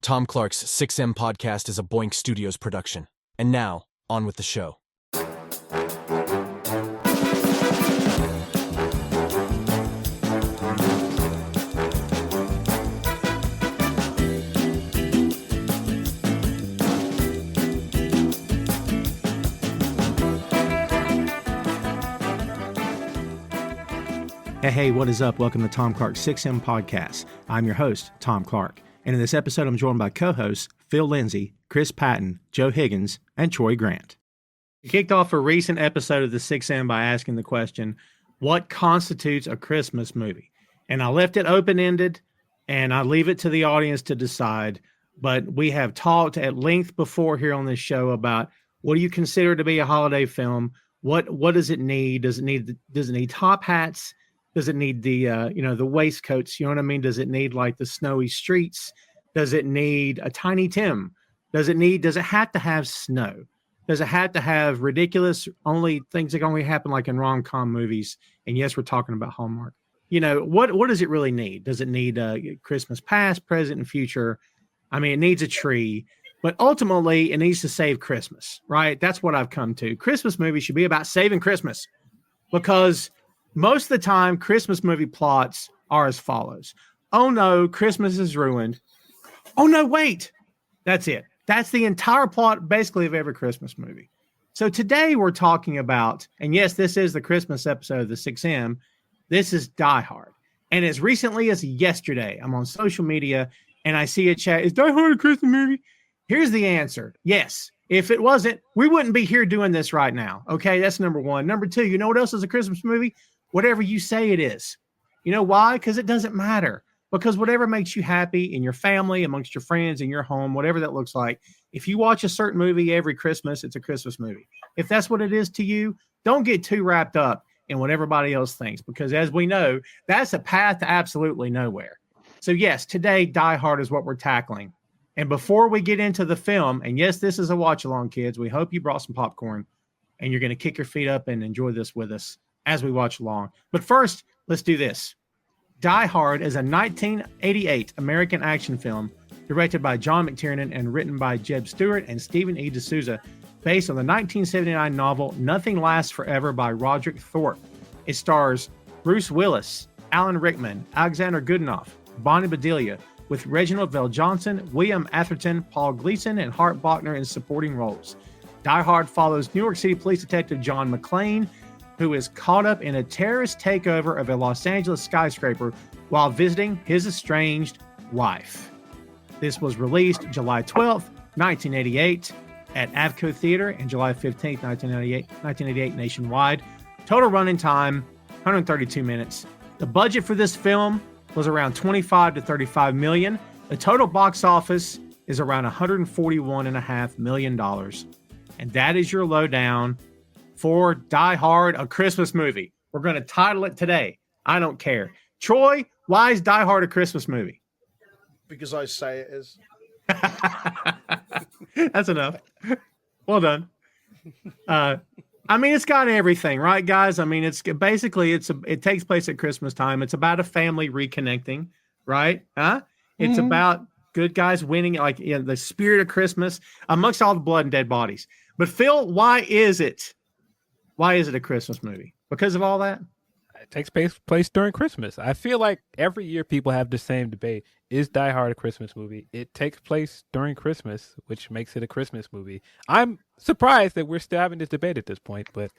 Tom Clark's 6M podcast is a Boink Studios production. And now, on with the show. Hey, what is up? Welcome to Tom Clark's 6M podcast. I'm your host, Tom Clark. And in this episode, I'm joined by co-hosts Phil Lindsey, Chris Patton, Joe Higgens, and Troy Grant. We kicked off a recent episode of the 6M by asking the question, what constitutes a Christmas movie? And I left it open-ended, and I leave it to the audience to decide. But we have talked at length before here on this show about what do you consider to be a holiday film? What does it need? Does it need top hats? Does it need the the waistcoats? You know what I mean? Does it need like the snowy streets? Does it need a Tiny Tim? Does it have to have snow? Does it have to have ridiculous only things that only happen like in rom-com movies? And yes, we're talking about Hallmark. You know, what does it really need? Does it need Christmas past, present, and future? I mean, it needs a tree, but ultimately it needs to save Christmas, right? That's what I've come to. Christmas movies should be about saving Christmas because most of the time, Christmas movie plots are as follows. Oh no, Christmas is ruined. Oh no, wait. That's it. That's the entire plot basically of every Christmas movie. So today we're talking about, and yes, this is the Christmas episode of the 6M. This is Die Hard. And as recently as yesterday, I'm on social media and I see a chat. Is Die Hard a Christmas movie? Here's the answer. Yes. If it wasn't, we wouldn't be here doing this right now. Okay, that's number one. Number two, you know what else is a Christmas movie? Whatever you say it is. You know why? Because it doesn't matter. Because whatever makes you happy in your family, amongst your friends, in your home, whatever that looks like, if you watch a certain movie every Christmas, it's a Christmas movie. If that's what it is to you, don't get too wrapped up in what everybody else thinks. Because as we know, that's a path to absolutely nowhere. So yes, today, Die Hard is what we're tackling. And before we get into the film, and yes, this is a watch-along, kids. We hope you brought some popcorn and you're going to kick your feet up and enjoy this with us as we watch along. But first, let's do this. Die Hard is a 1988 American action film directed by John McTiernan and written by Jeb Stewart and Stephen E. D'Souza, based on the 1979 novel Nothing Lasts Forever by Roderick Thorpe. It stars Bruce Willis, Alan Rickman, Alexander Goodenough, Bonnie Bedelia, with Reginald VelJohnson, William Atherton, Paul Gleason, and Hart Bochner in supporting roles. Die Hard follows New York City police detective John McClane, who is caught up in a terrorist takeover of a Los Angeles skyscraper while visiting his estranged wife. This was released July 12th, 1988 at Avco Theater and July 15th, 1988 nationwide. Total running time, 132 minutes. The budget for this film was around 25 to 35 million. The total box office is around $141.5 million. And that is your lowdown for Die Hard, a Christmas movie. We're going to title it today. I don't care. Troy, why is Die Hard a Christmas movie? Because I say it is. That's enough. Well done. I mean, it's got everything, right, guys? I mean, it's basically it takes place at Christmas time. It's about a family reconnecting, right? It's about good guys winning, like the spirit of Christmas amongst all the blood and dead bodies. But Phil, why is it a Christmas movie? Because of all that? It takes place during Christmas. I feel like every year people have the same debate. Is Die Hard a Christmas movie? It takes place during Christmas, which makes it a Christmas movie. I'm surprised that we're still having this debate at this point, but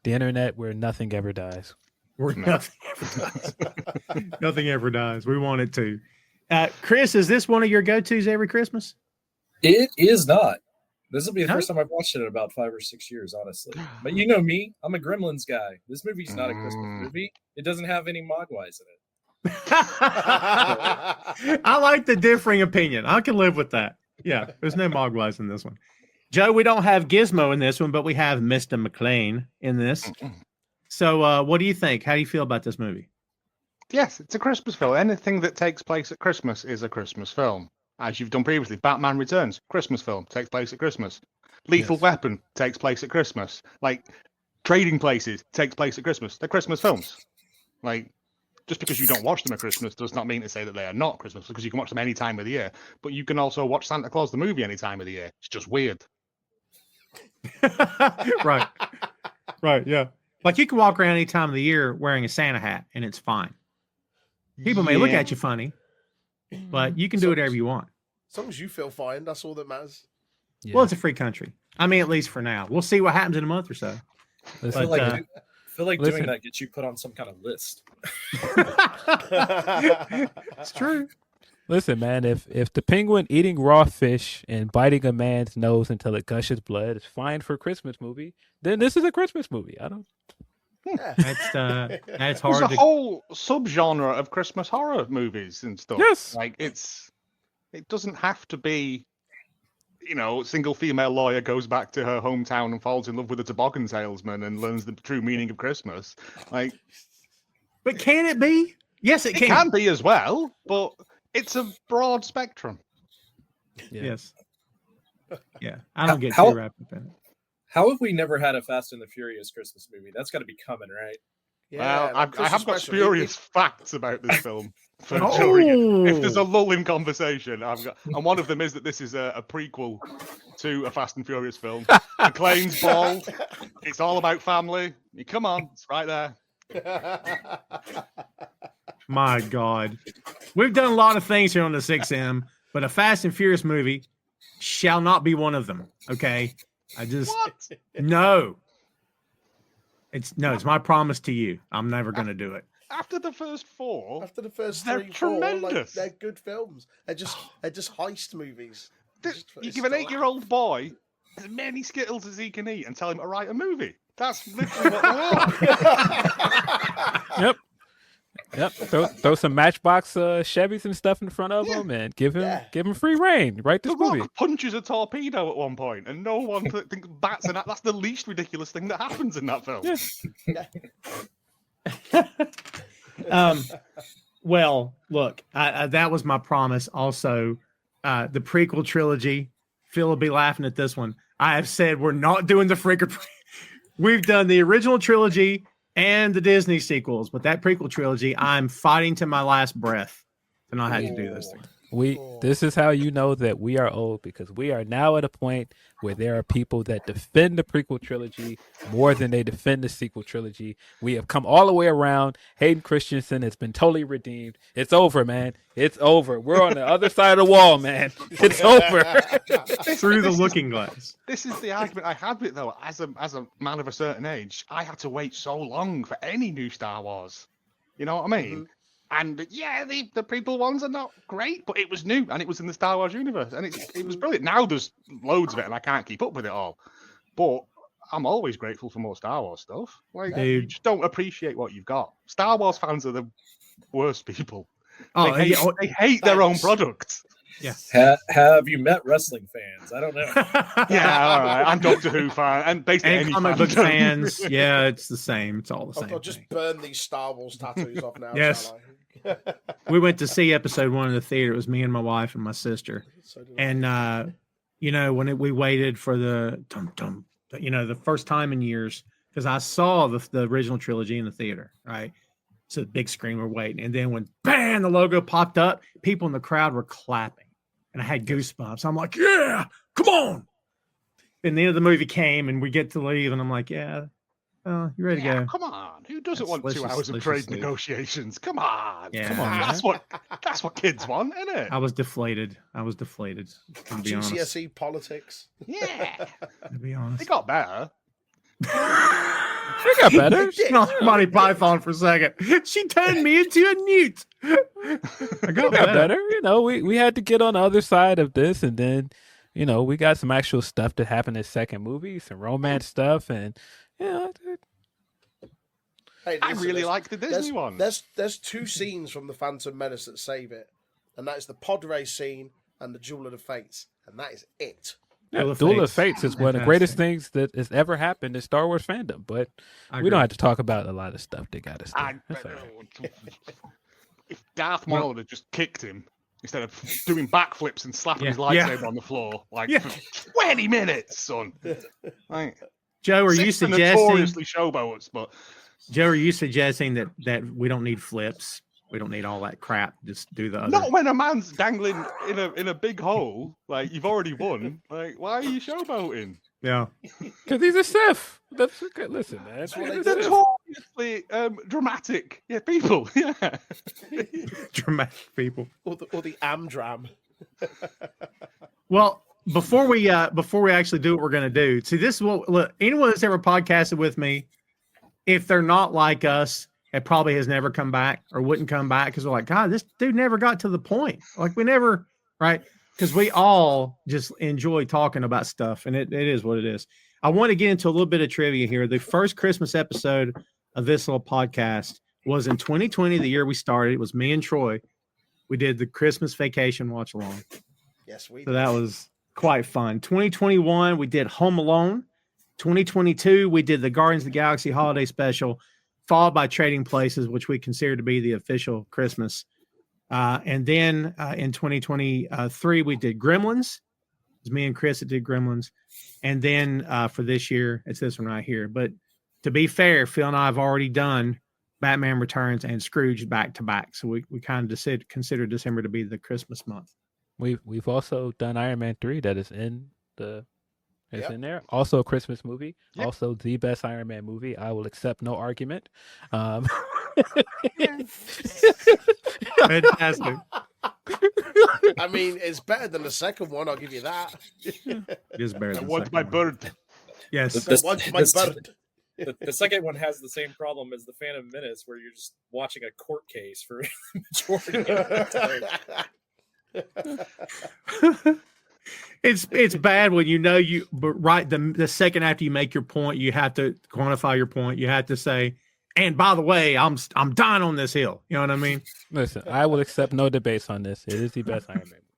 the internet where nothing ever dies. Nothing ever dies. Nothing ever dies. We want it to. Chris, is this one of your go-tos every Christmas? It is not. This will be the first time I've watched it in about 5 or 6 years, honestly. But you know me, I'm a Gremlins guy. This movie's not a Christmas movie. It doesn't have any Mogwais in it. I like the differing opinion. I can live with that. Yeah, there's no Mogwais in this one. Joe, we don't have Gizmo in this one, but we have Mr. McClane in this. So what do you think? How do you feel about this movie? Yes, it's a Christmas film. Anything that takes place at Christmas is a Christmas film. As you've done previously, Batman Returns, Christmas film, takes place at Christmas. Lethal Weapon takes place at Christmas. Like, Trading Places takes place at Christmas. They're Christmas films. Like, just because you don't watch them at Christmas does not mean to say that they are not Christmas, because you can watch them any time of the year. But you can also watch Santa Claus the movie any time of the year. It's just weird. Right. Right. Yeah. Like you can walk around any time of the year wearing a Santa hat and it's fine. People may look at you funny, but you can do whatever you want. As long as you feel fine, that's all that matters. Yeah. Well, it's a free country. I mean, at least for now. We'll see what happens in a month or so. I Listen, feel like listen. doing that gets you put on some kind of list. It's true. Listen, man, if the penguin eating raw fish and biting a man's nose until it gushes blood is fine for a Christmas movie, then this is a Christmas movie. I don't. That's There's hard a to. whole subgenre of Christmas horror movies and stuff. Yes. Like it doesn't have to be, single female lawyer goes back to her hometown and falls in love with a toboggan salesman and learns the true meaning of Christmas. Like, But can it be? Yes, it it can. can be as well, but it's a broad spectrum. Yeah. Yes. Yeah, I don't get How- too wrapped up in it. How have we never had a Fast and the Furious Christmas movie? That's got to be coming, right? Well, I Christmas have got special. spurious facts about this film. For Oh. showing it. If there's a lull in conversation, and one of them is that this is a prequel to a Fast and Furious film. McClane's ball. It's all about family. Come on, it's right there. My God, we've done a lot of things here on the 6M, but a Fast and Furious movie shall not be one of them. Okay, What? no. It's my promise to you. I'm never going to do it. After the first four, After the first They're 3, 4, like, tremendous. they're good films. They're just heist movies. you give an 8-year-old boy as many Skittles as he can eat and tell him to write a movie. That's literally what they are. Yep. Throw some Matchbox Chevys and stuff in front of him and give him free reign. Write this The Rock movie. punches a torpedo at one point, and no one thinks bats an. That's the least ridiculous thing that happens in that film. Yeah. Well, look, that was my promise. Also, the prequel trilogy. Phil will be laughing at this one. I have said we're not doing the freaker. We've done the original trilogy and the Disney sequels, but that prequel trilogy, I'm fighting to my last breath to not have to do this thing. This is how you know that we are old, because we are now at a point where there are people that defend the prequel trilogy more than they defend the sequel trilogy. We have come all the way around. Hayden Christensen has been totally redeemed. It's over, man. It's over. We're on the other side of the wall, man. It's over. Through the looking glass. This is the argument I had with it, though. As a man of a certain age, I had to wait so long for any new Star Wars. You know what I mean? Mm-hmm. And yeah, the prequel ones are not great, but it was new and it was in the Star Wars universe, and it was brilliant. Now there's loads of it, and I can't keep up with it all. But I'm always grateful for more Star Wars stuff. Like, you just don't appreciate what you've got. Star Wars fans are the worst people. Oh, They hate their own product. yeah. Have you met wrestling fans? I don't know. Yeah, all right. I'm Doctor Who fan, and basically And any comic book fan. fans. Yeah, it's the same. It's all the same. I'll just thing. burn these Star Wars tattoos off now. Yes. Shall I? We went to see episode 1 in the theater. It was me and my wife and my sister. So did I. And when we waited for the the first time in years, because I saw the original trilogy in the theater, right? So the big screen, we're waiting, and then when bam, the logo popped up, people in the crowd were clapping, and I had goosebumps. I'm like, yeah, come on! And the end of the movie came, and we get to leave, and I'm like, yeah, you ready to go? Come on, who doesn't want Let's 2 just- hours of let's trade just leave. negotiations? Come on, Yeah. come on. That's what kids want, isn't it? I was deflated. To be honest. GCSE politics. Yeah, To be honest. they got better. They got better. Not Monty Python for a second. She turned me into a newt. I We got got better. better. We had to get on the other side of this, and then we got some actual stuff that happened in the second movie, some romance stuff, and Hey, I listen, really there's- like the Disney one. There's 2 scenes from the Phantom Menace that save it, and that is the pod race scene and the Duel of the Fates, and that is it. Duel of Fates is one of the greatest things that has ever happened in Star Wars fandom. But we don't have to talk about a lot of stuff that got us there. That's all right. If Darth Maul had just kicked him instead of doing backflips and slapping his Yeah. lightsaber on the floor, for 20 minutes, son. Like, Joe, are you Six are suggesting? notoriously showboats, but Joe, are you suggesting that we don't need flips? We don't need all that crap. Just do the other. Not when a man's dangling in a big hole. Like, you've already won. Like, why are you showboating? Yeah. Because he's a Sith. That's okay. Listen, man. They're notoriously dramatic. Yeah, people. Yeah. Dramatic people. Or the Amdram. Well, before we actually do what we're going to do, see, this is what, look, anyone that's ever podcasted with me, if they're not like us, it probably has never come back or wouldn't come back because we're like, God, this dude never got to the point. Like, we never, right? Because we all just enjoy talking about stuff, and it is what it is. I want to get into a little bit of trivia here. The first Christmas episode of this little podcast was in 2020, the year we started. It was me and Troy. We did the Christmas vacation watch along. Yes, we So did. that was quite fun. 2021, we did Home Alone. 2022, we did the Guardians of the Galaxy holiday special, followed by Trading Places, which we consider to be the official Christmas. And then in 2023, we did Gremlins. It was me and Chris that did Gremlins. And then for this year, it's this one right here. But to be fair, Phil and I have already done Batman Returns and Scrooge back to back. So we kind of consider December to be the Christmas month. We've also done Iron Man 3 that is in the Yep. in there. Also a Christmas movie. Yep. Also the best Iron Man movie. I will accept no argument. Fantastic. I mean, it's better than the second one. I'll give you that. It is better I than the want second my one. bird. Yes. This- I want my this- bird. The second one has the same problem as the Phantom Menace, where you're just watching a court case for the majority of the time. It's bad when but right the second after you make your point, you have to quantify your point. You have to say, and by the way, I'm dying on this hill. You know what I mean? Listen, I will accept no debates on this. It is the best Iron Man movie.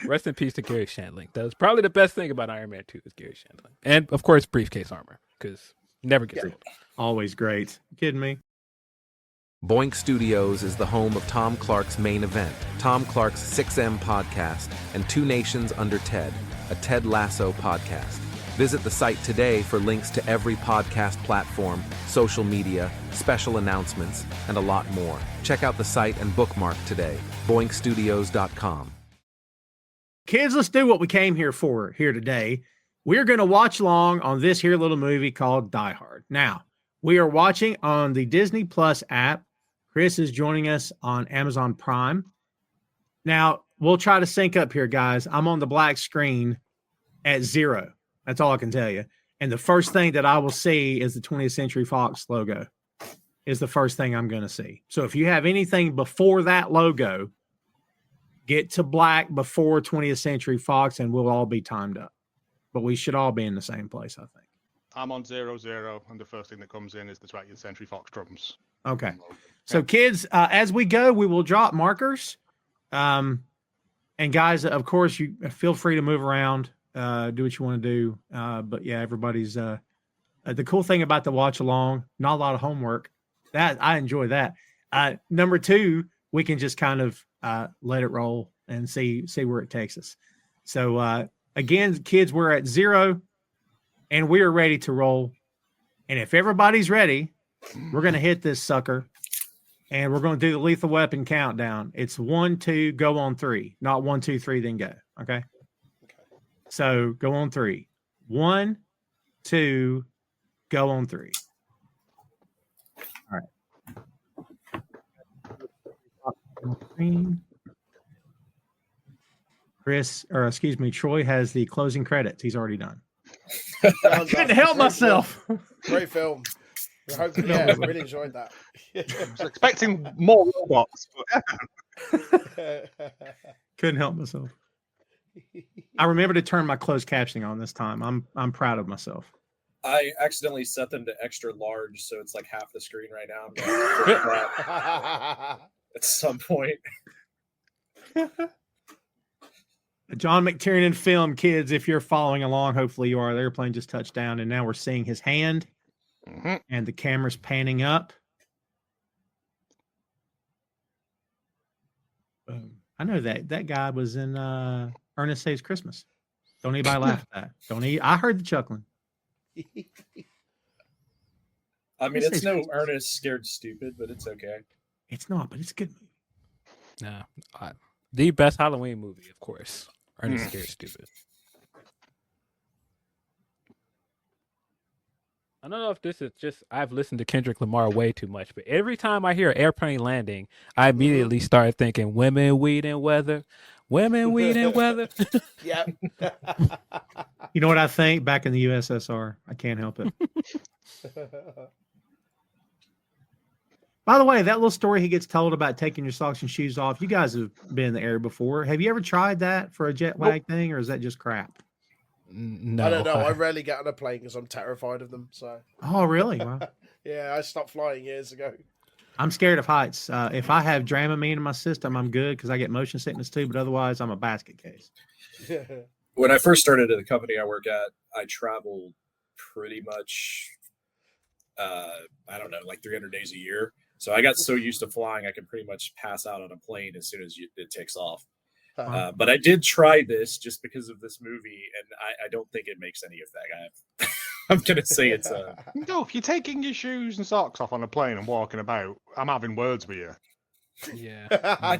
Rest in peace to Gary Shandling. That was probably the best thing about Iron Man 2 is Gary Shandling. And, of course, briefcase armor, because never gets old. Always great. You kidding me? Boink Studios is the home of Tom Clark's Main Event, Tom Clark's 6M podcast, and Two Nations Under Ted, a Ted Lasso podcast. Visit the site today for links to every podcast platform, social media, special announcements, and a lot more. Check out the site and bookmark today, boinkstudios.com. Kids, let's do what we came here for here today. We're going to watch along on this here little movie called Die Hard. Now, we are watching on the Disney Plus app. Chris is joining us on Amazon Prime. Now, we'll try to sync up here, guys. I'm on the black screen at 0. That's all I can tell you. And the first thing that I will see is the 20th Century Fox logo is the first thing I'm going to see. So if you have anything before that logo, get to black before 20th Century Fox and we'll all be timed up. But we should all be in the same place, I think. I'm on 0-0, and the first thing that comes in is the 20th Century Fox drums. Okay. So, kids, as we go, we will drop markers. And, guys, of course, you feel free to move around, do what you want to do. But, yeah, everybody's the cool thing about the watch along, not a lot of homework. That I enjoy that. Number 2, we can just kind of let it roll and see where it takes us. So, again, kids, we're at 0, and we are ready to roll. And if everybody's ready, we're going to hit this sucker, and we're going to do the Lethal Weapon countdown. It's 1, 2, go on 3, not 1, 2, 3, then go. Okay. So go on 3. 1, 2, go on 3. All right. Troy has the closing credits. He's already done. Well Couldn't done. help Great myself. film. Great film. I hope, yeah, really enjoyed that. I was expecting more robots. Couldn't help myself. I remember to turn my closed captioning on this time. I'm proud of myself. I accidentally set them to extra large, so it's like half the screen right now. I'm going to fix that at some point. John McTiernan film, kids, if you're following along, hopefully you are. The airplane just touched down, and now we're seeing his hand, and the camera's panning up. Boom. I know that guy was in Ernest Saves Christmas. Don't anybody laugh at that. I heard the chuckling. I mean, This it's is no Christmas. Ernest Scared Stupid, but it's okay. It's not, but it's a good movie. Nah, the best Halloween movie, of course. Ernest Scared Stupid. I don't know if this is just I've listened to Kendrick Lamar way too much, but every time I hear airplane landing, I immediately start thinking women, weed, and weather. Women, weed, and weather. Yeah. You know what I think? Back in the USSR. I can't help it. By the way, that little story he gets told about taking your socks and shoes off, you guys have been in the air before. Have you ever tried that for a jet lag thing, or is that just crap? No, I don't know. I rarely get on a plane because I'm terrified of them. So Oh, really? Wow. yeah, I stopped flying years ago. I'm scared of heights. If I have Dramamine in my system, I'm good because I get motion sickness too. But otherwise, I'm a basket case. When I first started at the company I work at, I traveled pretty much, I don't know, like 300 days a year. So I got so used to flying, I could pretty much pass out on a plane as soon as it takes off. But I did try this just because of this movie, and I don't think it makes any effect. I'm going to say it's a... No, if you're taking your shoes and socks off on a plane and walking about, I'm having words with you. Yeah. I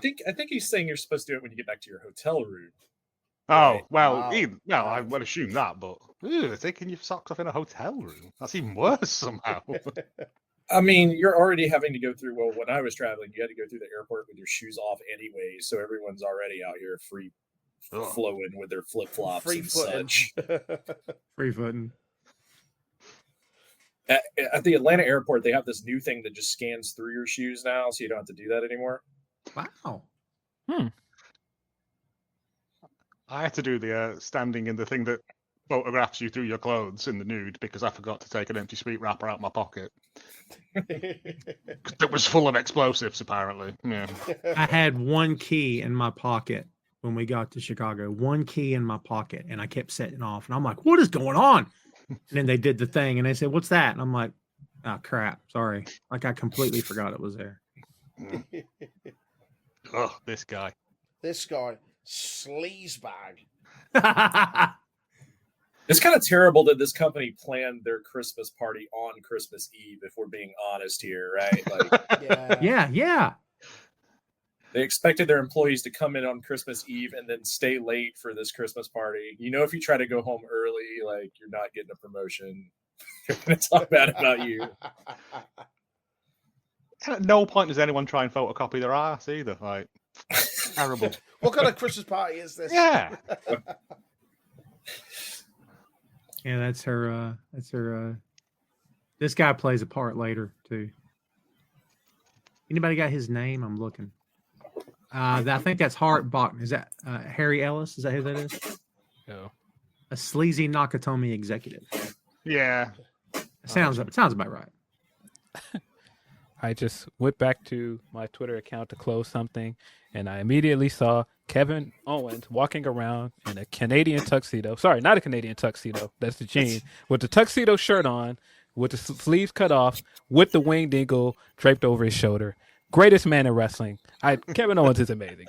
think he's saying you're supposed to do it when you get back to your hotel room. Oh, Right. well, Wow. I would assume that, but taking your socks off in a hotel room, that's even worse somehow. I mean, you're already having to go through, well, when I was traveling, you had to go through the airport with your shoes off anyway, so everyone's already out here free flowing with their flip-flops Free and footing. such. Free footing. At the Atlanta airport, they have this new thing that just scans through your shoes now, so you don't have to do that anymore. Wow. I had to do the standing in the thing that photographs you through your clothes in the nude because I forgot to take an empty sweet wrapper out of my pocket. That was full of explosives, apparently. Yeah. I had one key in my pocket when we got to Chicago. One key in my pocket, and I kept setting off. And I'm like, "What is going on?" And then they did the thing, and they said, "What's that?" And I'm like, "Oh crap, sorry." Like I completely forgot it was there. Oh, this guy. This guy, sleazebag. It's kind of terrible that this company planned their Christmas party on Christmas Eve, if we're being honest here, right? Like, Yeah. they expected their employees to come in on Christmas Eve and then stay late for this Christmas party. You know, if you try to go home early, like, you're not getting a promotion. They're going to talk bad about you. And at no point does anyone try and photocopy their ass either. Like, terrible. What kind of Christmas party is this? Yeah. Yeah, that's her. This guy plays a part later too. Anybody got his name? I'm looking. I think that's Hart Bachman. Is that Harry Ellis? Is that who that is? No. A sleazy Nakatomi executive. Yeah. Sounds about right. I just went back to my Twitter account to close something, and I immediately saw Kevin Owens walking around in a Canadian tuxedo. Sorry, not a Canadian tuxedo. That's the jean. With the tuxedo shirt on, with the sleeves cut off, with the winged eagle draped over his shoulder. Greatest man in wrestling. Kevin Owens is amazing.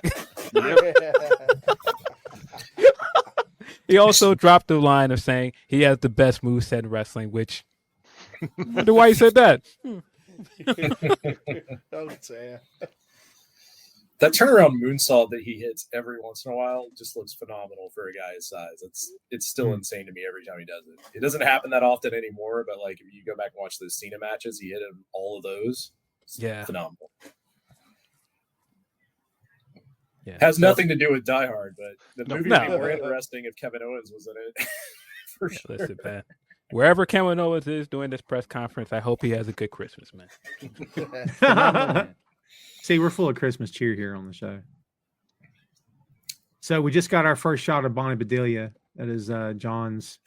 He also dropped the line of saying he has the best moveset in wrestling, which I wonder why he said that. Oh dear. That turnaround moonsault that he hits every once in a while just looks phenomenal for a guy his size. It's still insane to me every time he does it. It doesn't happen that often anymore, but like if you go back and watch those Cena matches, he hit him all of those. It's phenomenal. Yeah. Has nothing to do with Die Hard, but the movie would be No. more interesting if Kevin Owens was in it. For sure. Listen, man. Wherever Kevin Owens is doing this press conference, I hope he has a good Christmas, man. Phenomenal, man. See, we're full of Christmas cheer here on the show. So we just got our first shot of Bonnie Bedelia. That is John's.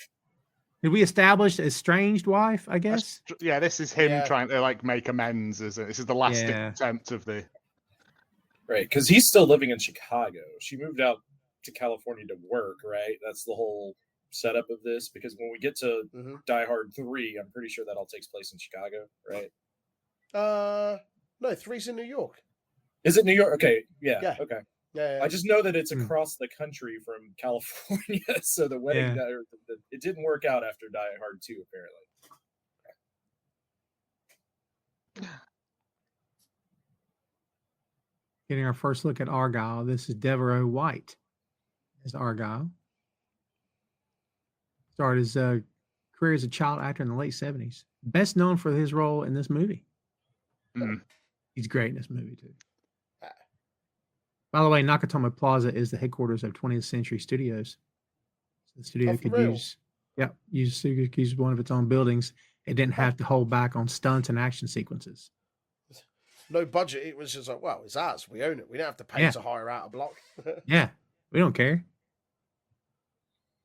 Did we establish estranged wife? I guess. Yeah, this is him Yeah. trying to like make amends. This is the last attempt of the. Right, because he's still living in Chicago. She moved out to California to work, right? That's the whole setup of this. Because when we get to Die Hard 3, I'm pretty sure that all takes place in Chicago, right? No, 3's in New York. Is it New York? Okay, yeah. Yeah. Okay. Yeah. I just know that it's across the country from California, so the wedding, it didn't work out after Die Hard 2, apparently. Getting our first look at Argyle. This is Devereaux White as Argyle. Started his career as a child actor in the late 70s. Best known for his role in this movie. He's great in this movie, too. By the way, Nakatomi Plaza is the headquarters of 20th Century Studios. So the studio could use one of its own buildings. It didn't have to hold back on stunts and action sequences. No budget. It was just like, well, it's ours. We own it. We don't have to pay to hire out a block. Yeah, we don't care.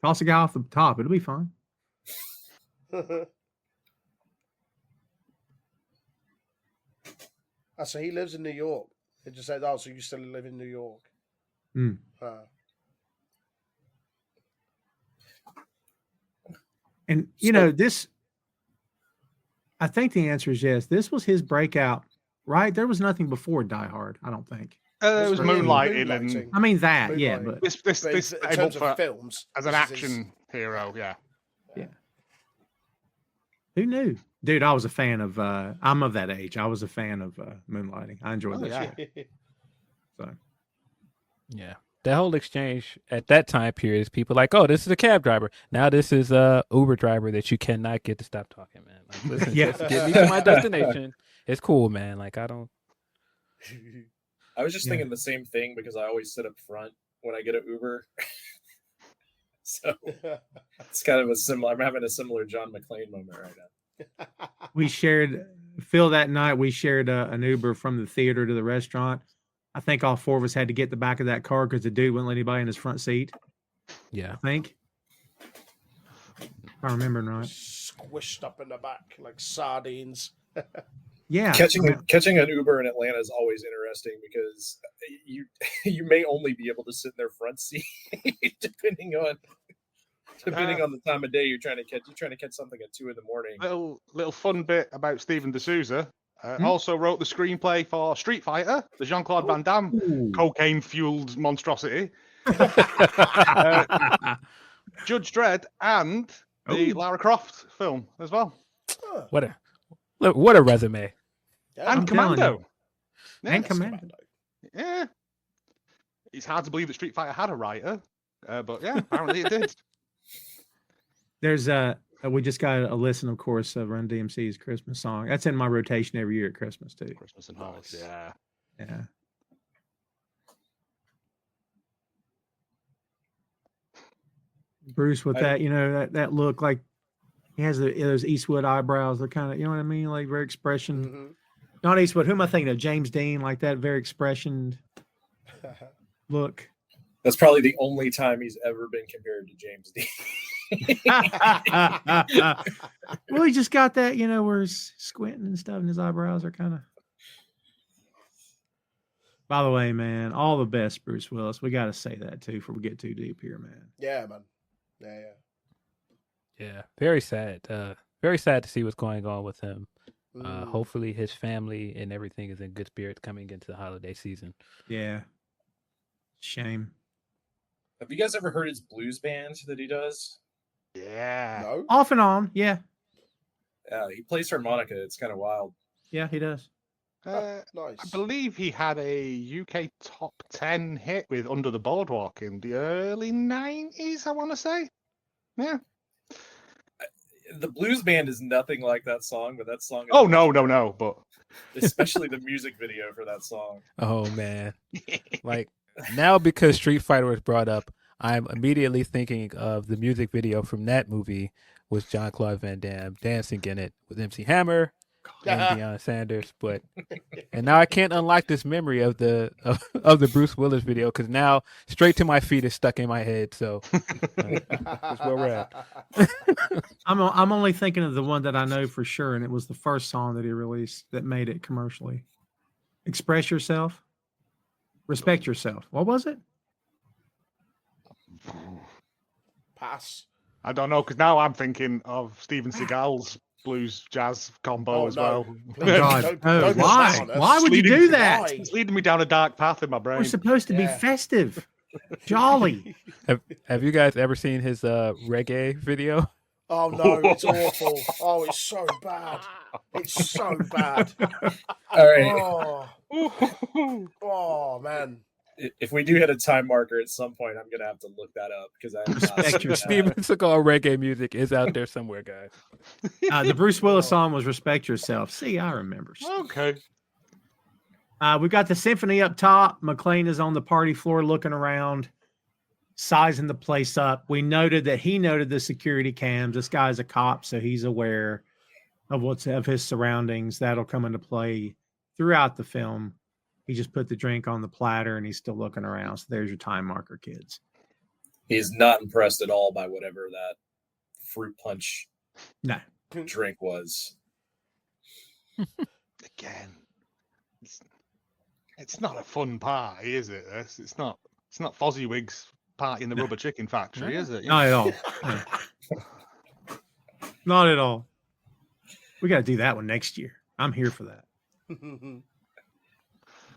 Toss a guy off the top. It'll be fine. So he lives in New York. They just said, oh, so you still live in New York. And, you know, this, I think the answer is yes. This was his breakout, right? There was nothing before Die Hard, I don't think. It was Moonlighting. And I mean, that, yeah. But this in terms of films, as an action hero, yeah. Who knew? Dude, I was a fan of, I'm of that age. I was a fan of Moonlighting. I enjoyed that shit. So, yeah. That whole exchange at that time period is people like, oh, this is a cab driver. Now this is a Uber driver that you cannot get to stop talking, man. Like, listen, just get me to my destination. It's cool, man. Like, I was just thinking the same thing because I always sit up front when I get an Uber. So it's kind of a similar. I'm having a similar John McClane moment right now. we shared, Phil, that night. We shared an Uber from the theater to the restaurant. I think all four of us had to get the back of that car because the dude wouldn't let anybody in his front seat. Yeah, I think. If I remember right. Squished up in the back like sardines. Yeah, catching an Uber in Atlanta is always interesting because you may only be able to sit in their front seat depending on the time of day you're trying to catch. You're trying to catch something at 2 a.m. Little fun bit about Steven D'Souza. Also wrote the screenplay for Street Fighter, the Jean-Claude Van Damme cocaine-fueled monstrosity, Judge Dredd, and the Lara Croft film as well. What a resume! And Commando. Yeah, and Commando. Yeah, it's hard to believe that Street Fighter had a writer, but yeah, apparently it did. There's we just got a listen, of course, of Run DMC's Christmas song. That's in my rotation every year at Christmas too. Christmas and Holidays, yeah. Bruce with that, you know, that look, like he has those Eastwood eyebrows. They're kind of, you know what I mean, like very expression. Not Eastwood. Who am I thinking of? James Dean, like that very expression look. That's probably the only time he's ever been compared to James Dean. Well, he just got that, you know, where he's squinting and stuff, and his eyebrows are kind of. By the way, man, all the best, Bruce Willis. We got to say that too before we get too deep here, man. Yeah, man. Yeah. Very sad. Very sad to see what's going on with him. Hopefully, his family and everything is in good spirits coming into the holiday season. Yeah. Shame. Have you guys ever heard his blues band that he does? Yeah. No? Off and on, yeah. He plays harmonica. It's kind of wild. Yeah, he does. Nice. I believe he had a UK top 10 hit with Under the Boardwalk in the early 90s, I want to say. Yeah. The blues band is nothing like that song, but that song is no, but especially the music video for that song. Oh man. Like now, because Street Fighter was brought up, I'm immediately thinking of the music video from that movie with Jean-Claude Van Damme dancing in it with MC Hammer and Deion Sanders. And now I can't unlock this memory of the Bruce Willis video because now Straight to My Feet is stuck in my head. So that's where we're at. I'm only thinking of the one that I know for sure, and it was the first song that he released that made it commercially. Express Yourself. Respect Yourself. What was it? Pass. I don't know, because now I'm thinking of Steven Seagal's blues jazz combo as well. Oh, God. Why? Why would you do that? It's leading me down a dark path in my brain. We're supposed to be festive, jolly. Have you guys ever seen his reggae video? Oh no, it's awful. Oh, it's so bad. It's so bad. All right. Oh man. If we do hit a time marker at some point, I'm gonna have to look that up because I have not Respect seen your that. Steven Seagal reggae music is out there somewhere, guys. The Bruce Willis song was "Respect Yourself." See, I remember. Okay. We've got the symphony up top. McClane is on the party floor looking around, sizing the place up. We noted that he noted the security cams. This guy's a cop, so he's aware of his surroundings. That'll come into play throughout the film. He just put the drink on the platter and he's still looking around. So there's your time marker, kids. He's not impressed at all by whatever that fruit punch drink was. Again, it's not a fun party, is it? It's not Fozziewig's party in the rubber chicken factory, is it? Not at all. Not at all. We got to do that one next year. I'm here for that.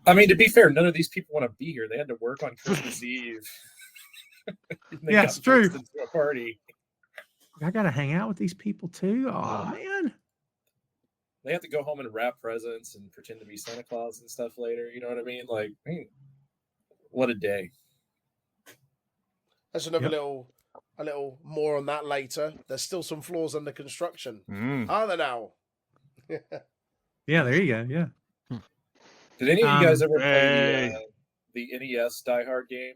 I mean, to be fair, none of these people want to be here. They had to work on Christmas Eve. Yeah, it's true. To a party. I got to hang out with these people too. Oh, man. They have to go home and wrap presents and pretend to be Santa Claus and stuff later. You know what I mean? Like, what a day. That's another a little more on that later. There's still some floors under construction. Are there now? Yeah, there you go. Yeah. Did any of you guys ever play the NES Die Hard game?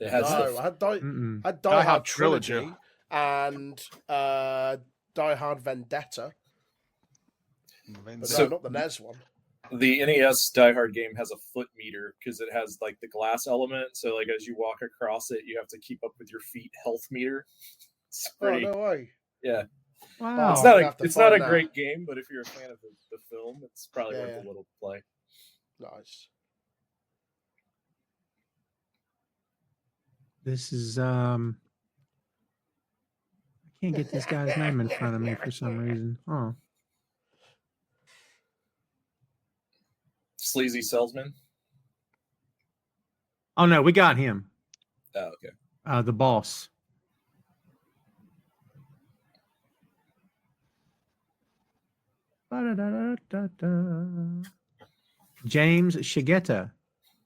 It has I had Die Hard Trilogy and Die Hard Vendetta. But no, not the NES one. The NES Die Hard game has a foot meter because it has like the glass element. So like as you walk across it, you have to keep up with your feet health meter. It's pretty, Oh, no way. Yeah. Wow. It's not a great game, but if you're a fan of the film, it's probably worth a little play. Nice. This is I can't get this guy's name in front of me for some reason. Oh. Sleazy Salesman. Oh no, we got him. Oh, okay. The boss. James Shigeta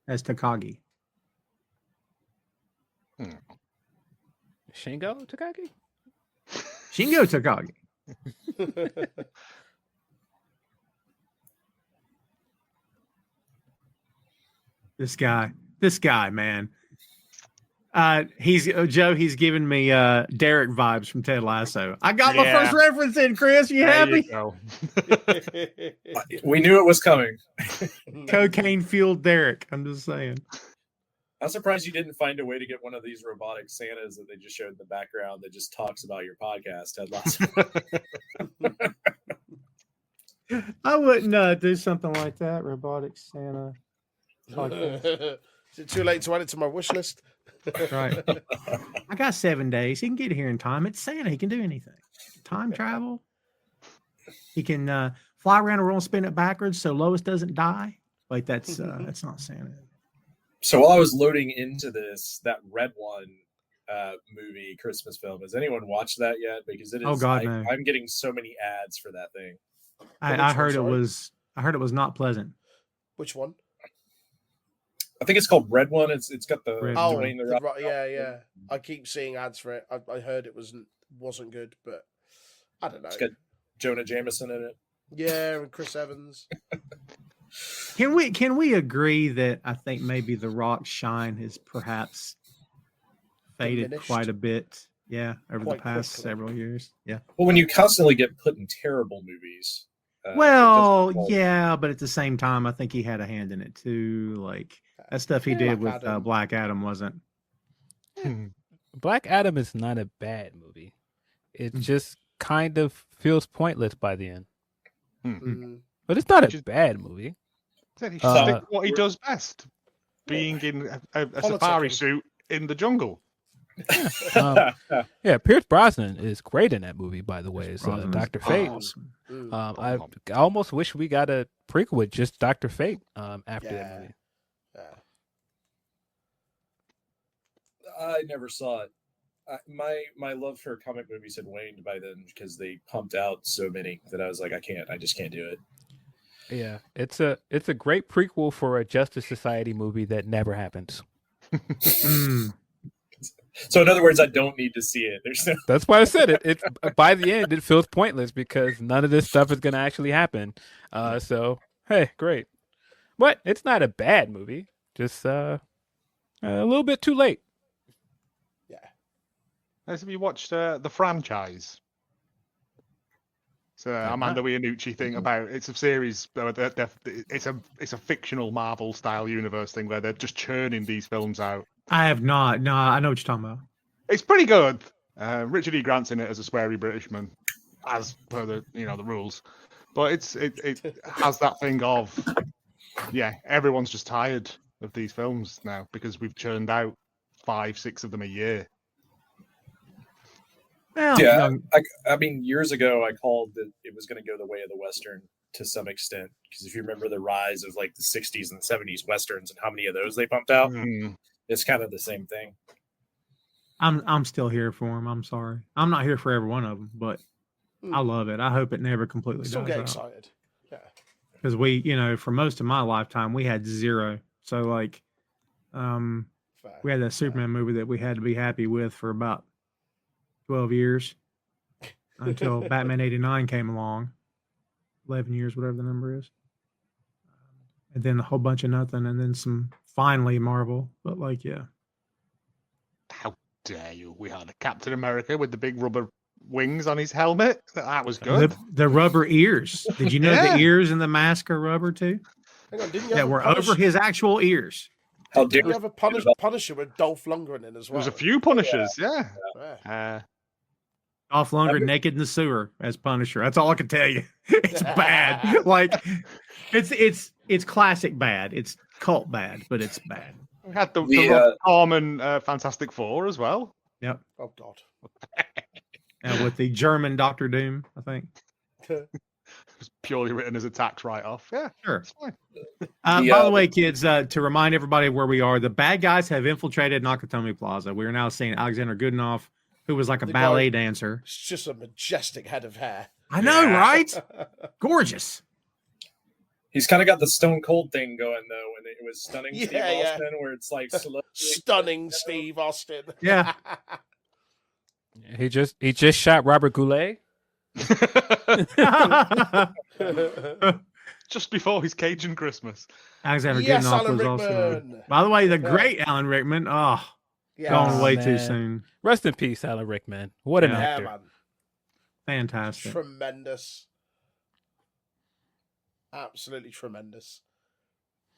as Takagi. Shingo Takagi? Shingo Takagi. This guy, man. He's giving me Derek vibes from Ted Lasso. I got my first reference in, Chris. You happy? We knew it was coming. Cocaine fueled Derek. I'm just saying. I'm surprised you didn't find a way to get one of these robotic Santas that they just showed in the background that just talks about your podcast, Ted Lasso. I wouldn't do something like that, robotic Santa. Is it too late to add it to my wish list? Right. I got 7 days. He can get here in time. It's Santa. He can do anything. Time travel. He can fly around a roll and spin it backwards so Lois doesn't die. Wait, that's not Santa. So while I was loading into that Red One movie Christmas film, has anyone watched that yet? Because it is. Oh God, no. no. I'm getting so many ads for that thing. I heard it was not pleasant. Which one? I think it's called Red One. It's got the Dwayne The Rock. Yeah. I keep seeing ads for it. I heard it wasn't good, but I don't know. It's got Jonah Jameson in it. Yeah, and Chris Evans. Can we agree that I think maybe The Rock's shine has perhaps faded Diminished. quite a bit? Yeah, over Quite the past quickly. several years. Yeah. Well, when you constantly get put in terrible movies. Well, yeah, but at the same time, I think he had a hand in it too. Like that stuff he did with Black Adam wasn't. Black Adam is not a bad movie. It just kind of feels pointless by the end. But it's not a bad movie. He should stick what he does best, being in a safari suit in the jungle. Yeah, Pierce Brosnan is great in that movie, by the way. It's Dr. Fate. Awesome. I almost wish we got a prequel with just Dr. Fate after that movie. I never saw it. my love for comic movies had waned by then because they pumped out so many that I was like, I just can't do it. Yeah, it's a great prequel for a Justice Society movie that never happens. So in other words, I don't need to see it. That's why I said it. It by the end it feels pointless because none of this stuff is going to actually happen. So hey, great, but it's not a bad movie. Just a little bit too late. Yeah. Have you watched The Franchise? It's Amanda Iannucci thing about it's a series. It's a fictional Marvel style universe thing where they're just churning these films out. I have not. No, I know what you're talking about. It's pretty good. Richard E. Grant's in it as a sweary Britishman, as per the the rules. But it has that thing of everyone's just tired of these films now because we've churned out 5-6 of them a year. Well, yeah, I mean, years ago I called that it was going to go the way of the Western to some extent because if you remember the rise of like the 60s and 70s Westerns and how many of those they pumped out, it's kind of the same thing. I'm still here for him. I'm sorry, I'm not here for every one of them, but I love it. I hope it never completely Still dies get out. excited. Yeah, because we, for most of my lifetime, we had zero. So like, we had that Superman movie that we had to be happy with for about 12 years until Batman 89 came along. 11 years, whatever the number is. And then a whole bunch of nothing, and then some finally Marvel. But like, yeah. How dare you? We had a Captain America with the big rubber wings on his helmet. That was good. The rubber ears. Did you know the ears and the mask are rubber too? Hang on, didn't you that were over his actual ears. How Did dare you have a Punisher with Dolph Lundgren in as well? There's a few Punishers, yeah. Dolph Lundgren naked in the sewer as Punisher. That's all I can tell you. It's bad. Like it's classic bad. It's cult bad, but it's bad. We had the Tom and Fantastic Four as well. Yep. Oh God. With the German Doctor Doom, I think. It's purely written as a tax write-off. Yeah, sure. It's fine. By the way, kids, to remind everybody where we are, the bad guys have infiltrated Nakatomi Plaza. We are now seeing Alexander Goodenough, who was like a ballet dancer. It's just a majestic head of hair. I know, right? Gorgeous. He's kind of got the Stone Cold thing going though, and it was stunning Steve Austin, where it's like stunning Steve Austin. Yeah. He just shot Robert Goulet. Just before his Cajun Christmas. Alexander Goodenough was also. By the way, the great Alan Rickman. Oh, gone way too soon. Rest in peace, Alan Rickman. What an actor. Man. Fantastic. Tremendous. Absolutely tremendous.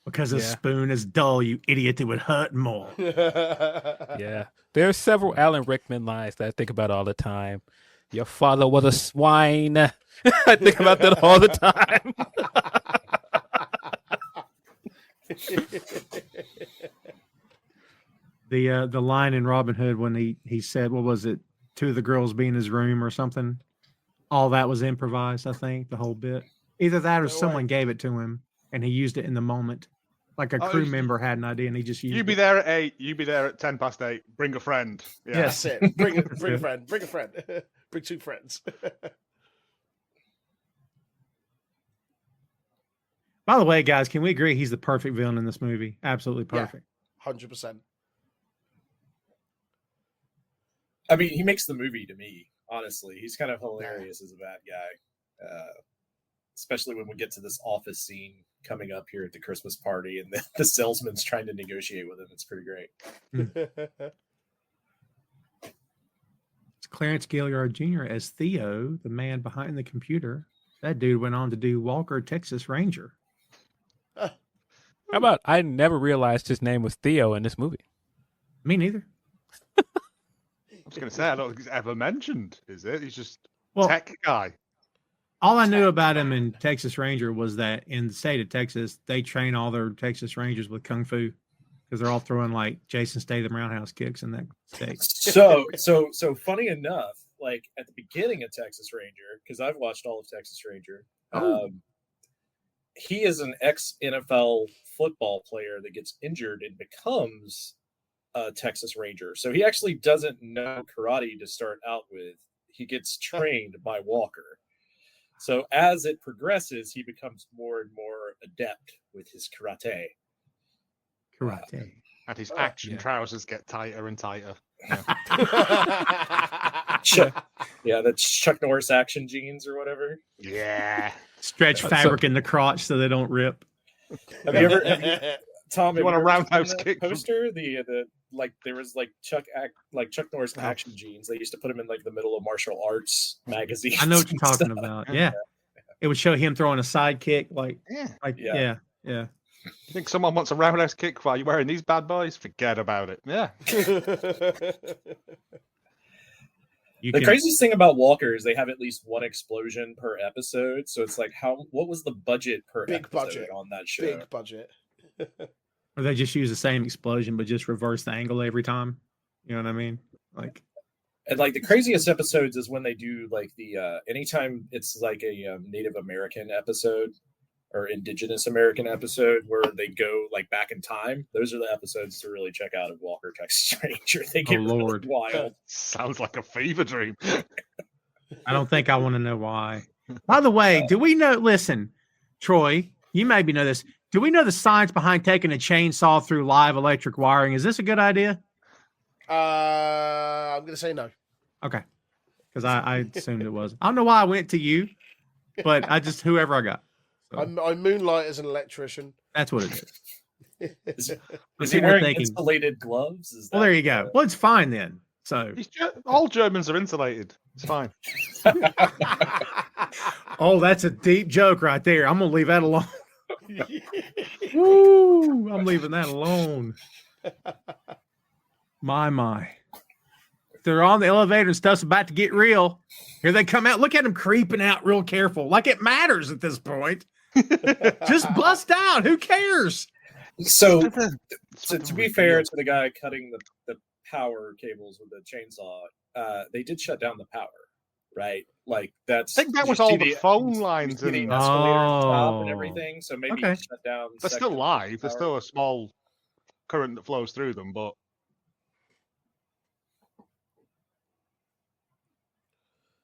Because a spoon is dull, you idiot, it would hurt more. Yeah. There are several Alan Rickman lines that I think about all the time. Your father was a swine. I think about that all the time. The line in Robin Hood when he said, what was it, two of the girls be in his room or something? All that was improvised, I think, the whole bit. Either that or someone gave it to him and he used it in the moment. Like a crew member had an idea and he just used it. You be there at 8, you be there at 8:10. Bring a friend. Yeah. Yes, that's it. Bring a friend. Bring a friend. Bring 2 friends. By the way, guys, can we agree he's the perfect villain in this movie? Absolutely perfect. 100%. I mean, he makes the movie to me, honestly. He's kind of hilarious as a bad guy. Especially when we get to this office scene coming up here at the Christmas party and the salesman's trying to negotiate with him. It's pretty great. It's Clarence Gilliard Jr. as Theo, the man behind the computer. That dude went on to do Walker, Texas Ranger. How about I never realized his name was Theo in this movie? Me neither. I was going to say, I don't think he's ever mentioned, is it? He's just tech guy. All I knew about him in Texas Ranger was that in the state of Texas, they train all their Texas Rangers with Kung Fu because they're all throwing like Jason Statham roundhouse kicks in that state. So funny enough, like at the beginning of Texas Ranger, because I've watched all of Texas Ranger, he is an ex-NFL football player that gets injured and becomes a Texas Ranger. So he actually doesn't know karate to start out with. He gets trained by Walker. So as it progresses, he becomes more and more adept with his karate. Karate. And his action trousers get tighter and tighter. Yeah, that's Chuck Norris action jeans or whatever. Yeah. Stretch fabric in the crotch so they don't rip. Have you ever, Tom? You want a roundhouse kick poster? The like there was like Chuck Norris action jeans. They used to put him in like the middle of martial arts magazines. I know what you're talking about. Yeah. It would show him throwing a sidekick, yeah. You think someone wants a roundhouse kick while you're wearing these bad boys? Forget about it. Yeah. The craziest thing about Walker is they have at least one explosion per episode. So it's like, what was the budget per episode on that show? Big budget. Or they just use the same explosion, but just reverse the angle every time. You know what I mean? And like the craziest episodes is when they do like the anytime it's like a Native American episode or Indigenous American episode where they go like back in time. Those are the episodes to really check out of Walker, Texas Ranger. They get really wild. Sounds like a fever dream. I don't think I want to know why. By the way, do we know? Listen, Troy, you maybe know this. Do we know the science behind taking a chainsaw through live electric wiring? Is this a good idea? I'm going to say no. Okay. Because I assumed it was. I don't know why I went to you, but whoever I got. So. I moonlight as an electrician. That's what it is. Is he wearing insulated gloves? Well, there you go. Well, it's fine then. So all Germans are insulated. It's fine. Oh, that's a deep joke right there. I'm going to leave that alone. Woo! I'm leaving that alone. My. They're on the elevator and stuff's about to get real. Here they come out. Look at them creeping out real careful. Like it matters at this point. Just bust out. Who cares? So to be fair to the guy cutting the power cables with the chainsaw, they did shut down the power, right? Like that's. I think that was all the phone lines and the escalator top and everything. So maybe shut down. They're still live. There's still a small current that flows through them, but.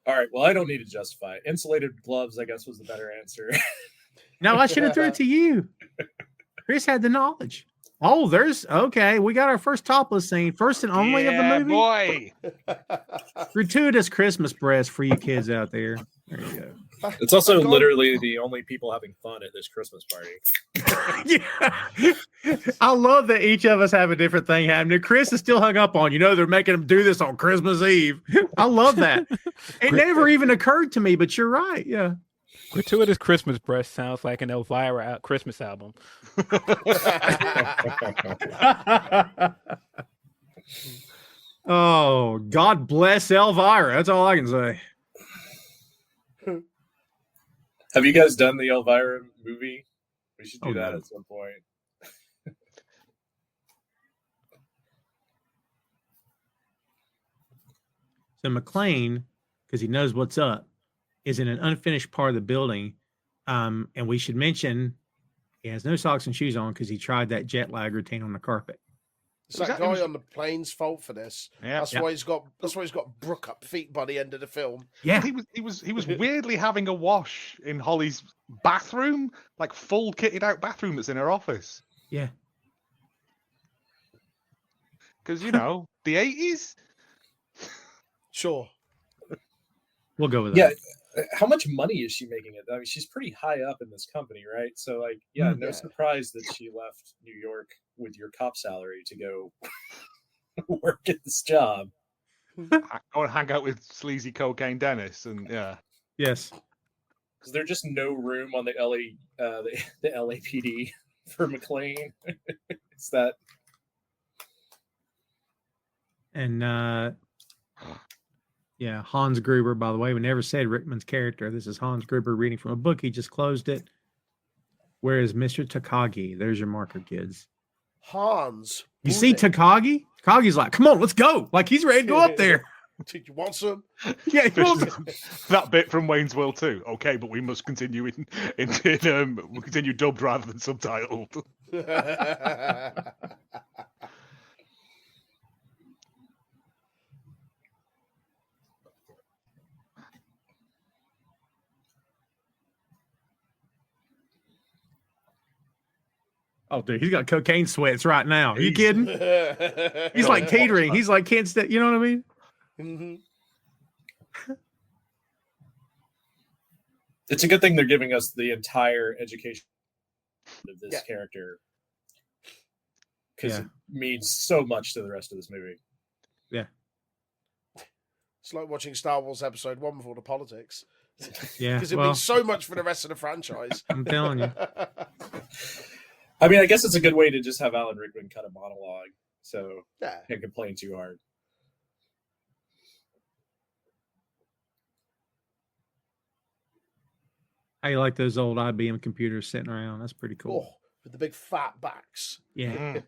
All right. Well, I don't need to justify it. Insulated gloves, I guess, was the better answer. No, I should have threw it to you. Chris had the knowledge. Oh, we got our first topless scene. First and only of the movie. Boy. Gratuitous Christmas breast for you kids out there. There you go. It's also literally the only people having fun at this Christmas party. Yeah. I love that each of us have a different thing happening. Chris is still hung up on, they're making him do this on Christmas Eve. I love that. It never even occurred to me, but you're right. Yeah. Gratuitous Christmas breast sounds like an Elvira Christmas album. Oh, God bless Elvira. That's all I can say. Have you guys done the Elvira movie? We should do that at some point. So McClane, because he knows what's up, is in an unfinished part of the building. And we should mention he has no socks and shoes on because he tried that jet lag routine on the carpet. It's that guy on the plane's fault for this. Yeah. That's why he's got Brooke up feet by the end of the film. Yeah. He was weirdly having a wash in Holly's bathroom, like full kitted out bathroom that's in her office. Yeah. Because the 80s. Sure. We'll go with that. Yeah. How much money is she making? I mean, she's pretty high up in this company, right? So, like, no surprise that she left New York with your cop salary to go work at this job. I want to hang out with sleazy cocaine Dennis, and Yes. Is there just no room on the the LAPD for McClane? It's that. And Hans Gruber, by the way, we never said Rickman's character. This is Hans Gruber reading from a book. He just closed it. Where is Mr. Takagi? There's your marker, kids. Hans. You see Takagi? Takagi's like, come on, let's go. Like, he's ready to go up there. Do you want some? Yeah, that bit from Wayne's World 2. Okay, but we must continue we'll continue dubbed rather than subtitled. Oh, dude, he's got cocaine sweats right now. Are you kidding? He's like teetering. He's like can't stay. You know what I mean? Mm-hmm. It's a good thing they're giving us the entire education of this character, because it means so much to the rest of this movie. Yeah. It's like watching Star Wars Episode 1 with all the politics. Yeah. Because it means so much for the rest of the franchise. I'm telling you. I mean, I guess it's a good way to just have Alan Rickman cut a monologue, so can't complain too hard. How you like those old IBM computers sitting around? That's pretty cool. Oh, with the big fat backs. Yeah.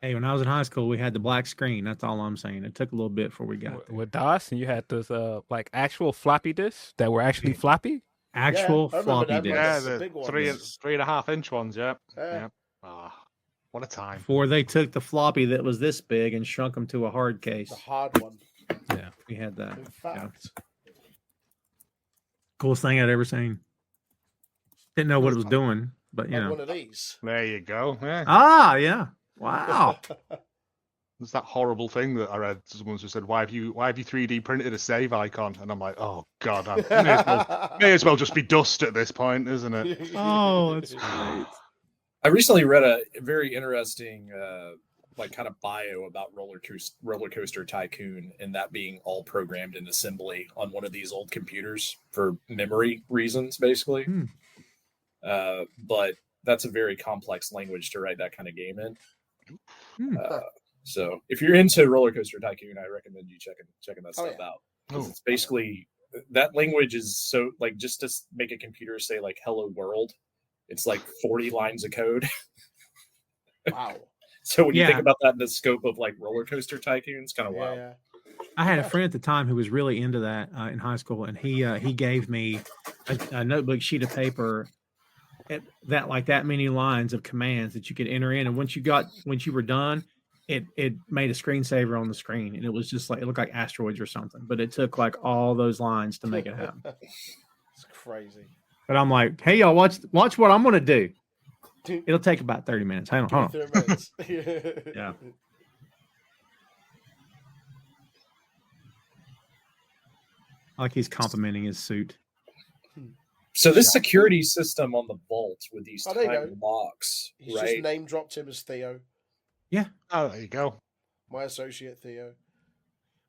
Hey, when I was in high school, we had the black screen. That's all I'm saying. It took a little bit before we got there. With DOS, and you had those like actual floppy disks that were actually floppy. Actual floppy disks. Yeah, the the big ones. 3.5-inch ones. Yeah. Yeah. What a time. Before they took the floppy that was this big and shrunk them to a hard case. The hard one. Yeah, we had that. In fact. Coolest thing I'd ever seen. Didn't know what it was doing, but you know. One of these. There you go. Yeah. Ah, yeah. Wow. There's that horrible thing that I read. Someone just said, "Why have you 3D printed a save icon?" And I'm like, "Oh God, may as well just be dust at this point, isn't it?" Oh, that's great. I recently read a very interesting, like kind of bio about Roller Coaster Tycoon, and that being all programmed in assembly on one of these old computers for memory reasons, basically. But that's a very complex language to write that kind of game in. So if you're into Roller Coaster Tycoon, I recommend you checking that stuff out. It's basically that language is so like just to make a computer say like "Hello World," it's like 40 lines of code. Wow. So when you think about that in the scope of like Roller Coaster Tycoon, it's kind of wild. Yeah. I had a friend at the time who was really into that in high school, and he gave me a notebook sheet of paper that many lines of commands that you could enter in, and once you were done, it made a screensaver on the screen, and it was just like it looked like asteroids or something, but it took like all those lines to make it happen. It's crazy. But I'm like, hey y'all, watch what I'm gonna do. It'll take about 30 minutes. Hold on. 30 minutes. Yeah. Like he's complimenting his suit. So this security system on the vault with these tiny locks, He's right? just name dropped him as Theo. Yeah. Oh, there you go. My associate Theo.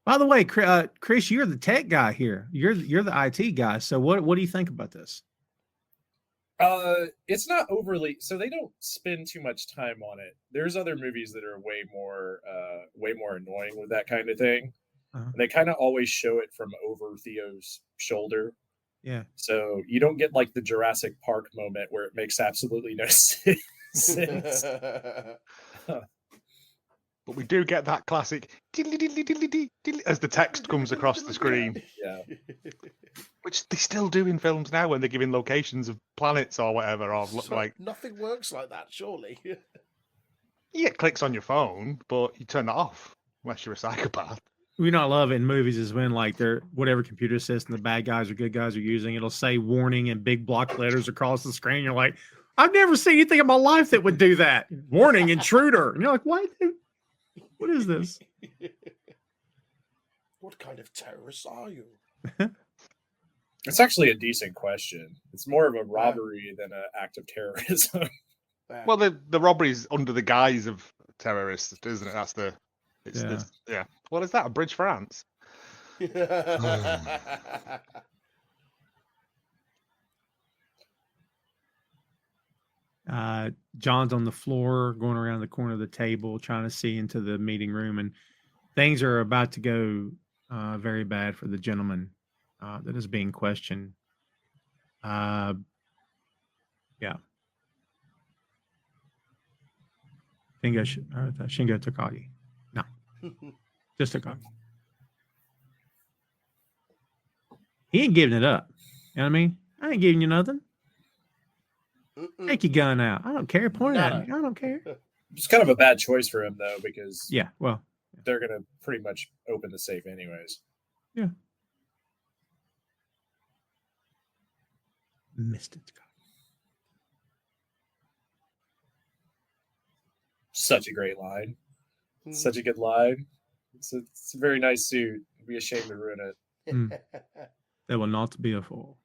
By the way, Chris, you're the tech guy here. You're the IT guy. So what do you think about this? It's not overly, so they don't spend too much time on it. There's other movies that are way more annoying with that kind of thing. And they kind of always show it from over Theo's shoulder. Yeah. So you don't get like the Jurassic Park moment where it makes absolutely no sense. But we do get that classic as the text comes across the screen. Yeah. Which they still do in films now when they're giving locations of planets or whatever. Or So like nothing works like that, surely. yeah, it clicks on your phone, but you turn that off unless you're a psychopath. We not love it in movies is when like they're whatever computer system the bad guys or good guys are using, it'll say warning in big block letters across the screen. You're like, I've never seen anything in my life that would do that. Warning, intruder. And you're like, what? What is this? What kind of terrorist are you? It's actually a decent question. It's more of a robbery than an act of terrorism. Well, the robbery's under the guise of terrorists, isn't it? That's the. Yeah. What is that? A bridge France? John's on the floor, going around the corner of the table, trying to see into the meeting room, and things are about to go very bad for the gentleman that is being questioned. Yeah. Shingo Takagi. No. Just Takagi. He ain't giving it up. You know what I mean? I ain't giving you nothing. Take your gun out. I don't care. Point it at me. I don't care. It's kind of a bad choice for him, though, because they're going to pretty much open the safe anyways. Yeah. Missed it. Such a great line. Hmm. Such a good line. It's a very nice suit. I'd be ashamed to ruin it. There will not be a fall.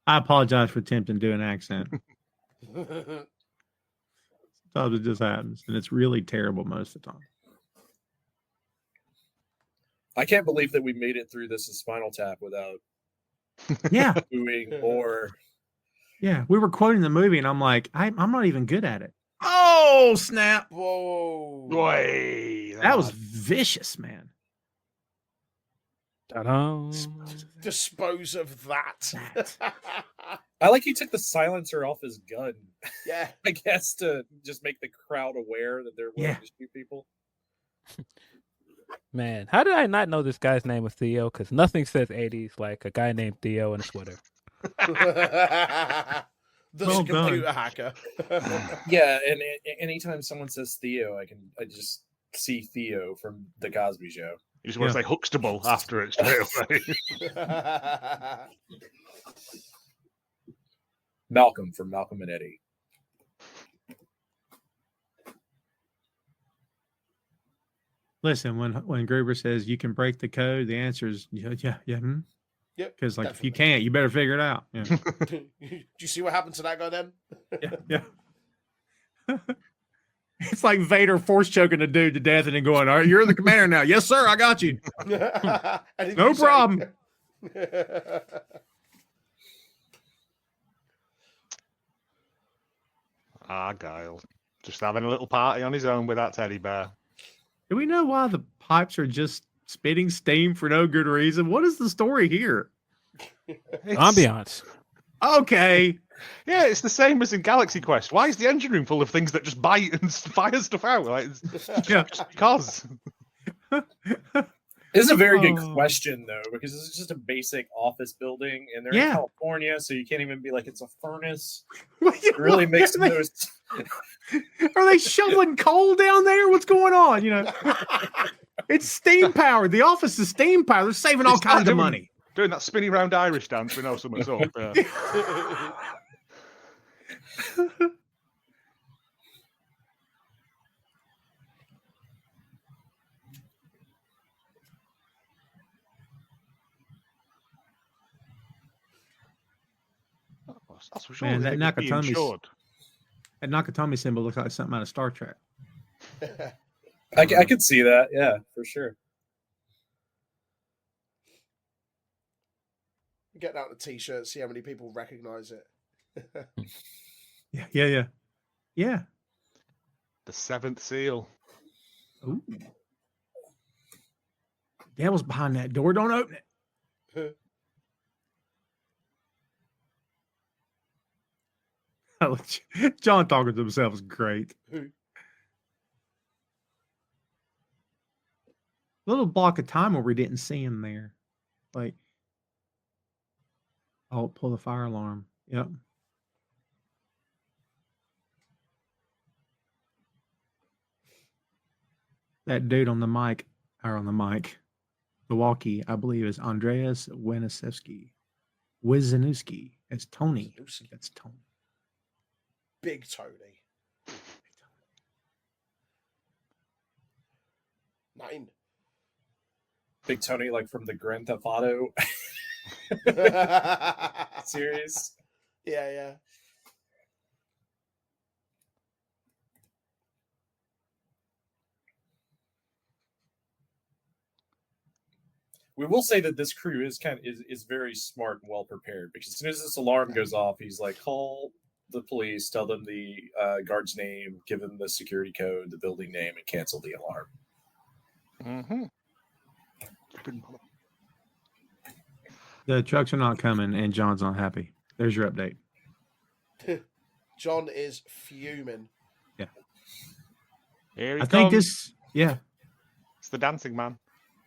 I apologize for attempting to do an accent. Sometimes it just happens, and it's really terrible most of the time. I can't believe that we made it through this in Spinal Tap without booing or... Yeah, we were quoting the movie, and I'm like, I'm not even good at it. Oh, snap. Whoa. Boy, That was vicious, man. Ta-da. Dispose of that. I like he took the silencer off his gun. Yeah. I guess to just make the crowd aware that they're willing to shoot people. Man, how did I not know this guy's name was Theo? Because nothing says 80s like a guy named Theo in a sweater. The computer hacker. Yeah, and anytime someone says Theo, I just see Theo from The Cosby Show. You just want to say Huxtable after it straight away. Malcolm from Malcolm and Eddie. Listen, when Gruber says you can break the code, the answer is yeah. Yep. Because like definitely. if you can't, you better figure it out. Yeah. Do you see what happened to that guy then? Yeah. It's like Vader force choking a dude to death and then going, "All right, you're the commander now." Yes, sir, I got you. No problem. Argyle. Just having a little party on his own with that teddy bear. Do we know why the pipes are just spitting steam for no good reason? What is the story here? Ambiance. Okay. Yeah, it's the same as in Galaxy Quest. Why is the engine room full of things that just bite and fire stuff out? Like, just because. This is a very good question, though, because this is just a basic office building, and they're in California, so you can't even be like, it's a furnace. It really makes the most... Are they shoveling coal down there? What's going on? You know, it's steam powered. The office is steam powered. They're saving all kinds of money. Doing that spinny round Irish dance, we know something's up. That's for sure. Man, that Nakatomi symbol looks like something out of Star Trek. I could see that, yeah, for sure. Get out the t-shirt, see how many people recognize it. Yeah. The seventh seal. Ooh. Devil's behind that door. Don't open it. John talking to himself is great. Little block of time where we didn't see him there. Like, pull the fire alarm. Yep. That dude on the mic, the walkie, I believe, is Andreas Wisniewski. It's Tony. That's Tony. Big Tony. 9. Big Tony, like from the Grand Theft Auto series. Yeah. We will say that this crew is very smart and well prepared, because as soon as this alarm goes off, he's like, call the police, tell them the guard's name, give them the security code, the building name, and cancel the alarm. Mm-hmm. The trucks are not coming, and John's not happy. There's your update. John is fuming. Yeah. Here he I comes. think this, It's the dancing man.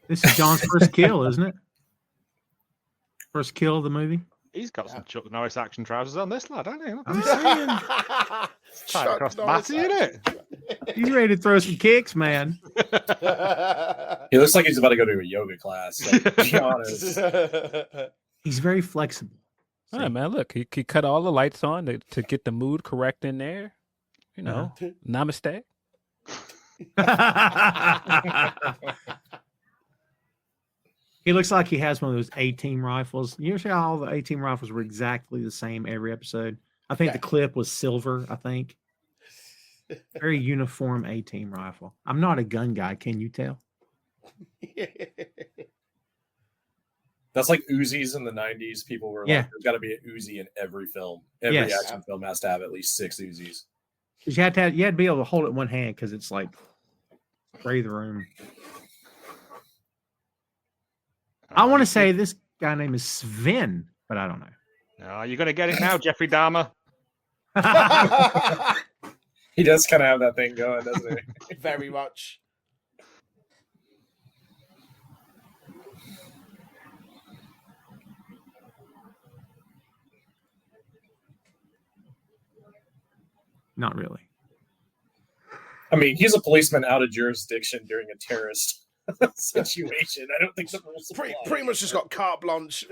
This is John's first kill, isn't it? First kill of the movie. He's got some Chuck Norris action trousers on this lad, hasn't he? I'm saying. Tied across the batty, isn't it? He's ready to throw some kicks, man. He looks like he's about to go to a yoga class. Like, to be honest. He's very flexible. All right, man. Look, he cut all the lights on to get the mood correct in there. You know, namaste. He looks like he has one of those A-team rifles. You know how all the A-team rifles were exactly the same every episode? I think the clip was silver, I think. Very uniform A-team rifle. I'm not a gun guy, can you tell? That's like Uzis in the 90s. People were like, there's got to be an Uzi in every film. Every action film has to have at least 6 Uzis. Because you had to be able to hold it in one hand because it's like spray the room. I want to say this guy name is Sven, but I don't know. No, you're going to get it now, Jeffrey Dahmer. He does kind of have that thing going, doesn't he? Very much. Not really. I mean, he's a policeman out of jurisdiction during a terrorist situation. I don't think the rules apply. Pretty much just got carte blanche.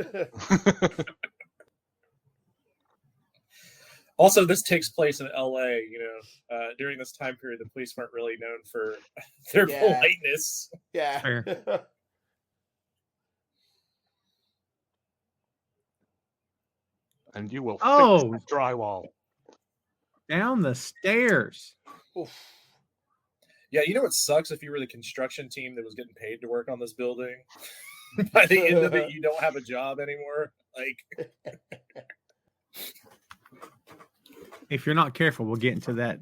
Also, this takes place in LA. During this time period, the police weren't really known for their politeness. Yeah. And you will fix the drywall. Down the stairs. Oof. Yeah, you know what sucks if you were the construction team that was getting paid to work on this building? By the end of it, you don't have a job anymore. Like, if you're not careful, we'll get into that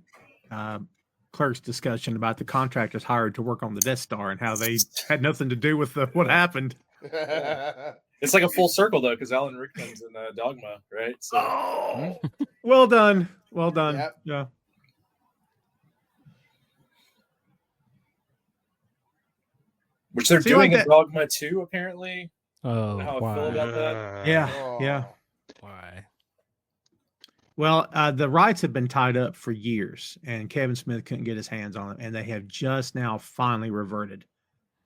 clerk's discussion about the contractors hired to work on the Death Star and how they had nothing to do with what happened. It's like a full circle, though, because Alan Rickman's in Dogma, right? So, well done. Well done. Yep. Yeah. Which they're doing in Dogma 2, apparently. Oh, how why? I feel about that. Yeah. Why? Well, the rights have been tied up for years, and Kevin Smith couldn't get his hands on them, and they have just now finally reverted.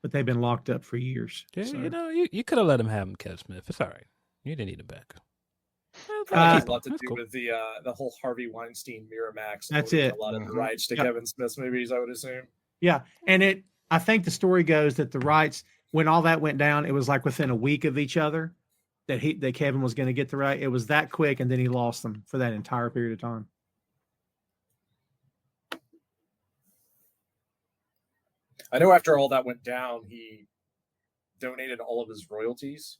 But they've been locked up for years. Yeah, so. You could have let him have him, Kevin Smith. It's all right. You didn't need him back. Has a lot to do with the whole Harvey Weinstein Miramax. That's it. A lot of the rights to Kevin Smith's movies, I would assume. Yeah, and I think the story goes that the rights, when all that went down, it was like within a week of each other that Kevin was going to get the right. It was that quick, and then he lost them for that entire period of time. I know after all that went down, he donated all of his royalties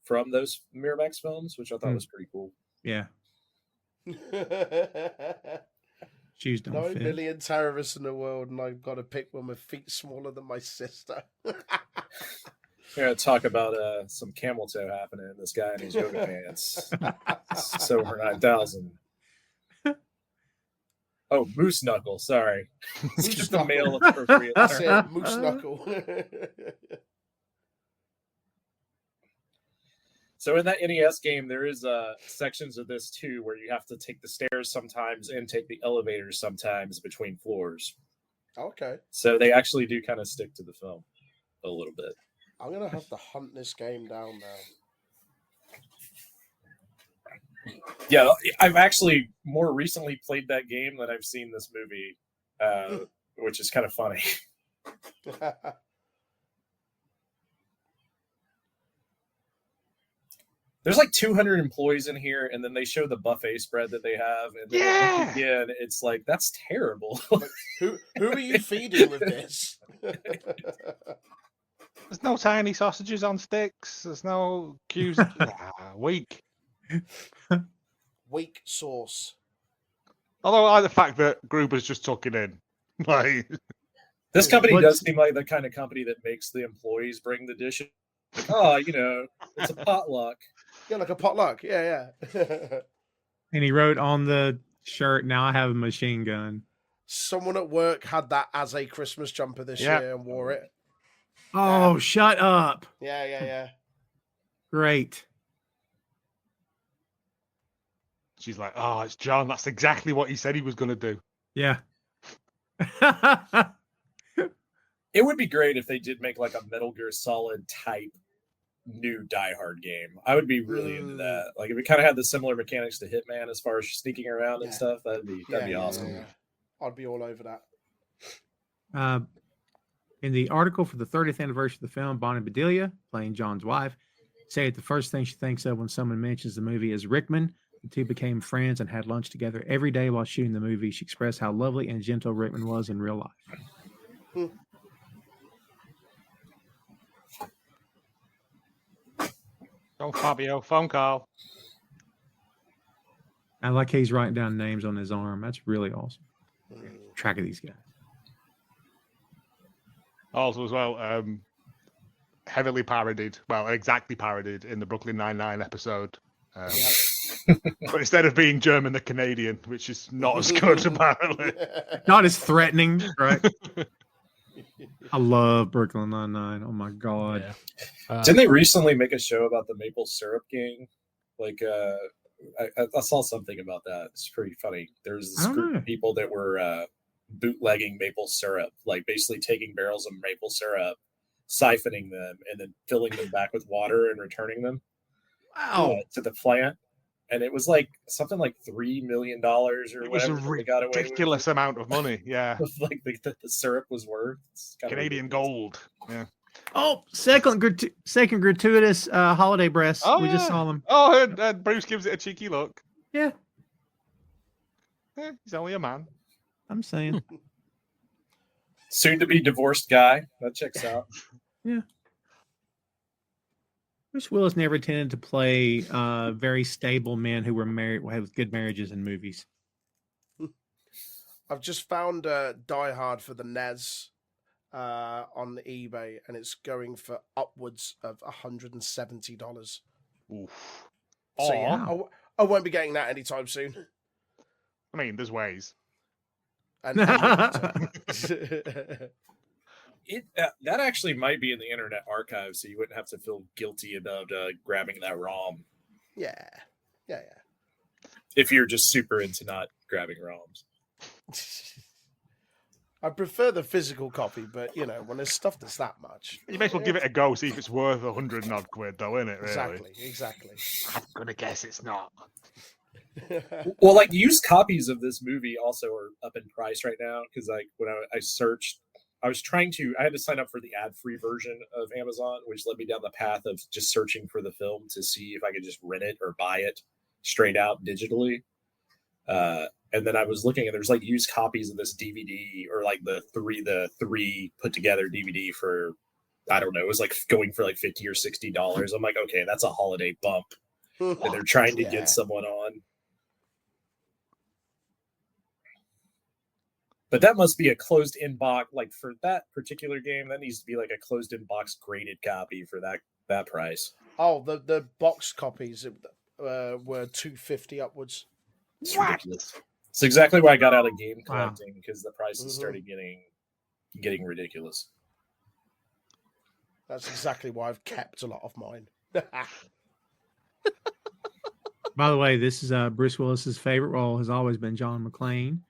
from those Miramax films, which I thought was pretty cool. Yeah. Shoes don't 9 fit. million terrorists in the world, and I've got to pick one with feet smaller than my sister. We're going to talk about some camel toe happening in this guy in his yoga pants. It's over 9,000. Oh, moose knuckle. Sorry. It's just a male appropriate. That's it, moose knuckle. So in that NES game, there is sections of this too where you have to take the stairs sometimes and take the elevators sometimes between floors. Okay. So they actually do kind of stick to the film a little bit. I'm going to have to hunt this game down now. Yeah, I've actually more recently played that game than I've seen this movie, which is kind of funny. There's like 200 employees in here, and then they show the buffet spread that they have, and then again, it's like, that's terrible. Who are you feeding with this? There's no tiny sausages on sticks. There's no cues. Weak. Weak sauce. Although I like the fact that Gruber's just tucking in. Like, this company does seem like the kind of company that makes the employees bring the dishes. Like, oh, it's a potluck. Yeah, like a potluck. Yeah. And he wrote on the shirt, "Now I have a machine gun." Someone at work had that as a Christmas jumper this year and wore it. Oh, shut up. Yeah. Great. she's like, "Oh, it's John. That's exactly what he said he was going to do." Yeah. It would be great if they did make like a Metal Gear Solid type new Die Hard game. I would be really into that. Like if it kind of had the similar mechanics to Hitman as far as sneaking around and stuff, that'd be awesome. Yeah. I'd be all over that. In the article for the 30th anniversary of the film, Bonnie Bedelia, playing John's wife, say the first thing she thinks of when someone mentions the movie is Rickman. The two became friends and had lunch together every day while shooting the movie. She expressed how lovely and gentle Rickman was in real life. Oh, Fabio, phone call. I like how he's writing down names on his arm. That's really awesome. Track of these guys. Also, as well, heavily parodied. Well, exactly parodied in the Brooklyn Nine-Nine episode. But instead of being German, they're Canadian, which is not as good, apparently. Not as threatening, right? I love Brooklyn Nine-Nine. Oh, my God. Yeah. Didn't they recently make a show about the maple syrup gang? Like, I saw something about that. It's pretty funny. There's this group of people that were bootlegging maple syrup, like basically taking barrels of maple syrup, siphoning them, and then filling them back with water and returning them to the plant. And it was like something like $3 million or it whatever. Was a ridiculous amount of money. Yeah, like the syrup was worth Canadian gold. Yeah. Oh, second gratuitous holiday breasts. We just saw them. Oh, and Bruce gives it a cheeky look. Yeah. He's only a man. I'm saying. Soon to be divorced guy. That checks out. Yeah. Bruce Willis never tended to play very stable men who were married, with good marriages in movies. I've just found Die Hard for the NES on eBay, and it's going for upwards of $170. Oof. So yeah, I won't be getting that anytime soon. I mean, there's ways. And that actually might be in the Internet Archive, so you wouldn't have to feel guilty about grabbing that ROM. Yeah. If you're just super into not grabbing ROMs. I prefer the physical copy, but when there's stuff that's that much, you may as well give it a go, see if it's worth £100 odd quid, though, isn't it? Really? Exactly. I'm gonna guess it's not. Well, like used copies of this movie also are up in price right now because like when I searched, I had to sign up for the ad-free version of Amazon, which led me down the path of just searching for the film to see if I could just rent it or buy it straight out digitally. And then I was looking, and there's like used copies of this DVD or like the three put together DVD for, I don't know, it was like going for like $50 or $60. I'm like, okay, that's a holiday bump, and they're trying to get someone on. But that must be a closed in box, like for that particular game, that needs to be like a closed in box graded copy for that price. Oh, the box copies were $250 upwards. It's ridiculous. It's exactly why I got out of game collecting because the prices started getting ridiculous. That's exactly why I've kept a lot of mine. By the way, this is Bruce Willis's favorite role has always been John McClane.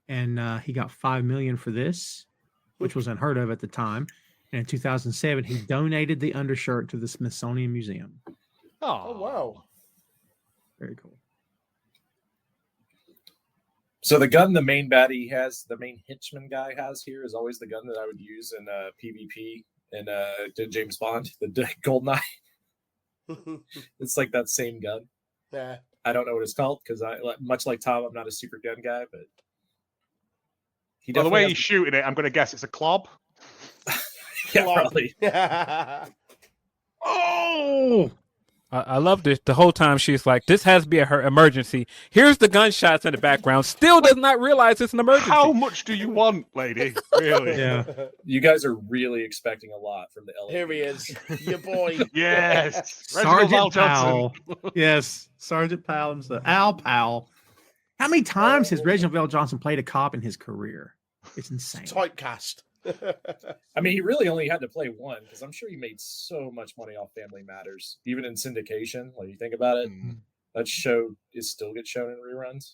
And he got $5 million for this, which was unheard of at the time. And in 2007, he donated the undershirt to the Smithsonian Museum. Oh wow. Very cool. So the gun the main baddie has, the main henchman guy has here, is always the gun that I would use in PvP and James Bond, the Goldeneye. It's like that same gun. Yeah. I don't know what it's called because much like Tom, I'm not a super gun guy, but the way he's shooting it, I'm going to guess it's a club. Yeah, probably. Oh! I love this. The whole time she's like, this has to be her emergency. Here's the gunshots in the background. Still does not realize it's an emergency. How much do you want, lady? Really? Yeah. You guys are really expecting a lot from the LA. Here he is. Your boy. Yes. Sergeant Powell. Yes. Sergeant Powell himself. Al Powell. How many times has Reginald Vell Johnson played a cop in his career? It's insane. Typecast. I mean, he really only had to play one because I'm sure he made so much money off Family Matters, even in syndication. When you think about it, that show still gets shown in reruns.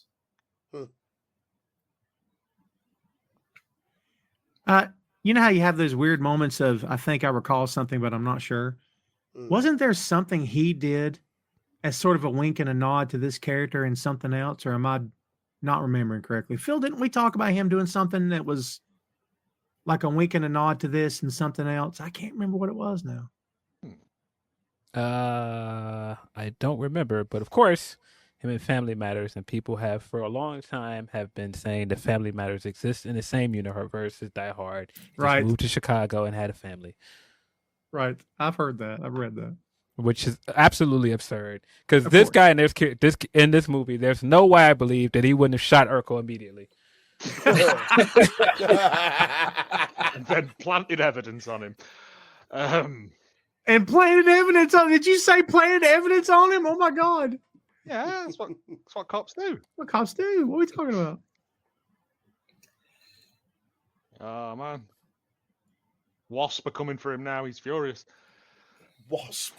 You know how you have those weird moments of, I think I recall something, but I'm not sure. Wasn't there something he did as sort of a wink and a nod to this character in something else, or am I not remembering correctly? Phil, didn't we talk about him doing something that was like a wink and a nod to this and something else. I can't remember what it was now. I don't remember, but of course, him and Family Matters, and people have for a long time have been saying that Family Matters exists in the same universe as Die Hard. He Right. just moved to Chicago and had a family. Right. I've heard that. I've read that. Which is absolutely absurd. Because this guy in this movie, there's no way I believe that he wouldn't have shot Urkel immediately. And then planted evidence on him. And planted evidence on. Did you say planted evidence on him? Oh my God! Yeah, that's what cops do. What cops do? What are we talking about? Oh man, Wasp are coming for him now. He's furious. Wasp.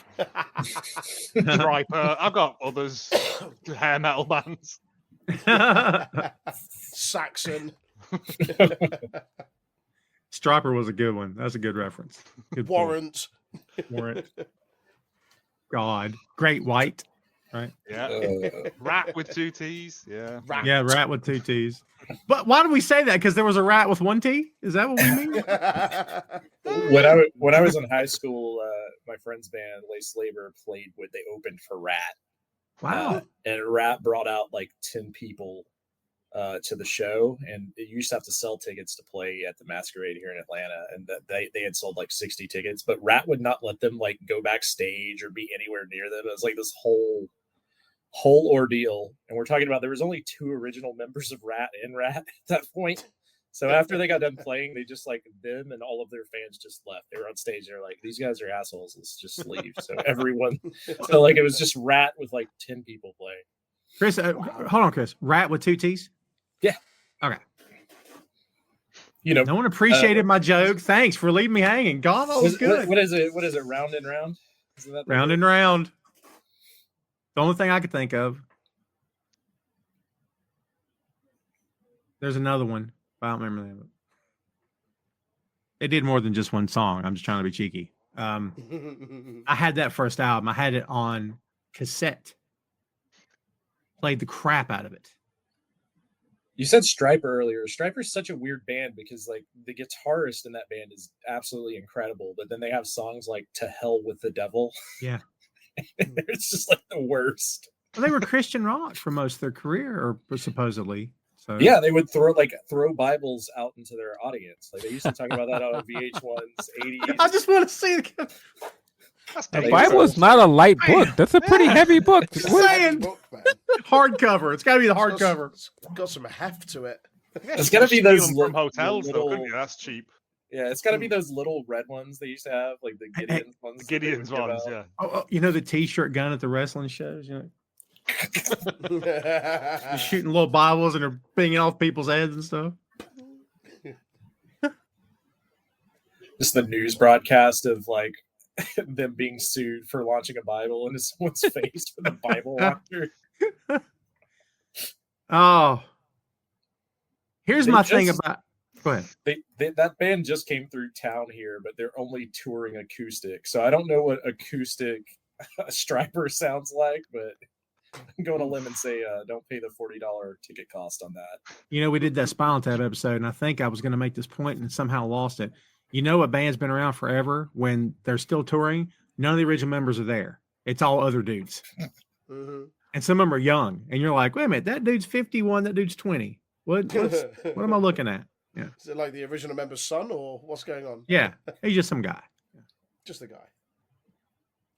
Striper. I've got others. Hair metal bands. Saxon. Striper was a good one. That's a good reference. Good Warrant. Warrant. God. Great White. Right? Yeah. Rat with 2 T's. Yeah. Yeah, rat with 2 T's. But why do we say that? Because there was a rat with 1 T? Is that what we mean? When I was in high school, my friend's band, Lace Labor, played they opened for Rat. Wow. And Rat brought out like 10 people to the show, and you used to have to sell tickets to play at the Masquerade here in Atlanta, and that they had sold like 60 tickets, but Rat would not let them like go backstage or be anywhere near them. It was like this whole ordeal, and we're talking about there was only 2 original members of Rat at that point. So after they got done playing, they just like them and all of their fans just left. They were on stage. They're like, these guys are assholes. Let's just leave. So so like it was just Rat with like 10 people playing. Chris, hold on, Chris. Rat with 2 T's? Yeah. Okay. You know, no one appreciated my joke. Thanks for leaving me hanging. God, that was good. What is it? What is it? Round and round? Isn't that round and round. The only thing I could think of. There's another one. I don't remember the name of it. It did more than just one song. I'm just trying to be cheeky. I had that first album. I had it on cassette. Played the crap out of it. You said Striper earlier. Striper's such a weird band because like the guitarist in that band is absolutely incredible, but then they have songs like "To Hell with the Devil." Yeah. It's just like the worst. Well, they were Christian rock for most of their career, or supposedly. So yeah, they would throw Bibles out into their audience. Like they used to talk about that on VH1's 80s. I just want to see the Bible is not a light book. That's a pretty heavy book. Saying hardcover. It's got to be the hardcover. It's got some heft to it. It's got to be those from hotels, little, though, couldn't you? That's cheap. Yeah, it's got to be those little red ones they used to have, like the Gideon's ones. The Gideon's ones, yeah. Oh, you know the T-shirt gun at the wrestling shows, you know. They're shooting little Bibles and they're banging off people's heads and stuff. Just the news broadcast of like them being sued for launching a Bible into someone's face with a Bible launcher. Oh, here's my thing about. Go ahead. That band just came through town here, but they're only touring acoustic, so I don't know what acoustic Striper sounds like, but I'm going to limb and say don't pay the $40 ticket cost on that. You know, we did that Spinal Tap episode, and I think I was going to make this point and somehow lost it. You know, a band's been around forever when they're still touring. None of the original members are there. It's all other dudes. Mm-hmm. And some of them are young. And you're like, wait a minute, that dude's 51, that dude's 20. What am I looking at? Yeah. Is it like the original member's son, or what's going on? Yeah, he's just some guy. Just the guy.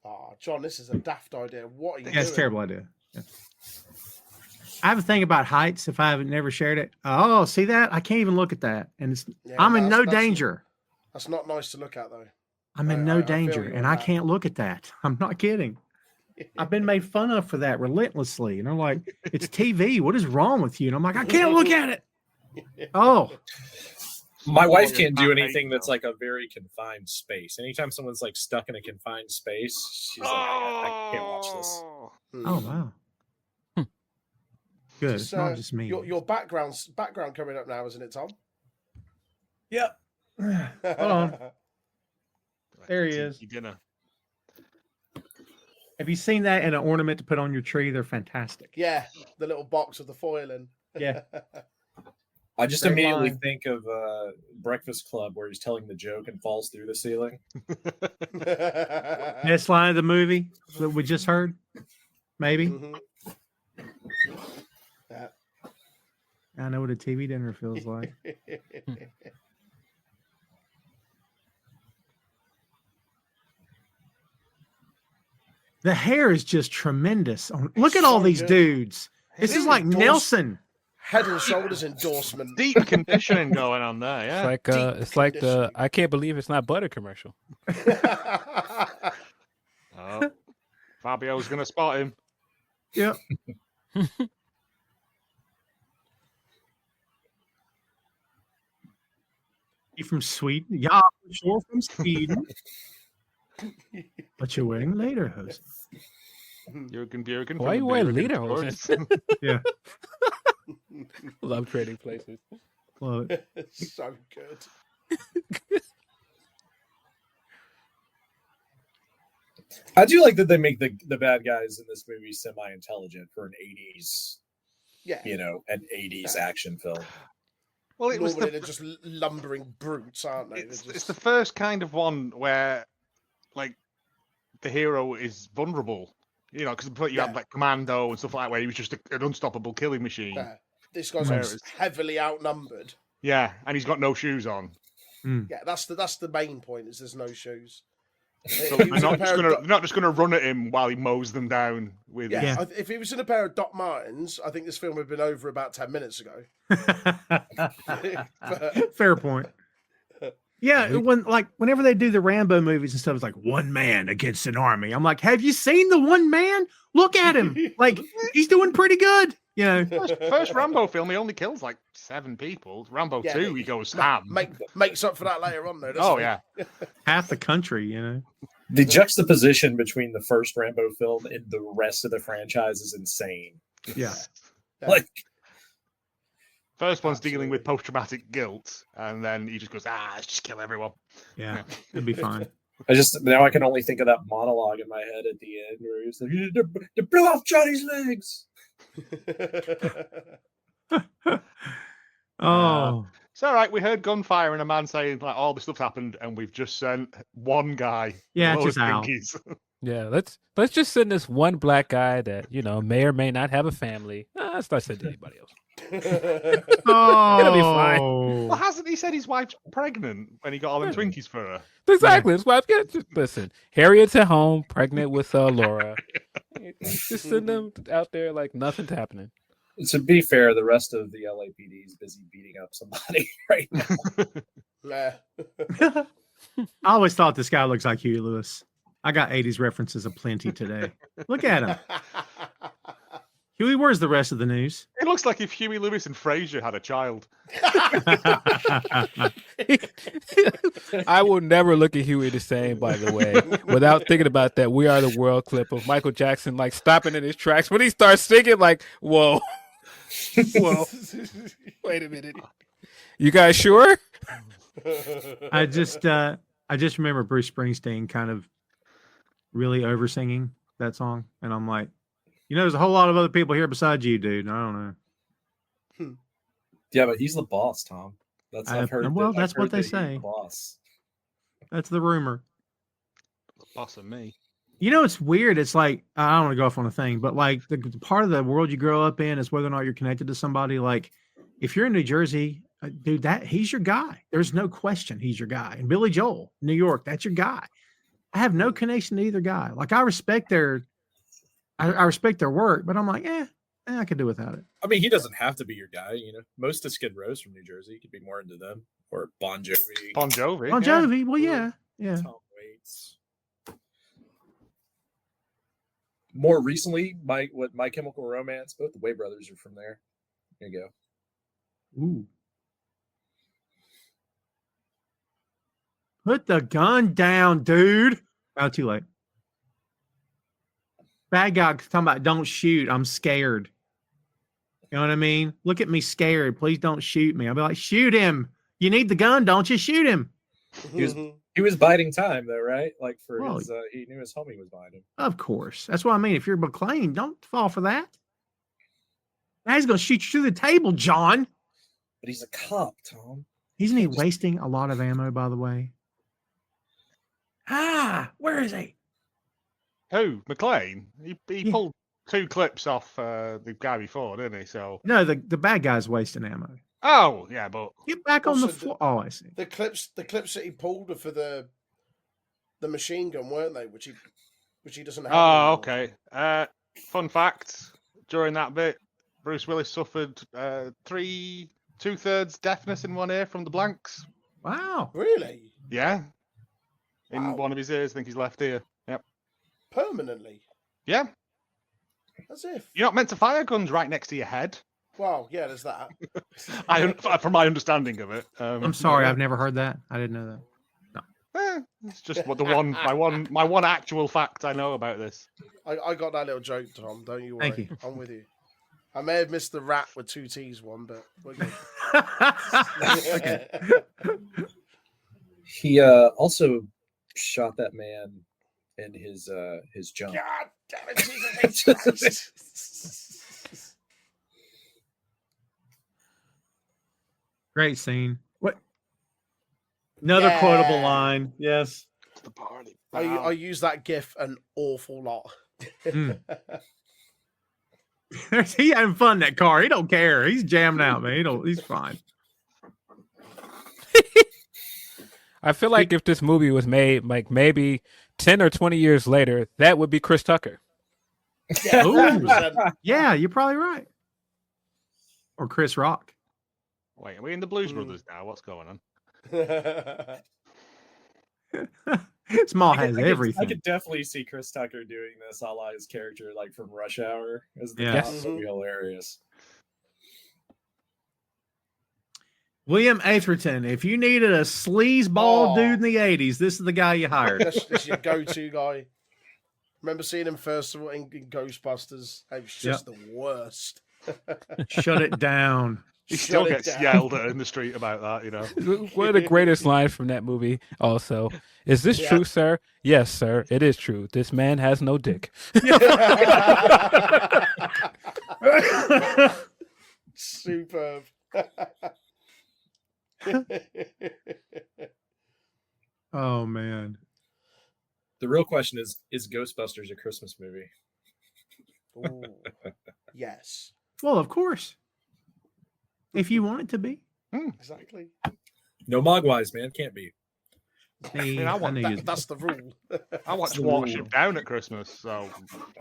Oh, John, this is a daft idea. What are you doing? Yeah, it's a terrible idea. Yeah. I have a thing about heights. If I haven't never shared it, oh, see that? I can't even look at that, and I'm in no danger. That's not nice to look at, though. I'm in no danger, and I can't look at that. I'm not kidding. I've been made fun of for that relentlessly, and I'm like, it's TV. What is wrong with you? And I'm like, I can't look at it. Oh. My wife can't do anything that's like a very confined space. Anytime someone's like stuck in a confined space, she's like, I can't watch this. Oh wow. Good. It's not just me. Your background coming up now, isn't it, Tom? Yep. Hold on. There he is. Dinner. Have you seen that in an ornament to put on your tree? They're fantastic. Yeah, the little box with the foil in. Yeah. I just Great immediately line. think of Breakfast Club where he's telling the joke and falls through the ceiling. Best line of the movie that we just heard, maybe. Mhm. Yeah. I know what a TV dinner feels like. The hair is just tremendous. Look at all So these good. dudes. This It is is like endorsed- Nelson. Head and shoulders endorsement. Deep conditioning going on there, It's yeah. like Deep it's like the conditioning. I can't believe it's not butter commercial. Oh, Fabio's going to spot him. Yep. You from Sweden? Yeah, sure from Sweden. But you're wearing lederhosen. Jürgen. Why from you the wearing Jürgen lederhosen? Sports. Yeah. Love trading places. Love it. So good. I do like that they make the bad guys in this movie semi-intelligent for an 80s, Yeah. an 80s action film. Well, it was Normally the, they're just lumbering brutes, aren't they? it's the first kind of one where, like, the hero is vulnerable. Because you Yeah. had like Commando and stuff like that, where he was just an unstoppable killing machine. Yeah. This guy's Whereas- heavily outnumbered. Yeah, and he's got no shoes on. Yeah, that's the main point. Is there's no shoes. So If he they're was in a not pair just of gonna Doc- they're not just gonna run at him while he mows them down with. yeah, Yeah. if he was in a pair of Doc Martens, I think this film would have been over about 10 minutes ago. But- Fair point. Yeah, whenever they do the Rambo movies and stuff, it's like one man against an army. I'm like, have you seen the one man? Look at him. Like, he's doing pretty good. First Rambo film, he only kills like 7 people. Rambo Yeah, 2, but- he goes ham. makes up for that later on, though. doesn't Oh he? yeah, half the country, The juxtaposition between the first Rambo film and the rest of the franchise is insane. Yeah. Yeah. Like, first one's dealing Absolutely. with post-traumatic guilt, and then he just goes, let's just kill everyone. Yeah, it'd be fine. now I can only think of that monologue in my head at the end where he's like, "They blew off Johnny's legs." Oh, It's all right. We heard gunfire and a man saying like all this stuff's happened, and we've just sent one guy. Yeah, Load just of out. pinkies. Yeah, let's just send this one black guy that may or may not have a family. Let's not send anybody else. oh, It'll be fine. Well, hasn't he said his wife's pregnant when he got all them Twinkies for her? Exactly. That's why I'm just listen. Harriet's at home, pregnant with Laura. Just send them out there like nothing's happening. To be fair, the rest of the LAPD is busy beating up somebody right now. Yeah. I always thought this guy looks like Huey Lewis. I got 80s references aplenty today. Look at him. Huey, where's the rest of the news? It looks like if Huey Lewis and Frasier had a child. I will never look at Huey the same, by the way, without thinking about that "We Are the World" clip of Michael Jackson like stopping in his tracks when he starts singing. Like, whoa, whoa, wait a minute, you guys sure? I just remember Bruce Springsteen kind of really over singing that song, and I'm like, there's a whole lot of other people here besides you, dude. I don't know. Yeah, but he's the boss, Tom. I've heard. Well, that's I've heard what they that he's say. the boss. That's the rumor. Boss of me. It's weird. It's like, I don't want to go off on a thing, but like the part of the world you grow up in is whether or not you're connected to somebody. Like, if you're in New Jersey, dude, he's your guy. There's no question he's your guy. And Billy Joel, New York, that's your guy. I have no connection to either guy. Like, I respect their work, but I'm like, I could do without it. I mean, he doesn't have to be your guy. Most of Skid Row's from New Jersey. You could be more into them or Bon Jovi. Bon Jovi. Bon yeah. Jovi, well, yeah. Tom Waits. More recently, My Chemical Romance. Both the Way brothers are from there. There you go. Ooh. Put the gun down, dude. Oh, too late. Bad guy talking about don't shoot. I'm scared. You know what I mean? Look at me scared. Please don't shoot me. I'll be like, shoot him. You need the gun, don't you? Shoot him. He was biding time, though, right? Like Well, his, he knew his homie was behind him. Of course. That's what I mean. If you're McLean, don't fall for that. Now he's going to shoot you through the table, John. But he's a cop, Tom. Isn't he wasting a lot of ammo, by the way? Where is he? Who? McLean? He pulled 2 clips off the guy before, didn't he? So No, the bad guy's wasting ammo. oh yeah, but Get back on Also, the floor. Oh, I see. The clips that he pulled were for the machine gun, weren't they? Which he doesn't have. oh anymore. okay. Fun fact: during that bit, Bruce Willis suffered 2/3 deafness in one ear from the blanks. Wow. Really? Yeah, in Wow. one of his ears, I think his left ear. Yep. Permanently? Yeah, As if. you're not meant to fire guns right next to your head. Well, yeah, there's that. From my understanding of it. I'm sorry, I've never heard that. I didn't know that. It's just what my one actual fact I know about this. I got that little joke, Tom. Don't you worry. Thank you. I'm with you. I may have missed the rat with 2 T's one, but we're good. Okay. He also shot that man in his jump. God damn it, Jesus. Great scene. What? Another quotable line. Yes. It's the party. I use that gif an awful lot. Mm. He having fun in that car. He don't care. He's jamming out, man. He's fine. I feel like if this movie was made like maybe 10 or 20 years later, that would be Chris Tucker. Yeah, Ooh. 100%. Yeah, you're probably right. Or Chris Rock. Wait, are we in the Blues Brothers now? What's going on? Small has I everything. could definitely see Chris Tucker doing this a la his character, like from Rush Hour. As the Yeah. cop. That'd be hilarious. William Atherton, if you needed a sleazeball dude in the 80s, this is the guy you hired. That's your go-to guy. Remember seeing him first of all in Ghostbusters? It was just the worst. Shut it down. He still Shut it gets down. yelled at in the street about that, you know. One of the greatest lines from that movie also. Is this Yeah. true, sir? Yes, sir. It is true. This man has no dick. Superb. Oh, man. The real question is Ghostbusters a Christmas movie? Ooh, yes, Well, of course. If you want it to be. exactly. No Mogwais, man. Can't be. Hey, I want knew you'd- That's the rule. I watched Watership Down at Christmas, so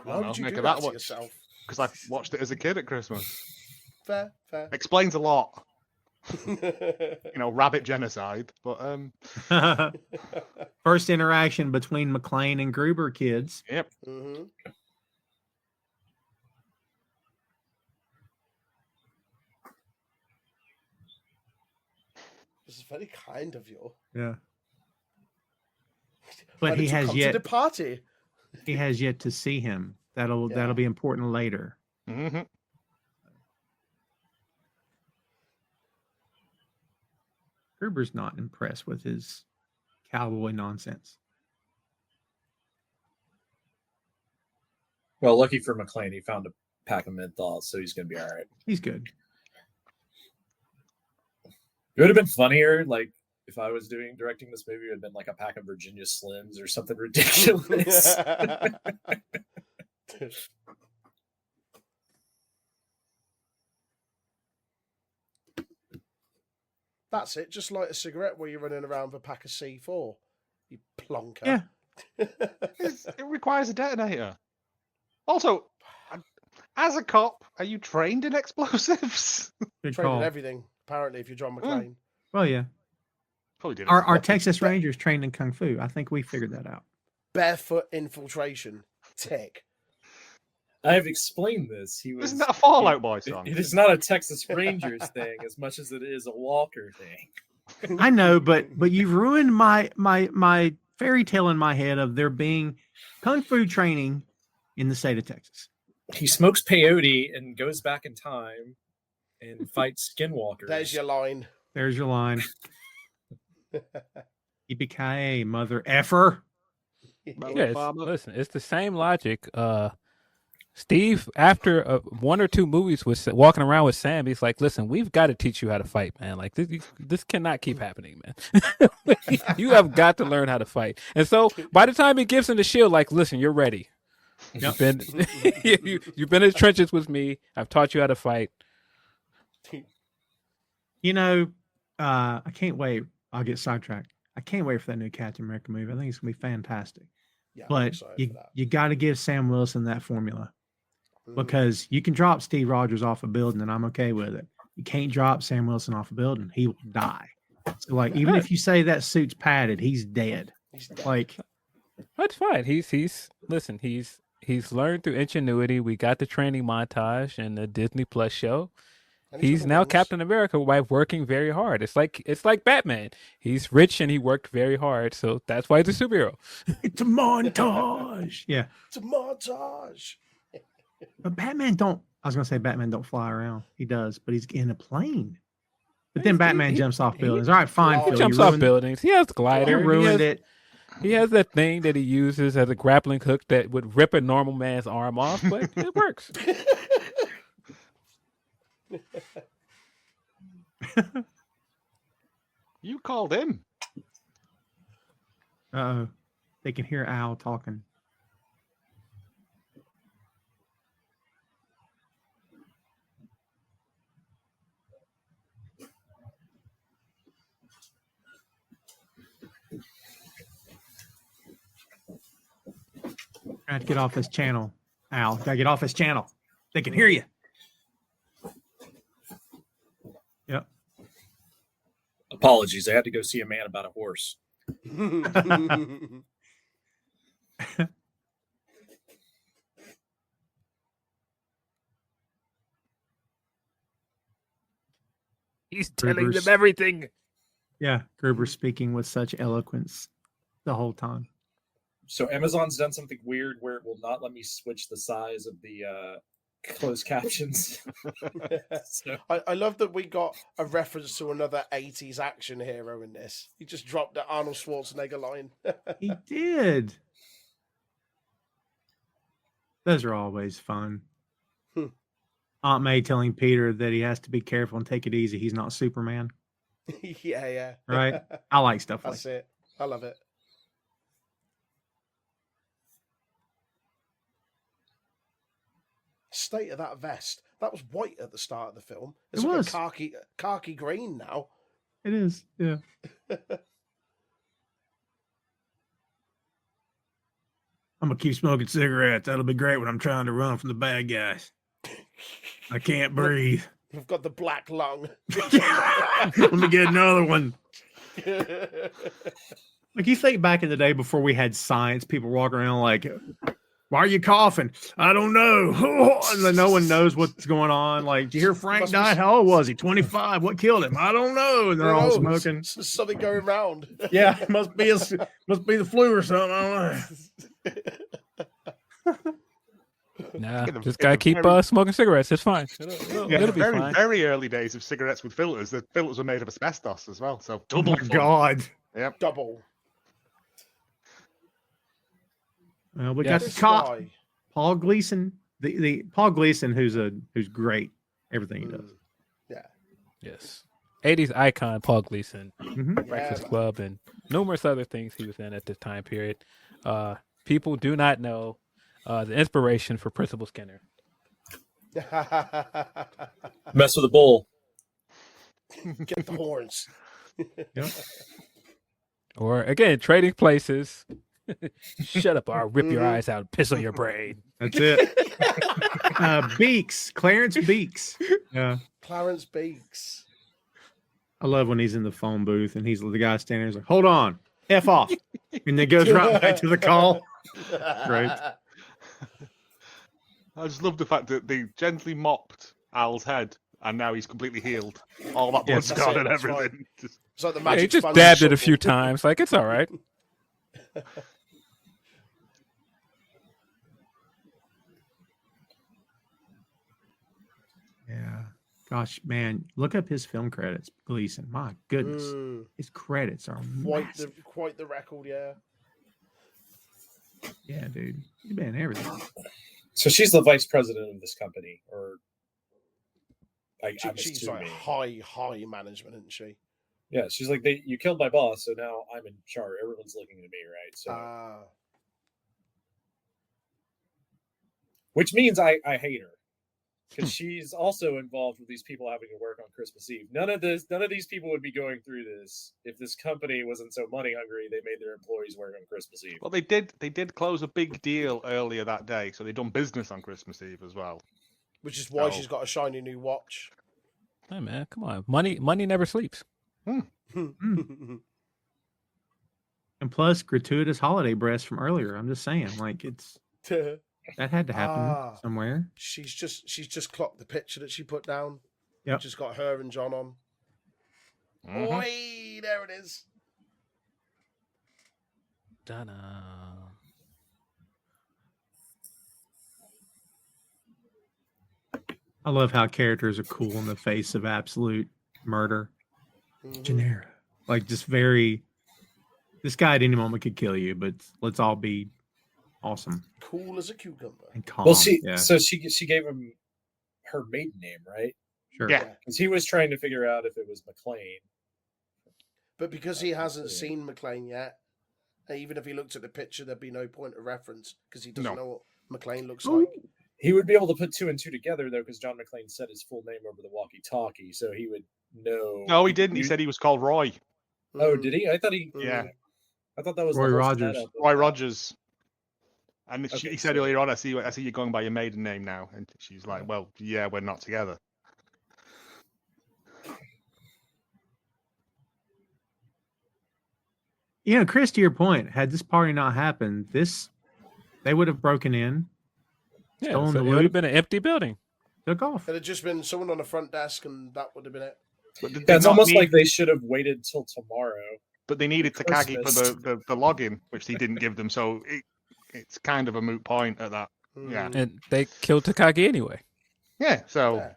Why would you make do of that that to one yourself? because I watched it as a kid at Christmas. Fair. Explains a lot, you know, rabbit genocide. But First interaction between McLean and Gruber kids. yep, Mhm. This is very kind of you. Yeah. Why But he did you has come yet to the party. to see him. That'll Yeah. be important later. mm-hmm. Gruber's not impressed with his cowboy nonsense. Well, lucky for McLean, he found a pack of menthol, so he's gonna be all right. He's good. It would have been funnier, like if I was directing this movie, it would have been like a pack of Virginia Slims or something ridiculous. That's it. Just light a cigarette while you're running around with a pack of C4. You plonker. Yeah. It requires a detonator. Also, as a cop, are you trained in explosives? Good Trained in call. everything, apparently, if you're John McClane. Well, yeah. Probably did. Our Texas Rangers trained in Kung Fu. I think we figured that out. Barefoot infiltration. Tick. I've explained this. He was. Isn't that a Fallout Boy song? It is not a Texas Rangers thing as much as it is a Walker thing. I know, but you've ruined my fairy tale in my head of there being Kung Fu training in the state of Texas. He smokes peyote and goes back in time and fights skinwalkers. There's your line. There's your line. Yippee-ki-yay, mother effer. Yeah, listen, it's the same logic. Steve, after one or two movies, was walking around with Sam. He's like, "Listen, we've got to teach you how to fight, man. Like this cannot keep happening, man. You have got to learn how to fight." And so, by the time he gives him the shield, like, "Listen, you're ready. You've been you've been in the trenches with me. I've taught you how to fight." You know, I can't wait. I'll get sidetracked. I can't wait for that new Captain America movie. I think it's gonna be fantastic. Yeah, but you got to give Sam Wilson that formula. Because you can drop Steve Rogers off a building and I'm okay with it. You can't drop Sam Wilson off a building. He will die. So like, even if you say that suit's padded, he's dead. Like, that's fine. He's learned through ingenuity. We got the training montage and the Disney Plus show. He's now Captain America by working very hard. It's like Batman. He's rich and he worked very hard, so that's why he's a superhero. It's a montage. Yeah. It's a montage. But Batman don't fly around. He does, but he's in a plane. But then Batman jumps off buildings. All right, fine, Phil. He jumps off buildings. He has a glider. You ruined it. He has that thing that he uses as a grappling hook that would rip a normal man's arm off, but it works. You called him. Uh-oh. They can hear Al talking. I have to get off this channel, Al. Gotta get off this channel. They can hear you. Yep. Apologies. I had to go see a man about a horse. He's telling them everything. Yeah, Gruber's speaking with such eloquence the whole time. So Amazon's done something weird where it will not let me switch the size of the closed captions. So. I love that we got a reference to another 80s action hero in this. He just dropped the Arnold Schwarzenegger line. He did. Those are always fun. Aunt May telling Peter that he has to be careful and take it easy. He's not Superman. Yeah. Right? I like stuff like that. That's it. I love it. State of that vest. That was white at the start of the film. It's like a khaki green now. It is, yeah. I'm gonna keep smoking cigarettes. That'll be great when I'm trying to run from the bad guys. I can't breathe. You've got the black lung. Let me get another one. Like, you think back in the day before we had science, people walking around like, why are you coughing? I don't know. And then no one knows what's going on. Like, did you hear Frank died? How old was he? 25. What killed him? I don't know. And they're all smoking. There's something going around. Yeah, it must be the flu or something. I don't know. Nah, just gotta keep smoking cigarettes. It's fine. It'll be fine. Very early days of cigarettes with filters. The filters were made of asbestos as well. So double. Oh my God. Yep. Double. Well, we got the cop, Paul Gleason. The Paul Gleason, who's great. Everything he does. Yeah. Yes. 80s icon Paul Gleason, Mm-hmm. Breakfast Club, and numerous other things he was in at this time period. People do not know the inspiration for Principal Skinner. Mess with a bull. Get the horns. Yep. Or again, Trading Places. Shut up, or I'll rip your eyes out and piss on your brain. That's it. Beaks. Clarence Beaks. Yeah. Clarence Beaks. I love when he's in the phone booth and he's the guy standing there. He's like, hold on. F off. And then goes right back to the call. Great. I just love the fact that they gently mopped Al's head and now he's completely healed. All that blood's gone and everything. Right. It's like the He magic just sponge dabbed it a shovel. few times. Like, it's all right. Yeah. Gosh, man, look up his film credits, Gleason. My goodness. His credits are massive. Quite the record, yeah. Yeah, dude. He's been in everything. So she's the vice president of this company, or she's like high management, isn't she? Yeah, she's like, you killed my boss, so now I'm in charge. Everyone's looking at me, right? So, which means I hate her because she's also involved with these people having to work on Christmas Eve. None of these people would be going through this if this company wasn't so money hungry. They made their employees work on Christmas Eve. Well, they did close a big deal earlier that day, so they done business on Christmas Eve as well. Which is why she's got a shiny new watch. Hey man, come on, money never sleeps. And plus, gratuitous holiday breasts from earlier. I'm just saying, like that had to happen somewhere. She's just clocked the picture that she put down. Yep. Just got her and John on. Mm-hmm. Oi, there it is. Da-da. I love how characters are cool in the face of absolute murder. Gennaro. Like, just very... This guy at any moment could kill you, but let's all be awesome. Cool as a cucumber. And calm. Well, she gave him her maiden name, right? Sure. Yeah. Because he was trying to figure out if it was McLean. But because he hasn't seen McLean yet, even if he looked at the picture, there'd be no point of reference because he doesn't know what McLean looks like. He would be able to put 2 and 2 together, though, because John McClane said his full name over the walkie-talkie, so he would know. No, he didn't. He said he was called Roy. Oh, did he? I thought he. Yeah. I thought that was Roy Rogers. Roy Rogers. And he said earlier on, I see you're going by your maiden name now. And she's like, well, yeah, we're not together. You know, Chris, to your point, had this party not happened, they would have broken in. Yeah, so it would have been an empty building. Took off. It'd have just been someone on the front desk, and that would have been it. Yeah, it's almost like they should have waited till tomorrow. But they needed Takagi for the login, which he didn't give them. So it's kind of a moot point at that. Yeah. And they killed Takagi anyway. Yeah, so...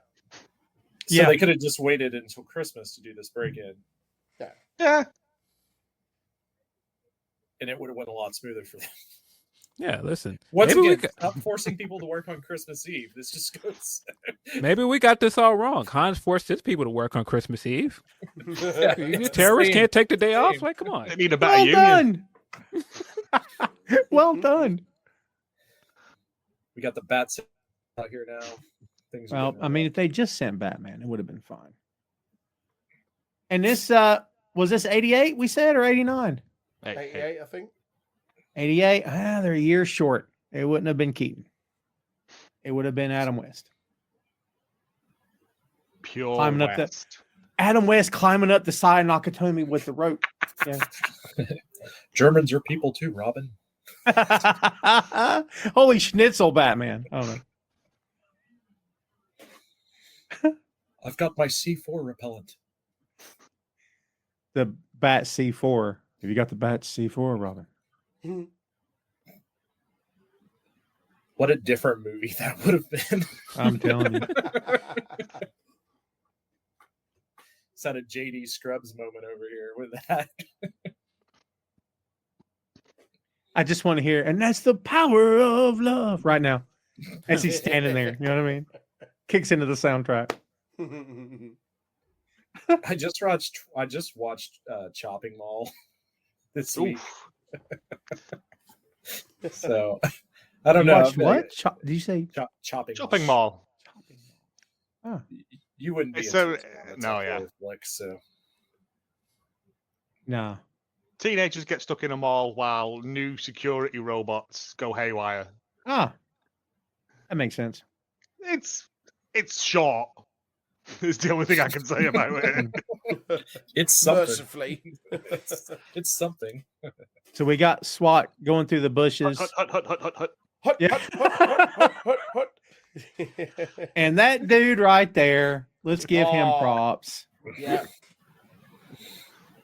So they could have just waited until Christmas to do this break-in. Yeah. And it would have went a lot smoother for them. Yeah, listen. Once again, stop forcing people to work on Christmas Eve. This just goes... Maybe we got this all wrong. Hans forced his people to work on Christmas Eve. You terrorists can't take the day off? Like, come on. They need a better union. Done. Well done. We got the bats out here now. Well, I mean, if they just sent Batman, it would have been fine. And this, was this 88 we said, or 89? 88, I think. 88? They're a year short. It wouldn't have been Keaton. It would have been Adam West. Pure climbing West. Up Adam West climbing up the side of Nakatomi with the rope. Yeah. Germans are people too, Robin. Holy schnitzel, Batman. I don't know. I've got my C4 repellent. The Bat C4. Have you got the Bat C4, Robin? What a different movie that would have been. I'm telling you. It's had a JD Scrubs moment over here with that. I just want to hear, and that's the power of love right now. As he's standing there, you know what I mean? Kicks into the soundtrack. I just watched Chopping Mall this week. So I don't know. What? Did you say Chopping Mall? Oh. You wouldn't be. So no, yeah. So no. Teenagers get stuck in a mall while new security robots go haywire. Ah, that makes sense. It's short. Is the only thing I can say about it. It's something. Mercifully. It's something. So we got SWAT going through the bushes. Hut. Yeah. And that dude right there, let's give him props. Yeah.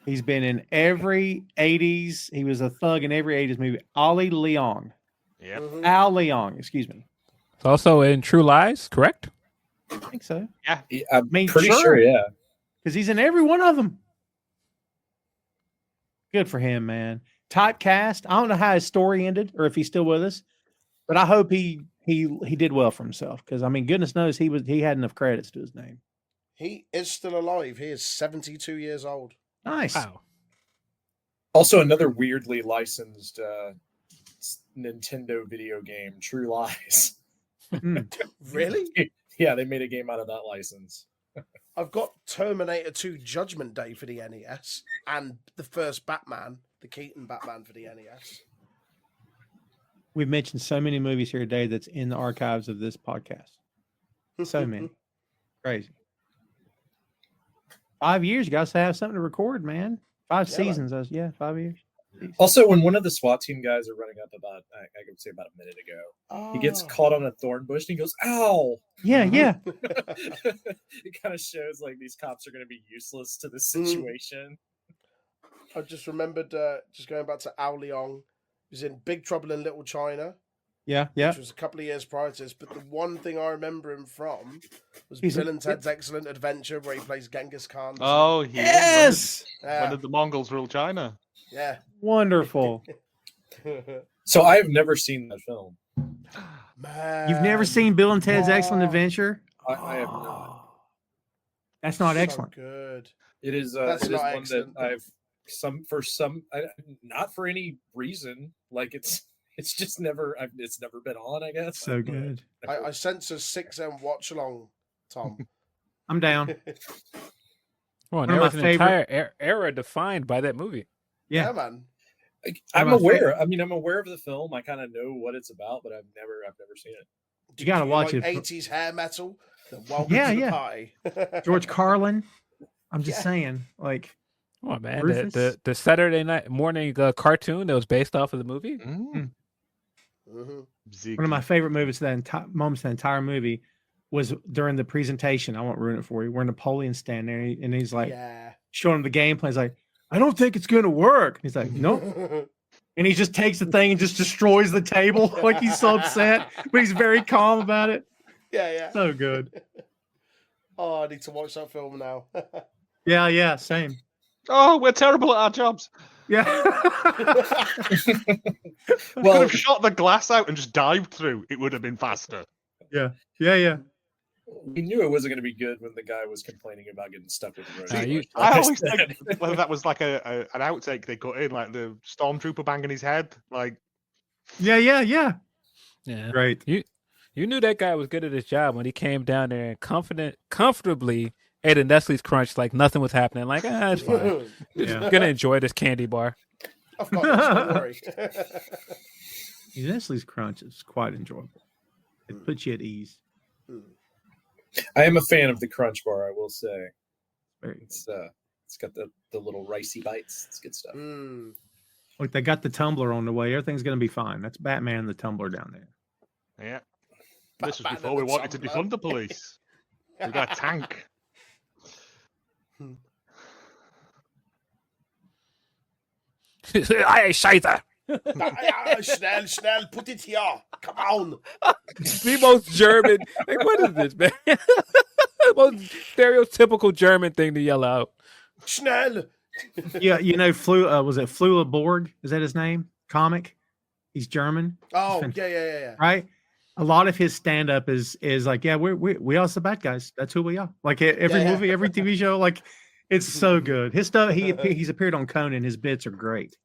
He's been in every 80s. He was a thug in every 80s movie. Ollie Leong. Yeah. Al Leong, excuse me. It's also in True Lies, correct? I think so. Yeah. I'm pretty sure, yeah. Because he's in every one of them. Good for him, man. Typecast. I don't know how his story ended or if he's still with us, but I hope he he did well for himself because I mean, goodness knows he had enough credits to his name. He is still alive. He is 72 years old. Nice. Wow. Also, another weirdly licensed Nintendo video game, True Lies. Really? Yeah, they made a game out of that license. I've got Terminator 2 Judgment Day for the NES and the first Batman, the Keaton Batman for the NES. We've mentioned so many movies here today that's in the archives of this podcast. So many. Crazy. 5 years, you guys have something to record, man. 5 seasons. 5 years. Also, when one of the SWAT team guys are running up about, I could say about a minute ago, he gets caught on a thorn bush and he goes, "Ow!" Yeah. It kind of shows like these cops are going to be useless to this situation. I just remembered, just going back to Ao Leong, he was in Big Trouble in Little China. Yeah. Which was a couple of years prior to this. But the one thing I remember him from was Bill and Ted's Excellent Adventure, where he plays Genghis Khan. Oh, yes! When did the Mongols rule China? Yeah. Wonderful. So I have never seen that film. Man. You've never seen Bill and Ted's Excellent Adventure? I have not. That's not So excellent. good. It is. That's it is not one excellent. that I've not for any reason. Like it's just never. It's never been on. I guess. So good. I sense a 6M watch along, Tom. I'm down. Well, One there of was my an entire era defined by that movie. Yeah, man. I'm my aware. favorite. I mean, I'm aware of the film. I kind of know what it's about, but I've never seen it. You got to watch it. 80s hair metal. Then welcome to the party. George Carlin. I'm just saying, like, Come on, man. Rufus? The Saturday night morning cartoon that was based off of the movie. Mm-hmm. one of my favorite moments of the entire movie was during the presentation. I won't ruin it for you. Where Napoleon's standing there and he's like showing him the game plan. He's like, "I don't think it's going to work." He's like, "Nope." And he just takes the thing and just destroys the table. Like he's so upset, but he's very calm about it. Yeah. So good. Oh, I need to watch that film now. Yeah, same. Oh, we're terrible at our jobs. Yeah. Could have shot the glass out and just dived through. It would have been faster. Yeah. We knew it wasn't going to be good when the guy was complaining about getting stuck with the road. I always think whether that was like an outtake they cut in, like the stormtrooper banging his head. Like, Yeah. Great. You knew that guy was good at his job when he came down there and comfortably ate a Nestle's Crunch like nothing was happening. Like, it's fine. Just gonna enjoy this candy bar. I've got this, don't worry. Nestle's Crunch is quite enjoyable. It puts you at ease. I am a fan of the Crunch Bar, I will say. It's got the little ricey bites. It's good stuff. Look, they got the tumbler on the way. Everything's going to be fine. That's Batman and the tumbler down there. Yeah. This was before we wanted to defund the police. We got a tank. Hey, Scheiter. Schnell, put it here. Come on. The most German. Like, what is this, man? The most stereotypical German thing to yell out. Schnell. Yeah, was it Flula Borg? Is that his name? Comic? He's German. Oh, yeah. Right? A lot of his stand-up is like, yeah, we are the bad guys. That's who we are. Like every movie, every TV show, like it's so good. His stuff, he's appeared on Conan. His bits are great.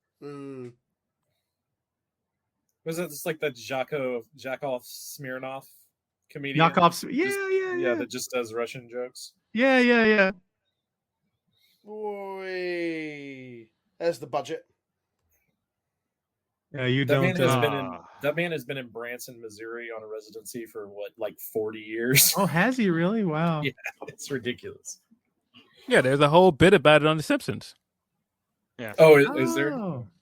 Was it just like that Jakov Smirnoff comedian? Yakov, yeah, that just does Russian jokes. Yeah. Boy, there's the budget. Yeah, you That don't. man has been in Branson, Missouri, on a residency for like 40 years. Oh, has he really? Wow. Yeah, it's ridiculous. Yeah, there's a whole bit about it on The Simpsons. Yeah. Oh, is there?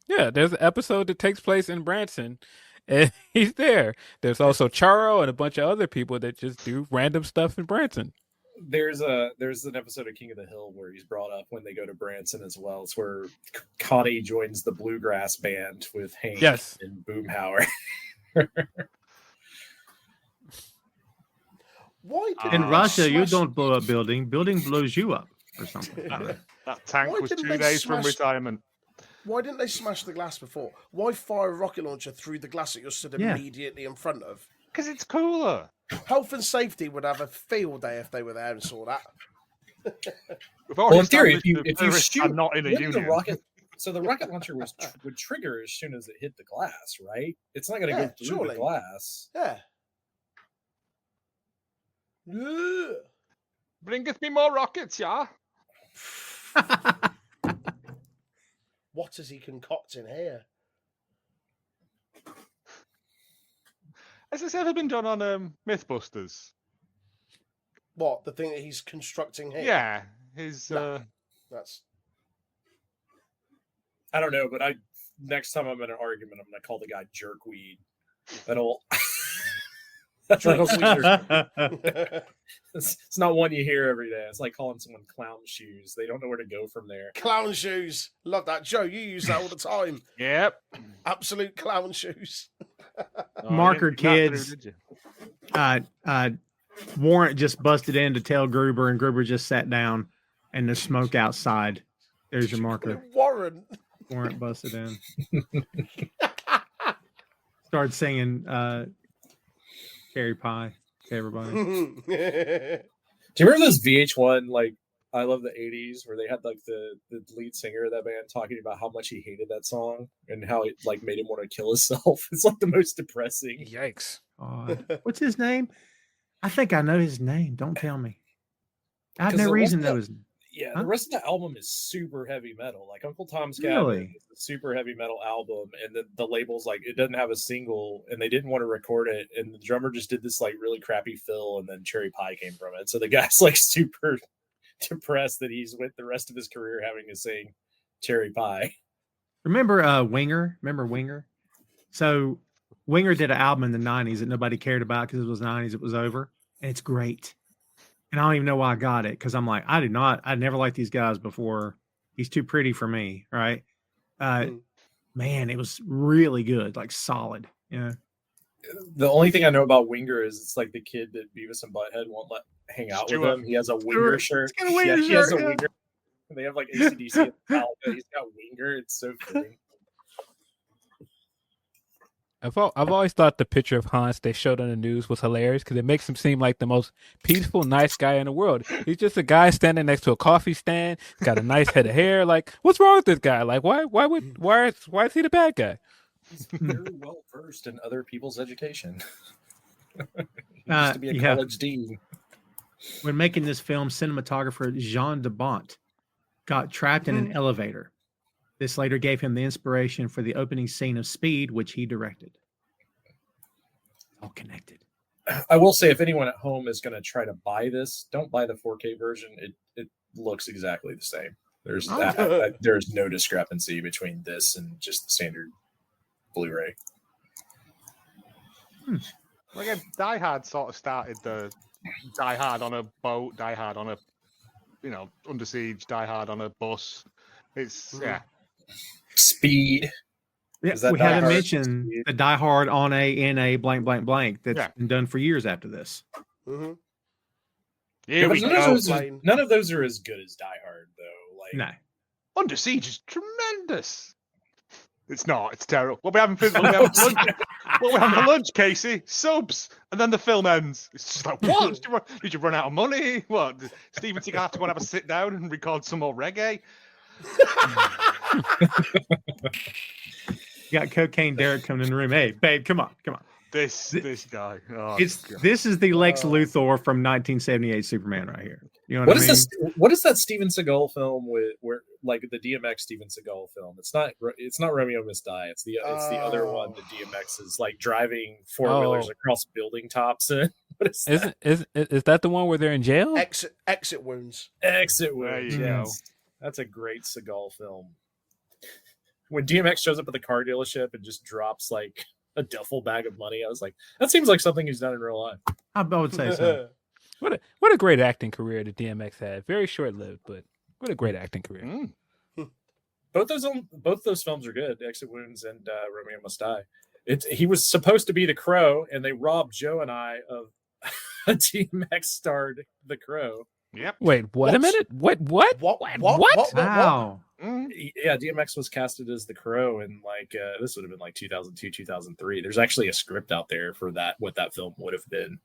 Yeah, there's an episode that takes place in Branson, and he's there. There's also Charo and a bunch of other people that just do random stuff in Branson. There's an episode of King of the Hill where he's brought up when they go to Branson as well. It's where Connie joins the bluegrass band with Hank and Boomhauer. Why did in Russia, you don't blow a building. Building blows you up or something. That tank was 2 days from retirement. Why didn't they smash the glass before? Why fire a rocket launcher through the glass that you're stood immediately in front of? Because it's cooler. Health and safety would have a field day if they were there and saw that. Well, in theory, if you shoot, I'm not in a the union. rocket, so the rocket launcher would trigger as soon as it hit the glass, right? It's not going to go through the glass. Yeah. Bringeth me more rockets, yeah. What is he concocting here? Has this ever been done on Mythbusters? What, the thing that he's constructing here? Yeah, his. That's. I don't know, but next time I'm in an argument, I'm going to call the guy jerkweed. That'll. It's not one you hear every day. It's like calling someone clown shoes. They don't know where to go from there. Clown shoes. Love that. Joe, you use that all the time. Yep. Absolute clown shoes. Marker kids. Warrant just busted in to tell Gruber, and Gruber just sat down, and there's smoke outside. There's your marker. Warrant busted in. Started singing Cherry Pie to everybody. Do you remember those VH1 like I Love the 80s where they had like the lead singer of that band talking about how much he hated that song and how it like made him want to kill himself? It's like the most depressing. Yikes. What's his name? I think I know his name. Don't tell me. I have no reason to know his name. Yeah, the rest of the album is super heavy metal. Like Uncle Tom's Cabin Really? is a super heavy metal album, and the label's like it doesn't have a single, and they didn't want to record it, and the drummer just did this like really crappy fill, and then Cherry Pie came from it. So the guy's like super depressed that he's went the rest of his career having to sing Cherry Pie. Remember Winger? Remember Winger? So Winger did an album in the 90s that nobody cared about because it was 90s. It was over, and it's great. And I don't even know why I got it because I'm like, I never liked these guys before. He's too pretty for me, right? Man, it was really good, like solid. Yeah. The only thing I know about Winger is it's like the kid that Beavis and Butthead won't let hang out with him. He has a Winger shirt. He has a Winger. And they have like AC/DC and Metallica. He's got Winger. It's so funny. I've always thought the picture of Hans they showed on the news was hilarious because it makes him seem like the most peaceful, nice guy in the world. He's just a guy standing next to a coffee stand, got a nice head of hair. Like, what's wrong with this guy? Like, why is he the bad guy? He's very well versed in other people's education. He used to be a college dean. When making this film, cinematographer Jean de Bont got trapped in an elevator. This later gave him the inspiration for the opening scene of Speed, which he directed. All connected. I will say, if anyone at home is going to try to buy this, don't buy the 4K version. It looks exactly the same. There's there's no discrepancy between this and just the standard Blu-ray. Well, again, Die Hard sort of started the Die Hard on a boat, Die Hard on a, under siege, Die Hard on a bus. It's Speed. Yeah, we haven't mentioned the Die Hard on in a blank blank blank that's been done for years after this. Mm-hmm. None of those are as good as Die Hard, though. Like, no. Under Siege is tremendous. It's not. It's terrible. What we having for lunch, Casey? Subs, and then the film ends. It's just like, what? Did you run out of money? What? Steven Seagal have to go and have a sit down and record some more reggae? You got Cocaine Derek coming in the room. Hey, babe, come on. This guy. Oh, this is the Lex Luthor from 1978 Superman right here. You know what I mean? What is that Steven Seagal film where like the DMX Steven Seagal film? It's not Romeo Must Die. It's the other one. The DMX is like driving four-wheelers across building tops. What is that? Is that the one where they're in jail? Exit Wounds. Exit Wounds. Yes. That's a great Seagal film. When DMX shows up at the car dealership and just drops like a duffel bag of money, I was like, that seems like something he's done in real life. I would say so. What a great acting career that DMX had. Very short lived, but what a great acting career. Both those films are good. Exit Wounds and Romeo Must Die. He was supposed to be the Crow, and they robbed Joe and I of a DMX starred The Crow. Yep. Wait, what a minute? What? Wow. Yeah, DMX was casted as the Crow in this would have been like 2002, 2003. There's actually a script out there for that, what that film would have been.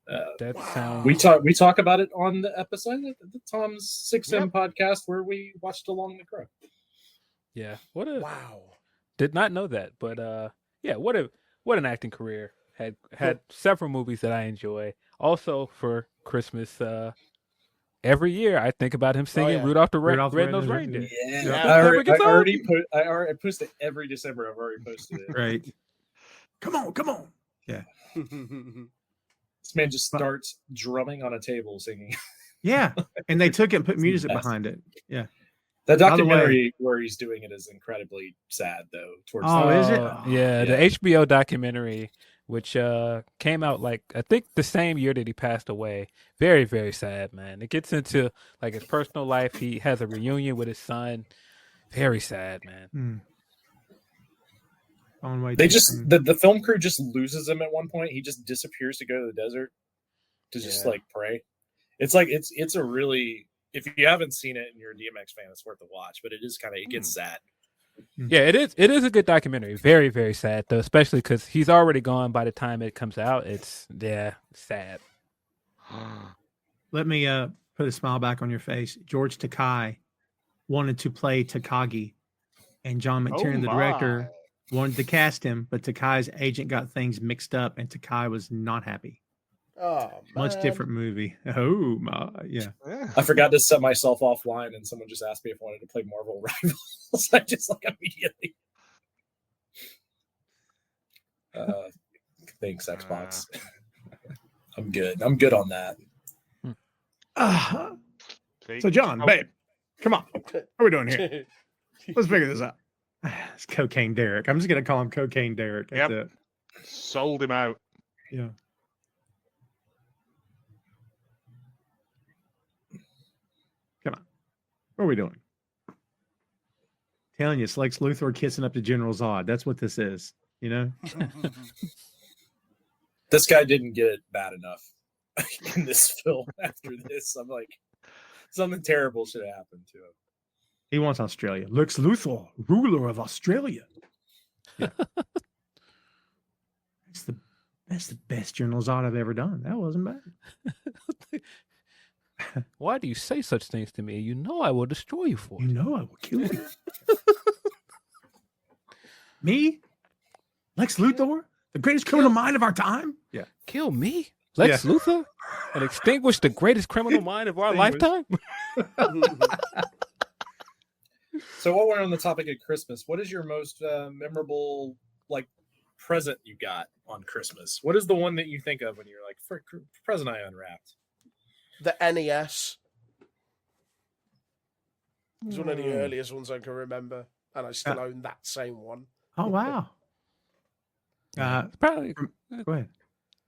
That sounds. We talk about it on the episode of the Tom's 6M podcast where we watched Along the Crow. Yeah. What a Wow. Did not know that, but yeah, what an acting career. Had several movies that I enjoy. Also for Christmas, every year I think about him singing Rudolph the Red-Nosed Reindeer. Yeah, I already post it every December. I've already posted it. Right. Come on. Yeah. This man just starts drumming on a table singing. Yeah, and they took it and put music behind it. Yeah. The documentary where he's doing it is incredibly sad, though. Towards is it? Yeah, the HBO documentary, which came out I think the same year that he passed away. Very, very sad, man. It gets into his personal life. He has a reunion with his son. Very sad, man. They just the film crew just loses him at one point. He just disappears to go to the desert to just pray. It's a really, if you haven't seen it and you're a DMX fan, it's worth a watch. But it gets sad. Yeah, it is. It is a good documentary. Very, very sad though, especially because he's already gone by the time it comes out. It's sad. Let me put a smile back on your face. George Takei wanted to play Takagi, and John McTiernan, the director, wanted to cast him, but Takai's agent got things mixed up, and Takei was not happy. Oh, much different movie. Oh my, yeah. I forgot to set myself offline, and someone just asked me if I wanted to play Marvel Rivals. I just immediately. Thanks, Xbox. I'm good. I'm good on that. So, John, babe, come on. What are we doing here? Let's figure this out. It's Cocaine Derek. I'm just gonna call him Cocaine Derek. That's it. Sold him out. Yeah. Come on. What are we doing? Telling you, it's Lex Luthor kissing up to General Zod. That's what this is. You know? This guy didn't get it bad enough in this film. After this, I'm like, something terrible should have happened to him. He wants Australia. Lex Luthor, ruler of Australia. Yeah. That's the best General Zod I've ever done. That wasn't bad. Why do you say such things to me? You know I will destroy you for it. You know I will kill you. Me? Lex Luthor? The greatest criminal mind of our time? Yeah. Kill me? Lex Luthor? And extinguish the greatest criminal mind of our lifetime? So while we're on the topic of Christmas, what is your most memorable present you got on Christmas? What is the one that you think of when you're like, for present I unwrapped? The NES. It's one of the earliest ones I can remember, and I still own that same one. Oh, wow. Probably. Go ahead.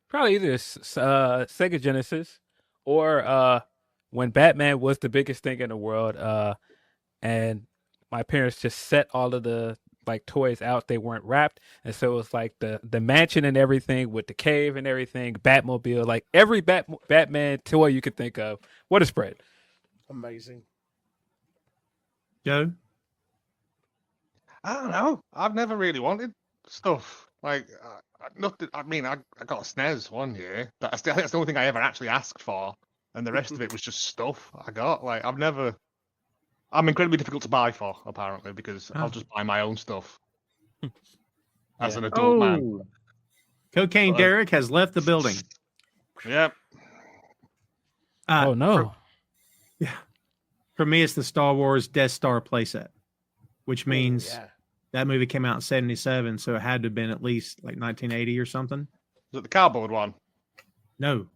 Probably either Sega Genesis or when Batman was the biggest thing in the world, and my parents just set all of the toys out. They weren't wrapped, and so it was the mansion and everything with the cave and everything, Batmobile, every Batman toy you could think of. What a spread! Amazing. Joe? I don't know. I've never really wanted stuff nothing. I mean, I got a SNES one year. That's the only thing I ever actually asked for, and the rest of it was just stuff I got. I'm incredibly difficult to buy for, apparently, because I'll just buy my own stuff as an adult man. Cocaine Derek has left the building. Yep. Oh, no. For me, it's the Star Wars Death Star playset, which means that movie came out in 1977, so it had to have been at least 1980 or something. Was it the cardboard one? No.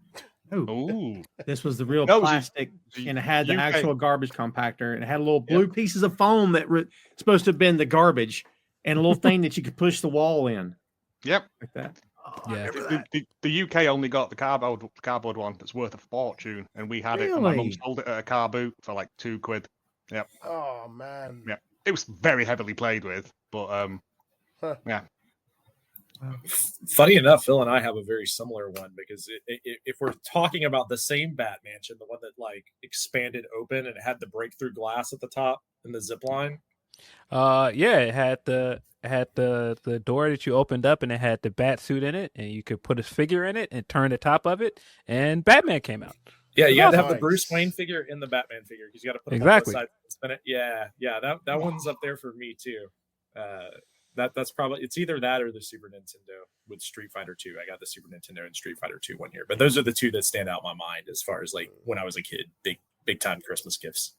Ooh. This was the real plastic, and it had the actual garbage compactor, and it had little blue pieces of foam that were supposed to have been the garbage, and a little thing that you could push the wall in. Yep. Like that. The UK only got the cardboard one that's worth a fortune, and we had it, and my mum sold it at a car boot for £2. Yep. Oh, man. Yeah. It was very heavily played with, but yeah. Funny enough, Phil and I have a very similar one because if we're talking about the same Bat Mansion, the one that like expanded open and it had the breakthrough glass at the top and the zip line. Yeah, it had the door that you opened up and it had the bat suit in it, and you could put a figure in it and turn the top of it, and Batman came out. Yeah, you got to have the Bruce Wayne figure and the Batman figure because you got to put them on both sides and spin it. Yeah, that one's up there for me too. That's probably, it's either that or the Super Nintendo with Street Fighter 2. I got the Super Nintendo and Street Fighter 2 one year, but those are the two that stand out in my mind as far as like when I was a kid, big time Christmas gifts.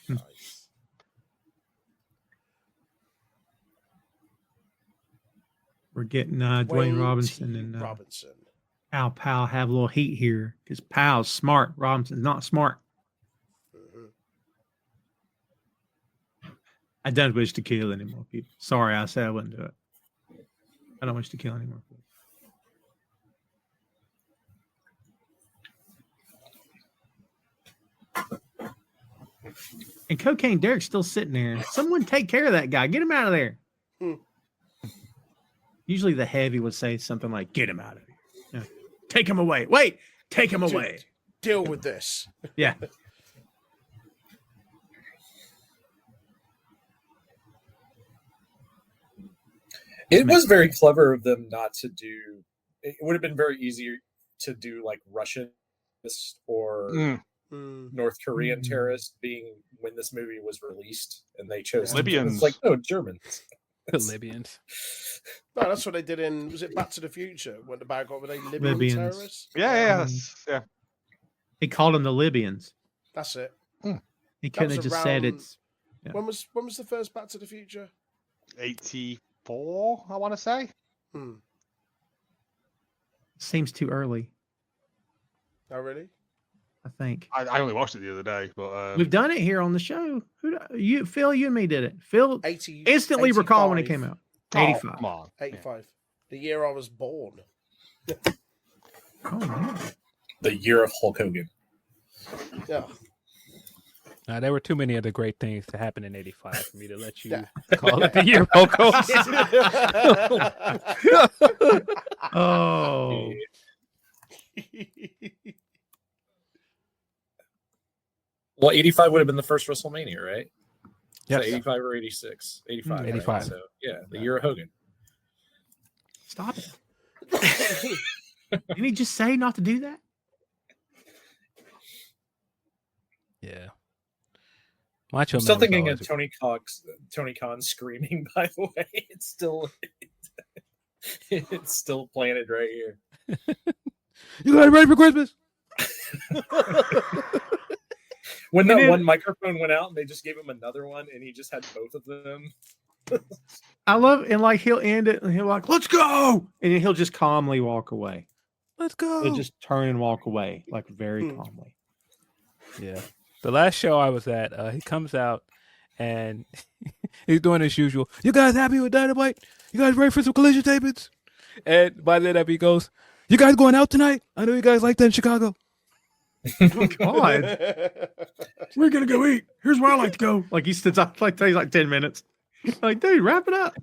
Nice. We're getting Dwayne Robinson and Robinson. Al Powell have a little heat here because Powell's smart. Robinson's not smart. I don't wish to kill any more people. Sorry, I said I wouldn't do it. I don't wish to kill any more people. And Cocaine Derek's still sitting there. Someone take care of that guy. Get him out of there. Usually the heavy would say something like, get him out of here. Yeah. Take him away. Wait, take him away. Deal with this. Yeah. It was very clever of them not to do. It would have been very easy to do like Russian or North Korean terrorists being when this movie was released, and they chose Libyans. It's like Germans. The Libyans. No, that's what they did in. Was it Back to the Future? Went to back over the Libyan Libyans. terrorists. Yeah. He called them the Libyans. That's it. He couldn't have just said it's. Yeah. When was the first Back to the Future? 84, I want to say. Seems too early. Oh, really? I think. I only watched it the other day, but we've done it here on the show. Phil, you and me did it. Phil 80, instantly 85. recall when it came out. 85. Come on. 85. The year I was born. Oh, man. The year of Hulk Hogan. Yeah. There were too many other great things to happen in 85 for me to let you call it the year of Hulk Hogan. Oh. Well, 85 would have been the first WrestleMania, right? Yes. So 85 or 86? 85. 85. Right? So, yeah, the year of Hogan. Stop it. Didn't he just say not to do that? Yeah. Macho I'm still Man was thinking always of Tony Khan screaming, by the way. It's still planted right here. You guys ready for Christmas? When that one microphone went out and they just gave him another one and he just had both of them. I love, and like he'll end it and he'll like, let's go. And then he'll just calmly walk away. Let's go. He'll just turn and walk away, like very calmly. Yeah. The last show I was at, he comes out and he's doing his usual. You guys happy with Dynamite? You guys ready for some collision tapings? And by then he goes, you guys going out tonight? I know you guys like that in Chicago. Oh, God. We're going to go eat. Here's where I like to go. Like he sits up, like takes like 10 minutes. Like, dude, wrap it up.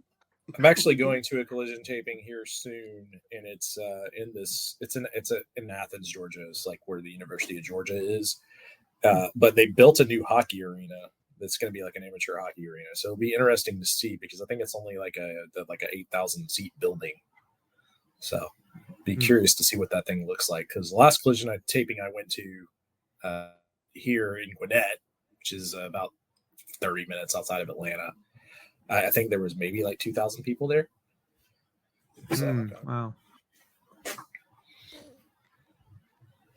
I'm actually going to a collision taping here soon, and it's in Athens, Georgia. It's like where the University of Georgia is. But they built a new hockey arena that's going to be like an amateur hockey arena. So it'll be interesting to see because I think it's only like a 8,000 seat building. So be curious to see what that thing looks like. Because the last collision taping I went to here in Gwinnett, which is about 30 minutes outside of Atlanta, I think there was maybe like 2,000 people there. So, wow.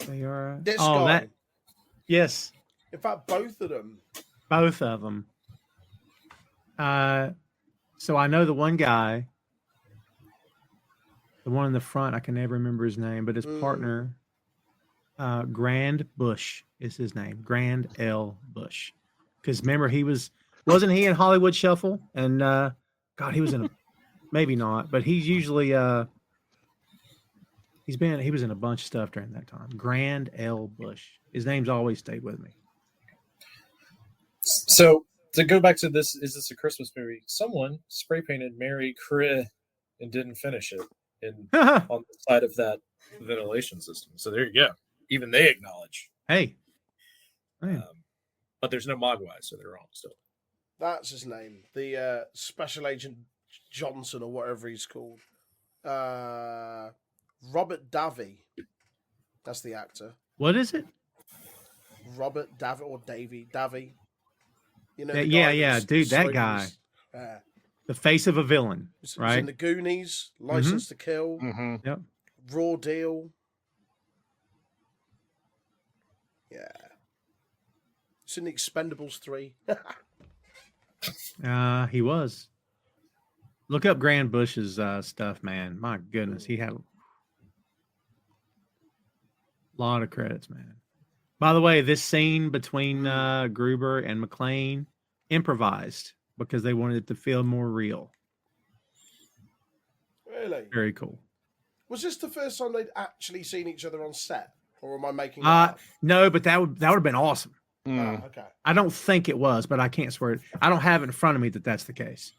They are. This guy. That. Yes. In fact, both of them. Both of them. So I know the one guy, the one in the front, I can never remember his name, but his partner, Grand Bush is his name. Grand L. Bush. Because remember, wasn't he in Hollywood Shuffle? And God, he was in maybe not, but he's usually he was in a bunch of stuff during that time. Grand L. Bush. His name's always stayed with me. So to go back to this, is this a Christmas movie? Someone spray painted Merry and didn't finish it on the side of that ventilation system. So there you go. Even they acknowledge. Hey. But there's no Mogwai, so they're wrong still. That's his name. The Special Agent Johnson or whatever he's called. Robert Davi. That's the actor. What is it? Robert Davi or Davy. You know, dude, that guy. The face of a villain, right? He's in The Goonies, License to Kill, Yep. Raw Deal. Yeah. It's in Expendables 3. He was. Look up Grand Bush's stuff, man. My goodness, he had a lot of credits, man. By the way, this scene between Gruber and McClane improvised because they wanted it to feel more real. Really? Very cool. Was this the first time they'd actually seen each other on set, or am I making that up? No, but that would have been awesome. Okay. I don't think it was, but I can't swear it. I don't have it in front of me that that's the case.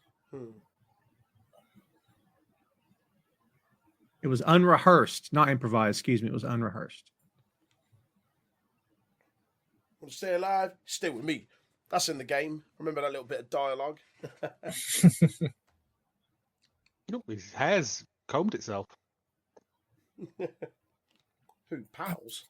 It was unrehearsed, not improvised. Excuse me. It was unrehearsed. Want to stay alive? Stay with me. That's in the game. Remember that little bit of dialogue? Look, his hair's combed itself. Who? Pals?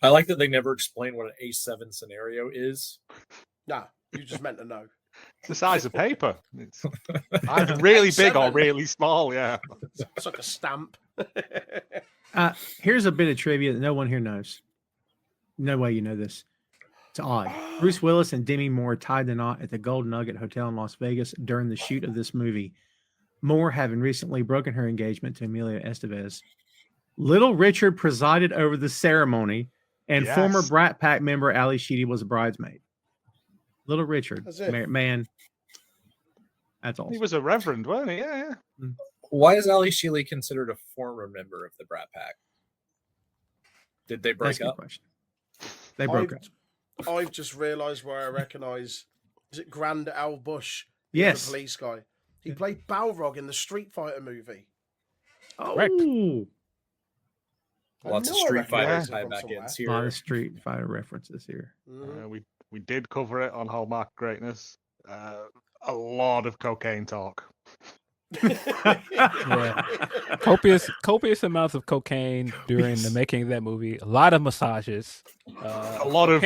I like that they never explain what an A7 scenario is. Nah, you just meant to know. It's the size of paper. It's either really big or really small, yeah. It's like a stamp. Here's a bit of trivia that no one here knows. No way you know this. It's odd. Bruce Willis and Demi Moore tied the knot at the Gold Nugget Hotel in Las Vegas during the shoot of this movie. Moore having recently broken her engagement to Emilio Estevez. Little Richard presided over the ceremony, and former Brat Pack member Ali Sheedy was a bridesmaid. Little Richard, man, that's awesome. He was a reverend, wasn't he? Yeah. Why is Ali Sheedy considered a former member of the Brat Pack? Did they break up? Question. They broke up. I've just realised where I recognise. Is it Grand Al Bush? Yes. The police guy. He played Balrog in the Street Fighter movie. Oh. Correct. Lots of Street Fighter tie-back-ins here. A lot of Street Fighter references here. We did cover it on Hallmark Greatness. A lot of cocaine talk. Copious amounts of cocaine during the making of that movie. A lot of massages. A lot of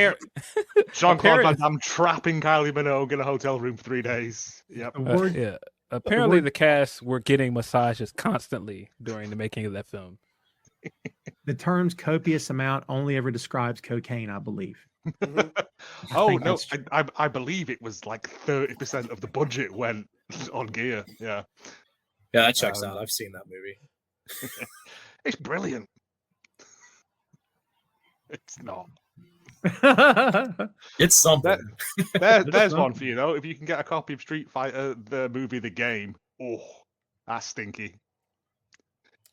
Jean-Claude Van Damme trapping Kylie Minogue in a hotel room for 3 days. Yep. Apparently, the cast were getting massages constantly during the making of that film. The terms copious amount only ever describes cocaine, I believe. I believe it was like 30% of the budget went on gear. Yeah, that checks out. I've seen that movie. It's brilliant. It's not. It's something. There's one for you though. If you can get a copy of Street Fighter, the movie, the game. Oh, that's stinky.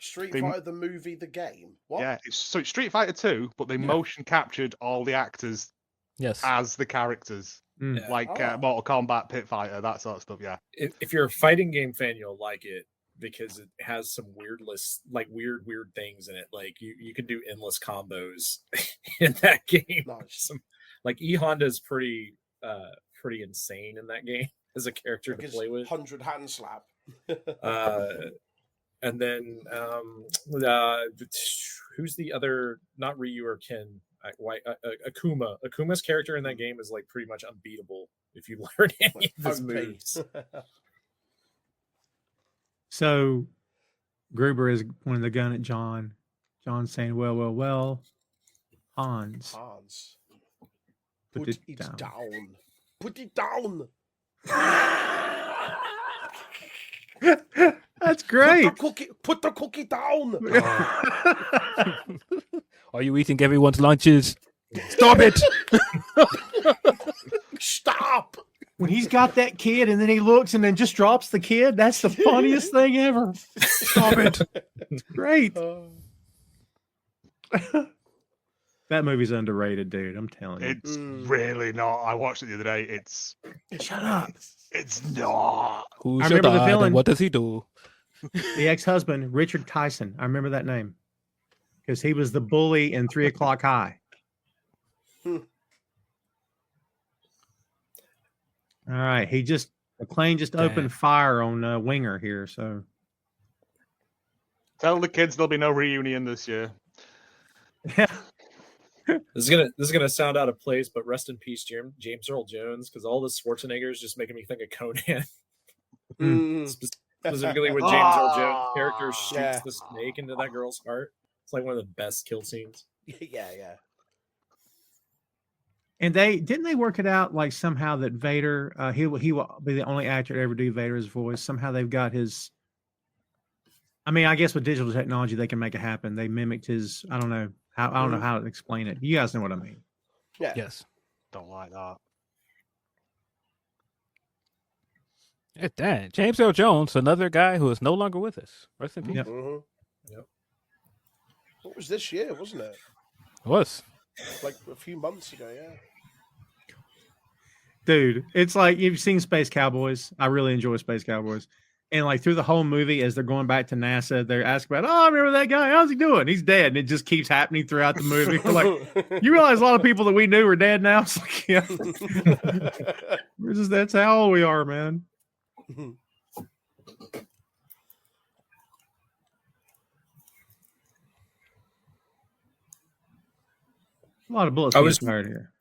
Street Fighter, the movie, the game. What? Yeah, it's Street Fighter 2, but they motion captured all the actors as the characters. Like Mortal Kombat, Pit Fighter, that sort of stuff, yeah. If you're a fighting game fan, you'll like it because it has some weird things in it. Like you can do endless combos in that game. Nice. Like E Honda is pretty insane in that game as a character to play with. 100 hand slap. And then who's the other? Not Ryu or Ken. Akuma. Akuma's character in that game is like pretty much unbeatable if you learn any of his moves. So Gruber is pointing the gun at John. John's saying, well, Hans. Put it down. Put it down. That's great. Put the cookie down. Are you eating everyone's lunches? Stop it. Stop. When he's got that kid and then he looks and then just drops the kid, that's the funniest thing ever. Stop it. It's great. That movie's underrated, dude. I'm telling you. It's really not. I watched it the other day. Shut up. It's not. Who's I your remember the dad and villain. what does he do? The ex-husband, Richard Tyson. I remember that name because he was the bully in 3 O'clock High. All right, McClane just opened fire on Winger here. So Tell the kids there'll be no reunion this year. yeah, This is gonna sound out of place, but rest in peace, James Earl Jones, because all the Schwarzenegger is just making me think of Conan. Specifically, when James Earl Jones' character shoots the snake into that girl's heart. It's like one of the best kill scenes. Yeah. and didn't they work it out like somehow that Vader he will be the only actor to ever do Vader's voice. Somehow they've got his. I mean, I guess with digital technology they can make it happen. They mimicked his. I don't know how to explain it. You guys know what I mean. Yeah. Yes. Don't like that. Dang. James Earl Jones, another guy who is no longer with us. Rest in peace. Yep. Yep. What was this year, wasn't it? It was. Like a few months ago, yeah. Dude, it's like you've seen Space Cowboys. I really enjoy Space Cowboys. And like through the whole movie, as they're going back to NASA, they're asking about, I remember that guy. How's he doing? He's dead. And it just keeps happening throughout the movie. We're like, you realize a lot of people that we knew are dead now? It's like, yeah. That's how old we are, man. A lot of bullets being fired here.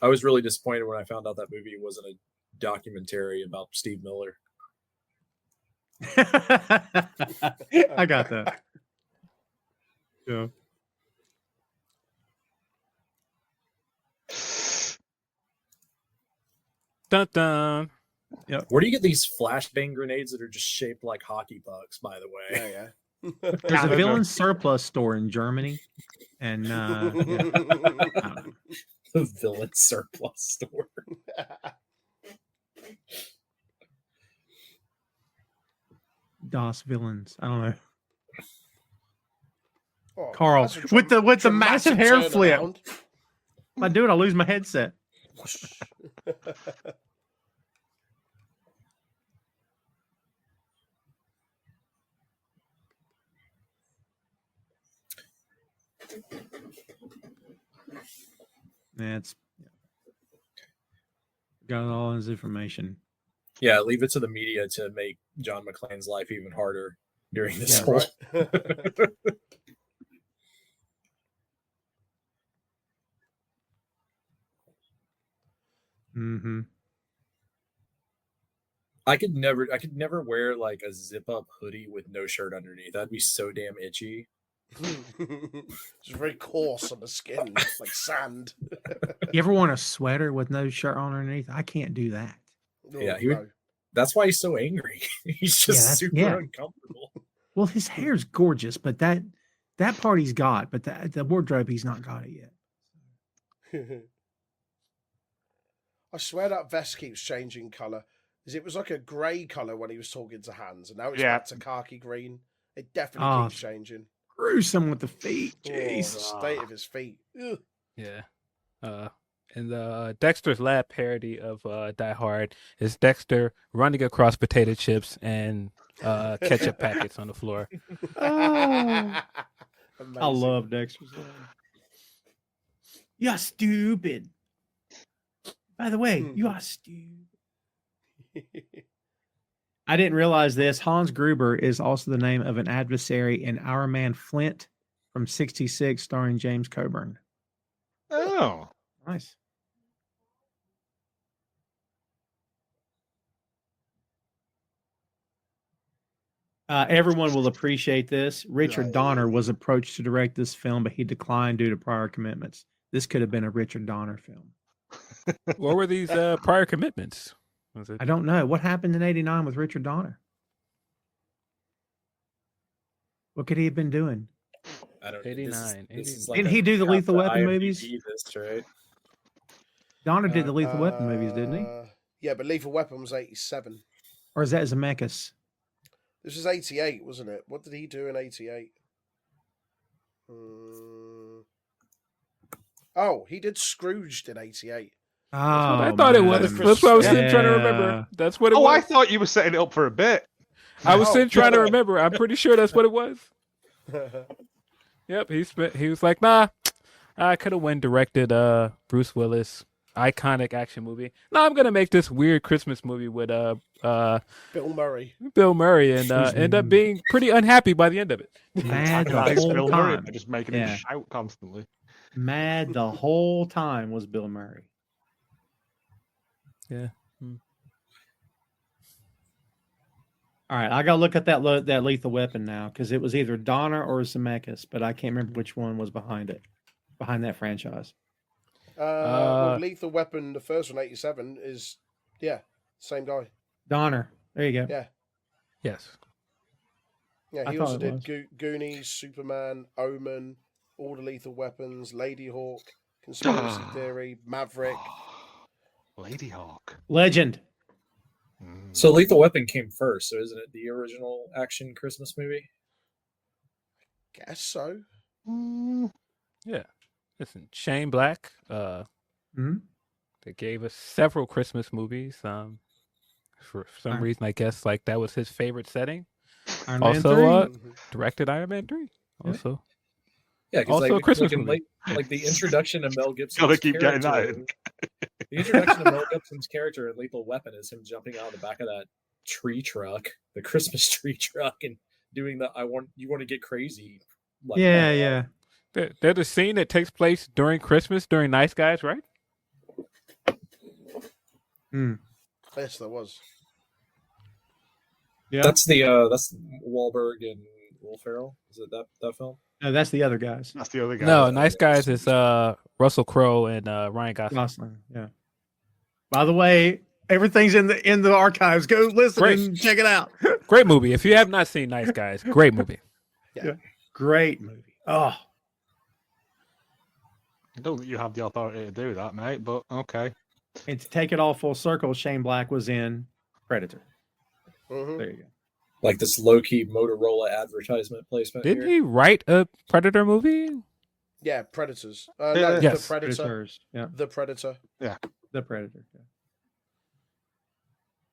I was really disappointed when I found out that movie wasn't a documentary about Steve Miller. I got that. Yeah. Dun dun. Yep. Where do you get these flashbang grenades that are just shaped like hockey pucks, by the way? Yeah. There's a villain surplus store in Germany. And yeah. The villain surplus store. Das Villains. I don't know. Oh, Carl that's a with the dramatic massive hair flip. turnaround. If I do it, I'll lose my headset. That's got all his information. Yeah, leave it to the media to make John McClane's life even harder during this Yeah, whole. right. Mm-hmm. I could never wear like a zip up hoodie with no shirt underneath. That'd be so damn itchy. It's very coarse on the skin, like sand. You ever want a sweater with no shirt on underneath? I can't do that. Yeah, that's why he's so angry. He's just super uncomfortable. Well, his hair's gorgeous, but that part he's got, but the wardrobe he's not got it yet. I swear that vest keeps changing colour. It was like a grey colour when he was talking to Hans, and now it's back to khaki green. It definitely keeps changing. Gruesome with the feet. Oh, Jeez. the state of his feet. Ugh. Yeah. In the Dexter's Lab parody of Die Hard is Dexter running across potato chips and ketchup packets on the floor. I love Dexter's Lab. You're stupid. By the way, you are stupid. I didn't realize this. Hans Gruber is also the name of an adversary in Our Man Flint from '66, starring James Coburn. Oh, nice. Everyone will appreciate this. Richard Donner was approached to direct this film, but he declined due to prior commitments. This could have been a Richard Donner film. What were these prior commitments? I don't know. What happened in '89 with Richard Donner? What could he have been doing? I don't know. 89. Didn't he do the Lethal Weapon movies? List, right? Donner did the Lethal Weapon movies, didn't he? Yeah, but Lethal Weapon was 87. Or is that Zemeckis? This was 88, wasn't it? What did he do in 88? Oh, he did Scrooged in '88. Oh, I thought it man. was. That's what I was sitting trying to Yeah. remember. That's what it Oh, was. I thought you were setting it up for a bit. I was Oh, sitting trying to God. remember. I'm pretty sure that's what it was. Yep, he was like, nah, I could have went directed Bruce Willis, iconic action movie. No, I'm gonna make this weird Christmas movie with Bill Murray. Bill Murray and end up being pretty unhappy by the end of it. Mad the That's whole Bill Murray. time. They're just making Yeah. him shout constantly. Mad the whole time was Bill Murray. Yeah. All right, I gotta look at that Lethal Weapon now because it was either Donner or Zemeckis, but I can't remember which one was behind that franchise. Well, Lethal Weapon, the first one, '87, is same guy. Donner. There you go. Yeah, Yes. yeah. I He thought also it did was. Goonies, Superman, Omen, all the Lethal Weapons, Lady Hawk, Conspiracy Theory, Maverick. Lady Hawk. Legend. So Lethal Weapon came first, so isn't it the original action Christmas movie? Guess so. Yeah. Listen, Shane Black. Mhm. They gave us several Christmas movies. For some Alright. reason, I guess like that was his favorite setting. Iron Man Also, 3. Mhm. directed Iron Man 3. Yeah. Also, Yeah, because Also a Christmas movie. like the introduction of Mel Gibson's Gotta keep getting that character. in. The introduction of Mel Gibson's character in Lethal Weapon is him jumping out of the back of that tree truck, the Christmas tree truck, and doing the you want to get crazy. Like Yeah, that. yeah. there's a scene that takes place during Christmas during Nice Guys, right? Yes, there was. Yeah. That's Wahlberg and Will Ferrell. Is it that film? No, that's the other guys. That's the other guy. No, Nice Guys is Russell Crowe and Ryan Gosling. Gosling. Yeah. By the way, everything's in the archives. Go listen Great. and check it out. Great movie. If you have not seen Nice Guys, great movie. Great movie. Oh, I don't think you have the authority to do that, mate, but okay. and to take it all full circle, Shane Black was in Predator. Mhm. There you go. Like this low key Motorola advertisement placement. Didn't here. he write a Predator movie? Yeah, Predators. Yeah. No, Yes. The Predator. Predators. Yeah, The Predator. the Predator. Yeah.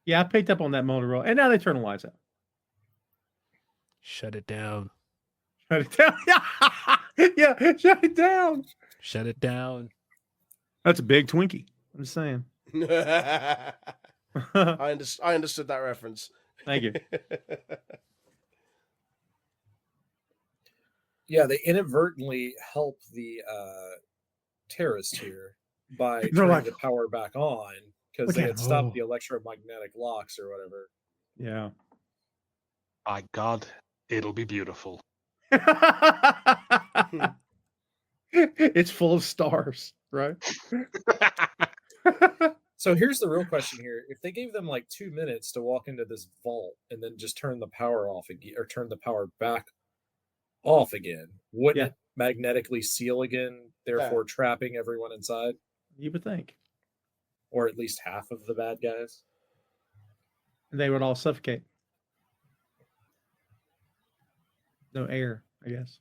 Yeah, I picked up on that Motorola, and now they turn the lights out. Shut it down. Shut it down. Yeah, shut it down. Shut it down. That's a big Twinkie. I'm just saying. I understood that reference. Thank you. Yeah, they inadvertently help the terrorist here by They're turning like, the power back on because look they at- had stopped oh. the electromagnetic locks or whatever. Yeah. By God, it'll be beautiful. It's full of stars, right? So here's the real question here. If they gave them like 2 minutes to walk into this vault and then just turn the power off again or turn the power back off again, wouldn't Yeah. it magnetically seal again, therefore trapping everyone inside? You would think. Or at least half of the bad guys? They would all suffocate. No air, I guess.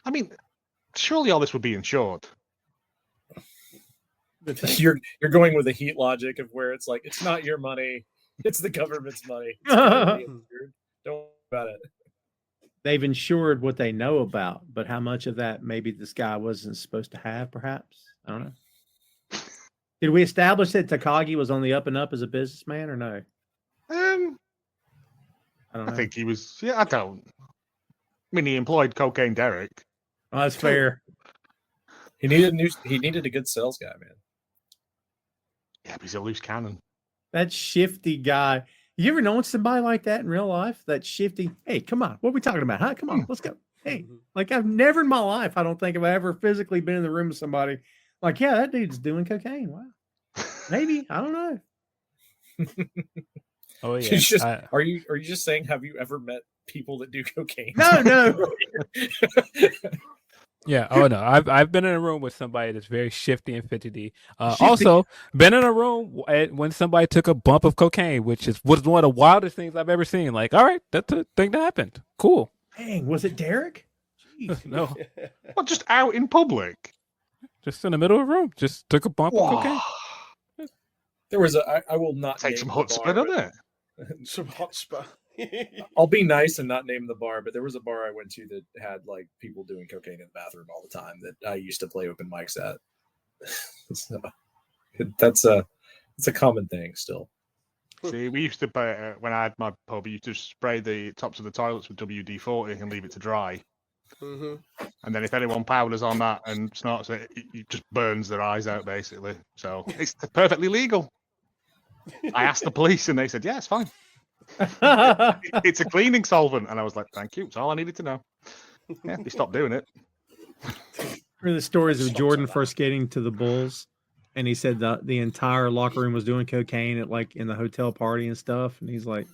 I mean, surely all this would be insured. Good thing. You're going with the heat logic of where it's like it's not your money, it's the government's money. It's gonna be insured. Don't worry about it. They've insured what they know about, but how much of that maybe this guy wasn't supposed to have, perhaps? I don't know. Did we establish that Takagi was on the up and up as a businessman or no? I don't I know. think he was. Yeah, I don't. I mean, he employed Cocaine Derek. Oh, that's fair. He needed a good sales guy, man. Yeah, but he's a loose cannon. That shifty guy. You ever known somebody like that in real life? That shifty, hey, come on. What are we talking about? Huh? Come on, let's go. Hey, like I've never in my life, I don't think I've ever physically been in the room with somebody like, yeah, that dude's doing cocaine. Wow. Maybe. I don't know. Oh yeah. It's just, I- are you just saying have you ever met people that do cocaine? No. Yeah. Oh no. I've been in a room with somebody that's very shifty and fidgety. Shifty. Also, been in a room when somebody took a bump of cocaine, which was one of the wildest things I've ever seen. Like, all right, that's a thing that happened. Cool. Dang, was it Derek? No, What, just out in public? just in the middle of the room. Just took a bump of cocaine. There was I will not Take name some the chutzpah, bar, doesn't but- it? Some hot spot. I'll be nice and not name the bar, but there was a bar I went to that had like people doing cocaine in the bathroom all the time that I used to play open mics at. So, that's a common thing still. See, we used to, when I had my pub, we used to spray the tops of the toilets with WD-40 and leave it to dry. Mm-hmm. And then if anyone powders on that and snorts it, it just burns their eyes out, basically. So it's perfectly legal. I asked the police and they said, yeah, it's fine. It's a cleaning solvent. And I was like, thank you. It's all I needed to know. Yeah, they stopped doing it. Remember the stories of Jordan first getting to the Bulls, and he said the entire locker room was doing cocaine at like in the hotel party and stuff, and he's like,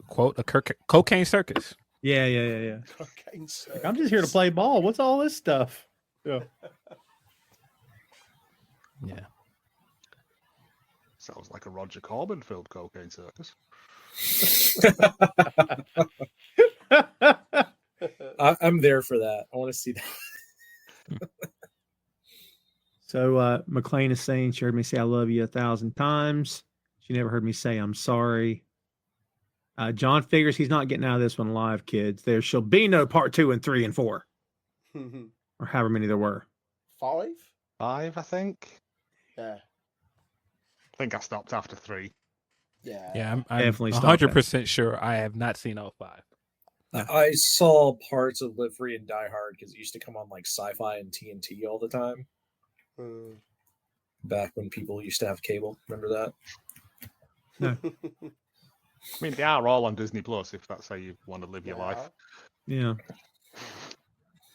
Quote, a cocaine circus. yeah. Cocaine Like, I'm just here to play ball. What's all this stuff? Yeah. Yeah. Sounds like a Roger Corbin filled cocaine circus. I'm there for that. I want to see that. So McLean is saying she heard me say I love you 1,000 times. She never heard me say I'm sorry. John figures he's not getting out of this one alive, kids. There shall be no part 2 and 3 and 4. Or however many there were. 5? 5, I think. Yeah. I think I stopped after 3. Yeah. Yeah, I'm Definitely stopped 100% sure I have not seen all 5. I saw parts of Live Free and Die Hard because it used to come on like Sci-Fi and TNT all the time. Back when people used to have cable. Remember that? I mean, they are all on Disney Plus if that's how you want to live your life. Yeah.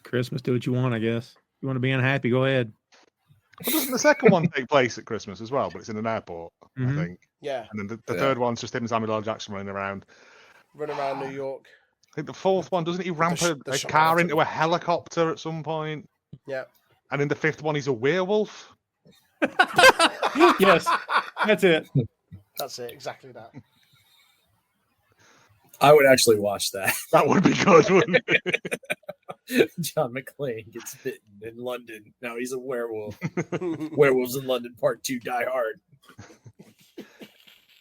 Christmas, do what you want, I guess. You want to be unhappy, go ahead. Well, doesn't the second one take place at Christmas as well? But it's in an airport, Mhm. I think. Yeah. And then the third one's just him and Samuel L. Jackson running around. Run around New York. I think the fourth one, doesn't he ramp the a shot car at into a helicopter at some point? Yeah. And in the fifth one, he's a werewolf. Yes, that's it. That's it. Exactly that. I would actually watch that. That would be good, wouldn't it? John McClane gets bitten in London. Now he's a werewolf. Werewolves in London Part 2 Die Hard.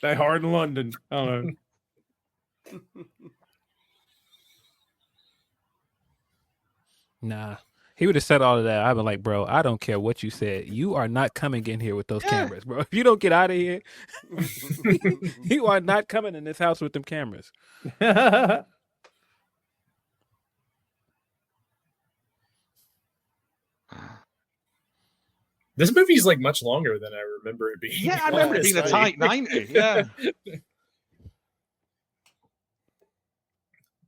Die Hard in London. I don't know. Nah. He would have said all of that. I'd been like, bro, I don't care what you said. You are not coming in here with those cameras, bro. If you don't get out of here, you are not coming in this house with them cameras. This movie's like much longer than I remember it being. Yeah, I remember it being a tight 90. Yeah.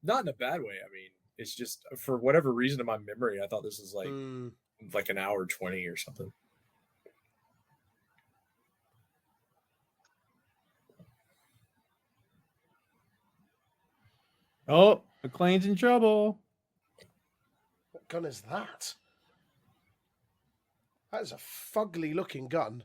Not in a bad way. I mean, it's just for whatever reason in my memory, I thought this was like an hour 20 or something. Oh, McLean's in trouble. What gun is that? That is a fugly looking gun.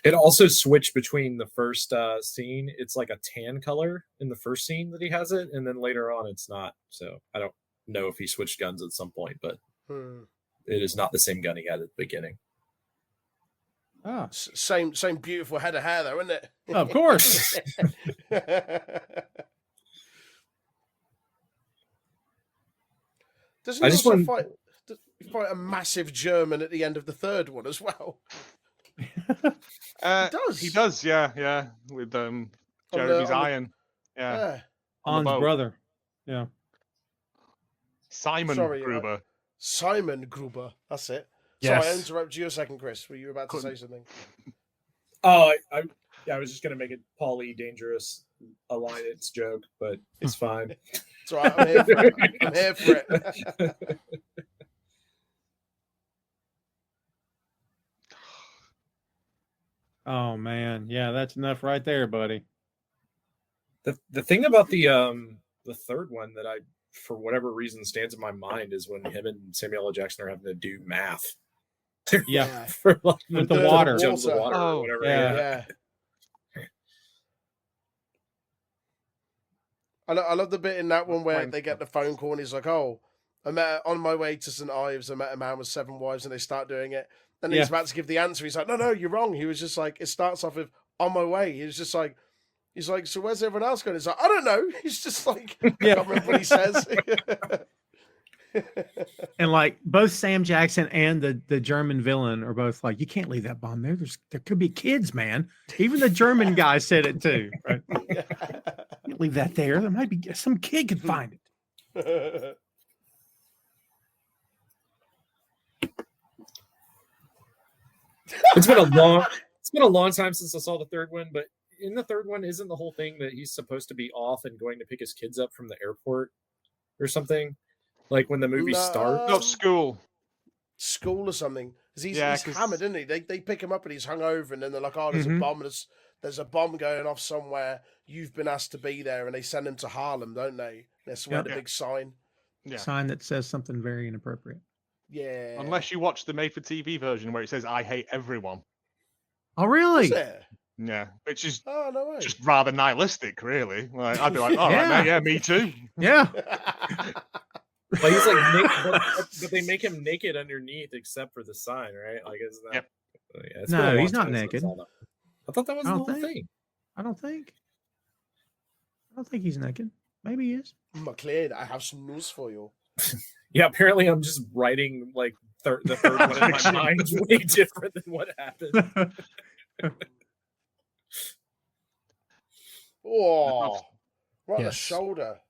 It also switched between the first scene. It's like a tan color in the first scene that he has it, and then later on it's not. So I don't know if he switched guns at some point, but it is not the same gun he had at the beginning. Ah, Same beautiful head of hair though, isn't it? of course. Doesn't he also fight a massive German at the end of the third one as well? He does, yeah. With Jeremy's iron. Yeah. Han's brother. Yeah. Simon Gruber. Simon Gruber. That's it. Yes. Sorry, I interrupted you a second, Chris. Were you about to say something? Oh, I was just gonna make it Paulie Dangerous alliance joke, but it's fine. It's all right. I'm here for it. I'm here for it. Oh man, yeah, that's enough right there, buddy. The thing about the third one that I, for whatever reason, stands in my mind is when him and Samuel L. Jackson are having to do math. Yeah, for like with the water. Jumps the water or whatever. Yeah. I love the bit in that one where they get the phone call and he's like, "Oh, I met on my way to St. Ives. I met a man with 7 wives," and they start doing it. And he's about to give the answer. He's like, "No, you're wrong." He was just like, it starts off with "on my way." He was just like, he's like, "So where's everyone else going?" He's like, "I don't know." He's just like, I can't remember what he says. And like both Sam Jackson and the German villain are both like, "You can't leave that bomb there. There could be kids, man." Even the German guy said it too. Right? Can't leave that there. There might be some kid could find it. It's been a long time since I saw the third one, but in the third one, isn't the whole thing that he's supposed to be off and going to pick his kids up from the airport or something? Like when the movie starts? No, school or something. He's hammered, isn't he? They pick him up and he's hungover, and then they're like, "Oh, there's a bomb. There's a bomb going off somewhere. You've been asked to be there," and they send him to Harlem, don't they? They swear the big sign. Yeah. Sign that says something very inappropriate. Yeah. Unless you watch the made-for-TV version where it says "I hate everyone." Oh, really? Is it? Yeah, which is no way. just rather nihilistic, really. Like, I'd be like, "Oh, right, yeah, me too." Yeah. But he's like, but they make him naked underneath, except for the sign, right? Like, isn't that? Yep. Yeah, No, he's not naked. I thought that was the whole thing. I don't think he's naked. Maybe he is. McLeod, I have some news for you. Yeah, apparently I'm just writing like the third one in my mind way different than what happened. Oh, right on the Yes. shoulder.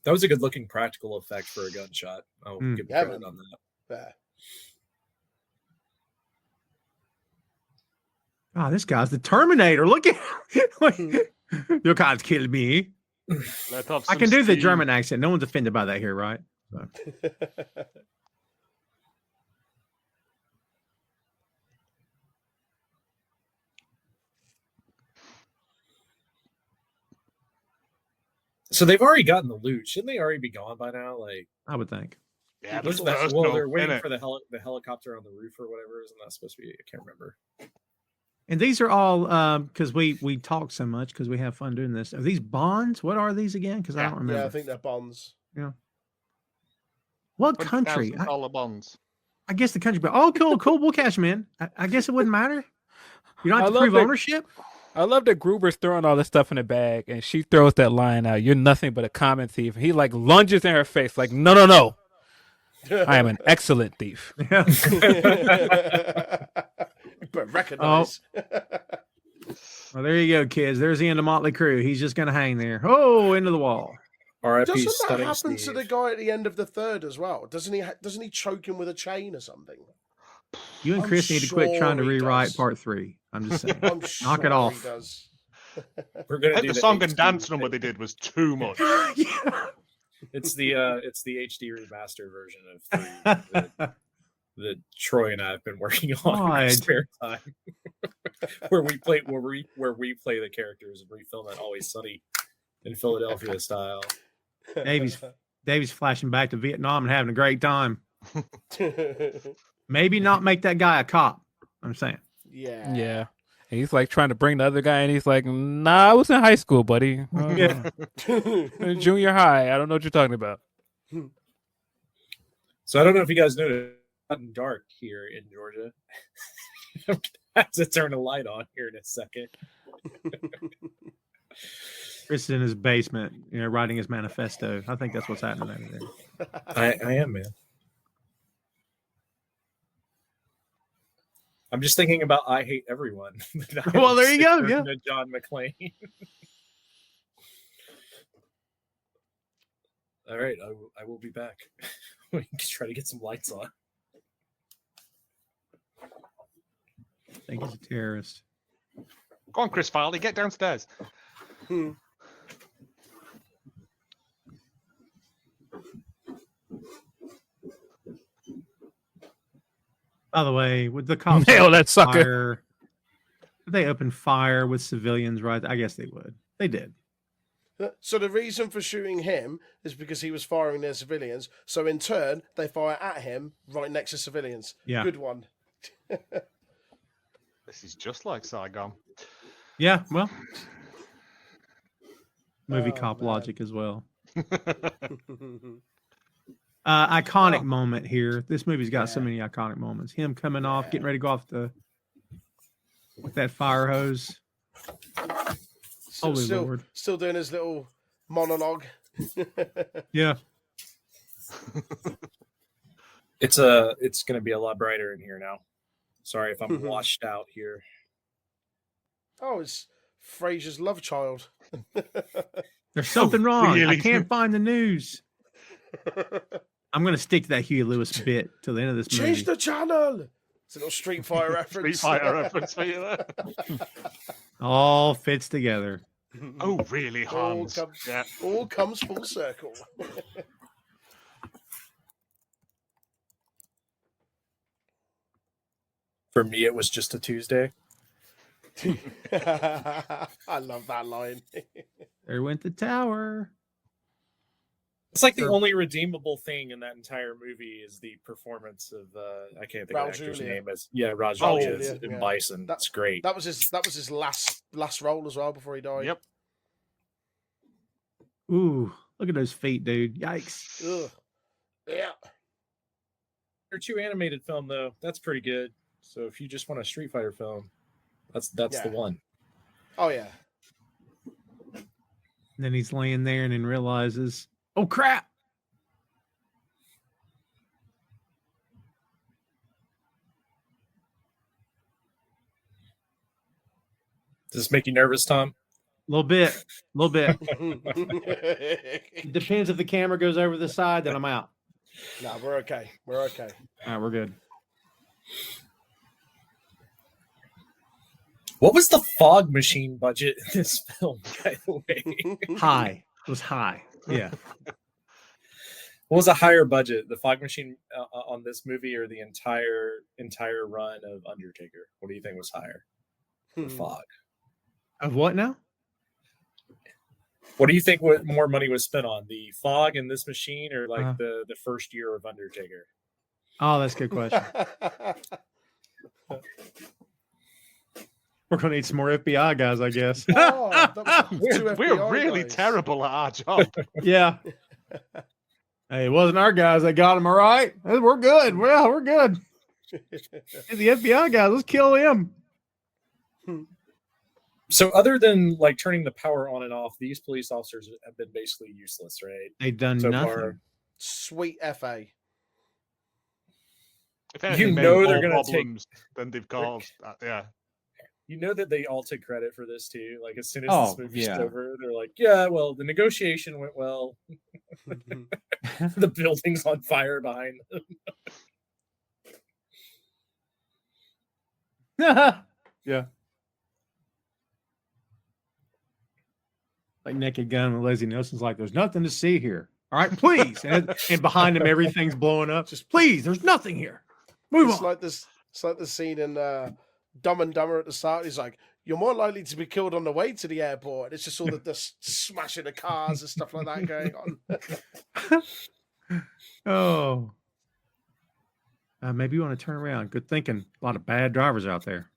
That was a good looking practical effect for a gunshot. I'll give you credit on that. There. Oh, this guy's the Terminator. Look at him. You can't kill me. I can do the German accent. No one's offended by that here, right? So. So they've already gotten the loot. Shouldn't they already be gone by now? Like, I would think. Yeah, wasn't that, well, they're waiting for the helicopter on the roof or whatever. Isn't that supposed to be? I can't remember. And these are all because we talk so much because we have fun doing this. Are these bonds? What are these again? Because I don't remember. Yeah, I think they're bonds. Yeah. What country? $20,000 bonds. I guess the country. But cool. We'll cash them in. I guess it wouldn't matter. You don't have to prove ownership. I love that Gruber's throwing all this stuff in a bag, and she throws that line out, "You're nothing but a common thief." He like lunges in her face, like, No. I am an excellent thief. But recognize. Well, there you go, kids. There's the end of Motley Crue. He's just going to hang there. Oh, into the wall. R.I.P. Doesn't that Stunning happen Steve. to the guy at the end of the third as well? Doesn't he choke him with a chain or something? You and Chris need to quit trying to rewrite part 3. I'm just saying. I'm Knock it off. He does. We're gonna I do think the song and dance number they did was too much. Yeah. It's the HD remaster version of 3 that Troy and I have been working on in our spare time, where we play the characters and refilm it Always Sunny in Philadelphia style. Davy's flashing back to Vietnam and having a great time. Maybe not make that guy a cop. I'm saying. Yeah. Yeah. And he's like trying to bring the other guy, and he's like, "Nah, I was in high school, buddy. Junior high. I don't know what you're talking about." So I don't know if you guys noticed, it's gotten dark here in Georgia. I'm gonna have to turn a light on here in a second. Chris is in his basement, writing his manifesto. I think that's what's happening over there. I am, man. I'm just thinking about I Hate Everyone. Well, there you go. Yeah. John McClane. All right, I will be back. We can try to get some lights on. I think he's a terrorist. Go on, Chris Farley, get downstairs. By the way, with the cops, Nail that sucker. They opened fire with civilians, right? I guess they would. They did. So the reason for shooting him is because he was firing near civilians. So in turn, they fire at him right next to civilians. Yeah. Good one. This is just like Saigon. Yeah, well, movie Oh, cop man. logic as well. Iconic moment here. This movie's got so many iconic moments. Him coming off, getting ready to go off with that fire hose. Holy Lord. Still doing his little monologue. Yeah. It's going to be a lot brighter in here now. Sorry if I'm washed out here. Oh, it's Frasier's love child. There's something wrong. Really? I can't find the news. I'm going to stick to that Huey Lewis bit till the end of this movie. Change the channel. It's a little Street Fighter reference. Street Fighter reference for you there. All fits together. Oh, really, Hans? All comes full circle. For me, it was just a Tuesday. I love that line. There went the tower. It's like the only redeemable thing in that entire movie is the performance of I can't think of the actor's name. Raj Julia in Bison. That's great. That was his last role as well before he died. Yep. Ooh, look at those feet, dude. Yikes. Ugh. Yeah. Tier 2 animated film though, that's pretty good. So if you just want a Street Fighter film, that's the one. Oh yeah. And then he's laying there and then realizes, oh crap. Does this make you nervous, Tom? A little bit. It depends if the camera goes over the side, then I'm out. No, we're okay. We're okay. All right, we're good. What was the fog machine budget in this film, by the way? High. It was high. Yeah. What was a higher budget, the fog machine on this movie or the entire run of Undertaker? What do you think was higher? The fog. Of what now? What do you think more money was spent on, the fog in this machine or like the first year of Undertaker? Oh, that's a good question. We're going to need some more FBI guys, I guess. We're really terrible at our job. Yeah. Hey, it wasn't our guys that got him, all right? We're good. Well, we're good. Hey, the FBI guys, let's kill him. So other than like turning the power on and off, these police officers have been basically useless, right? They've done so nothing. Far. Sweet FA. If anything, they're going to take than they've caused. Yeah. You know that they all took credit for this too. Like as soon as this movie's over, they're like, "Yeah, well, the negotiation went well. The building's on fire behind them." Yeah. Like Naked Gun with Leslie Nielsen's like, "There's nothing to see here. All right, please." and behind him, everything's blowing up. Just please, there's nothing here. Move on. It's like the scene in Dumb and Dumber at the start. He's like, "You're more likely to be killed on the way to the airport." And it's just all the smashing of cars and stuff like that going on. Oh. Maybe you want to turn around. Good thinking. A lot of bad drivers out there.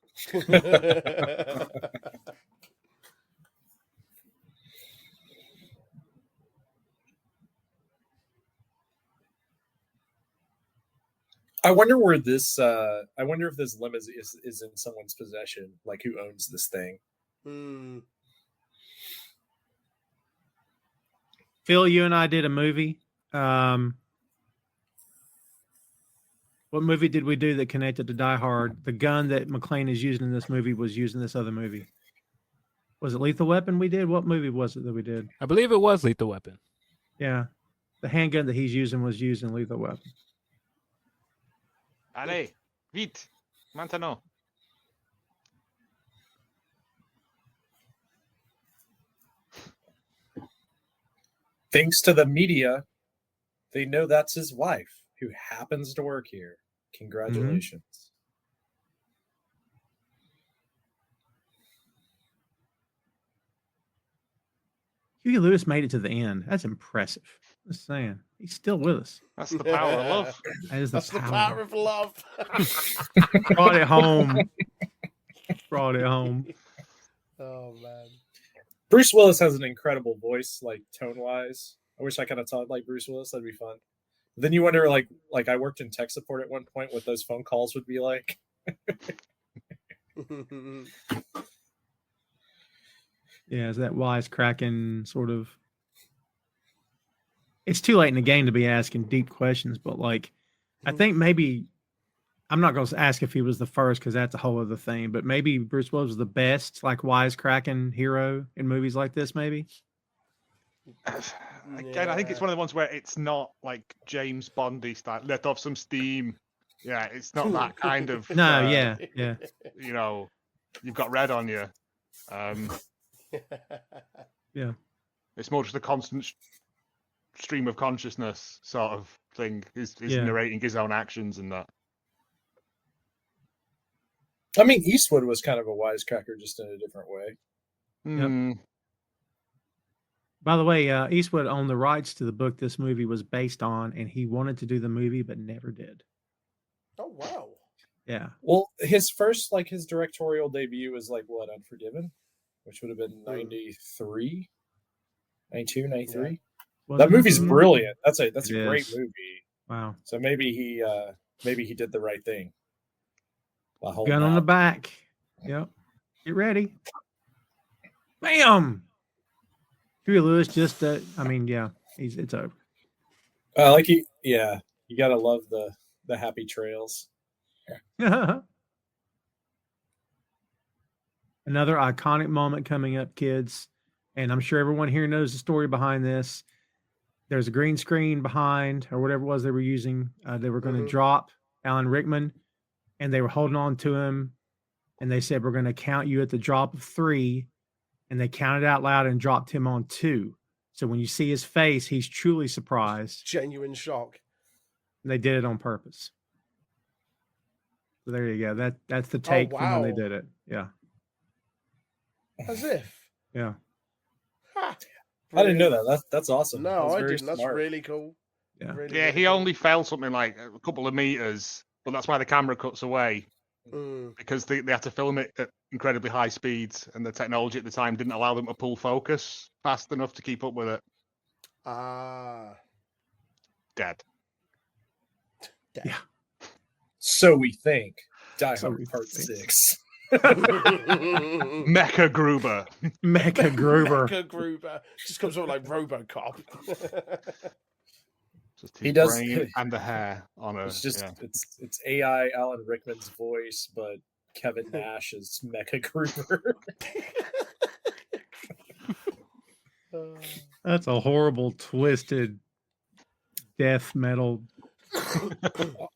I wonder where this. I wonder if this limo is in someone's possession. Like who owns this thing? Phil, you and I did a movie. What movie did we do that connected to Die Hard? The gun that McClane is using in this movie was used in this other movie. Was it Lethal Weapon we did? What movie was it that we did? I believe it was Lethal Weapon. Yeah. The handgun that he's using was used in Lethal Weapon. Allez, vite, maintenant. Thanks to the media, they know that's his wife who happens to work here. Congratulations. Huey Lewis made it to the end. That's impressive. Just saying. He's still with us. That's the power of love. That's the power of love. Brought it home. Brought it home. Oh, man. Bruce Willis has an incredible voice, like tone wise. I wish I kind of talked like Bruce Willis. That'd be fun. Then you wonder, like I worked in tech support at one point, what those phone calls would be like. Yeah, is that wisecracking sort of? It's too late in the game to be asking deep questions, but like, I think maybe I'm not going to ask if he was the first because that's a whole other thing. But maybe Bruce Willis was the best, like wisecracking hero in movies like this. Maybe. Again, I think it's one of the ones where it's not like James Bondy style. Let off some steam. Yeah, it's not that kind of. No, yeah. You know, you've got red on you. Yeah. It's more just a constant stream of consciousness sort of thing. He's narrating his own actions and that. I mean, Eastwood was kind of a wisecracker, just in a different way. Yep. By the way, Eastwood owned the rights to the book this movie was based on, and he wanted to do the movie but never did. Oh wow! Yeah. Well, his first, like his directorial debut was like what, Unforgiven, which would have been 93, 92, 93. Yeah. That movie's brilliant. That's a It great is. movie. Wow. So maybe he did the right thing. Gun on the back. Yep. Get ready. Bam. Huey Lewis just it's over. You gotta love the happy trails. Another iconic moment coming up, kids. And I'm sure everyone here knows the story behind this. There's a green screen behind, or whatever it was they were using. They were going to drop Alan Rickman, and they were holding on to him. And they said, we're going to count you at the drop of 3. And they counted out loud and dropped him on 2. So when you see his face, he's truly surprised. Genuine shock. And they did it on purpose. So there you go. That's the take from when they did it. Yeah. As if. Yeah. Ha! I didn't know that. That's awesome. No, I didn't. Smart. That's really cool. Yeah. Really, Yeah, really he cool. only fell something like a couple of meters, but that's why the camera cuts away. Because they had to film it at incredibly high speeds, and the technology at the time didn't allow them to pull focus fast enough to keep up with it. Dead. Yeah. So we think. Die So Hard we Part think. 6. Mecha Gruber. Mecha Gruber. Mecha Gruber. Just comes up like RoboCop. Just He his does- brain and the hair on a. It's just yeah. it's AI Alan Rickman's voice, but Kevin Nash is Mecha Gruber. That's a horrible, twisted death metal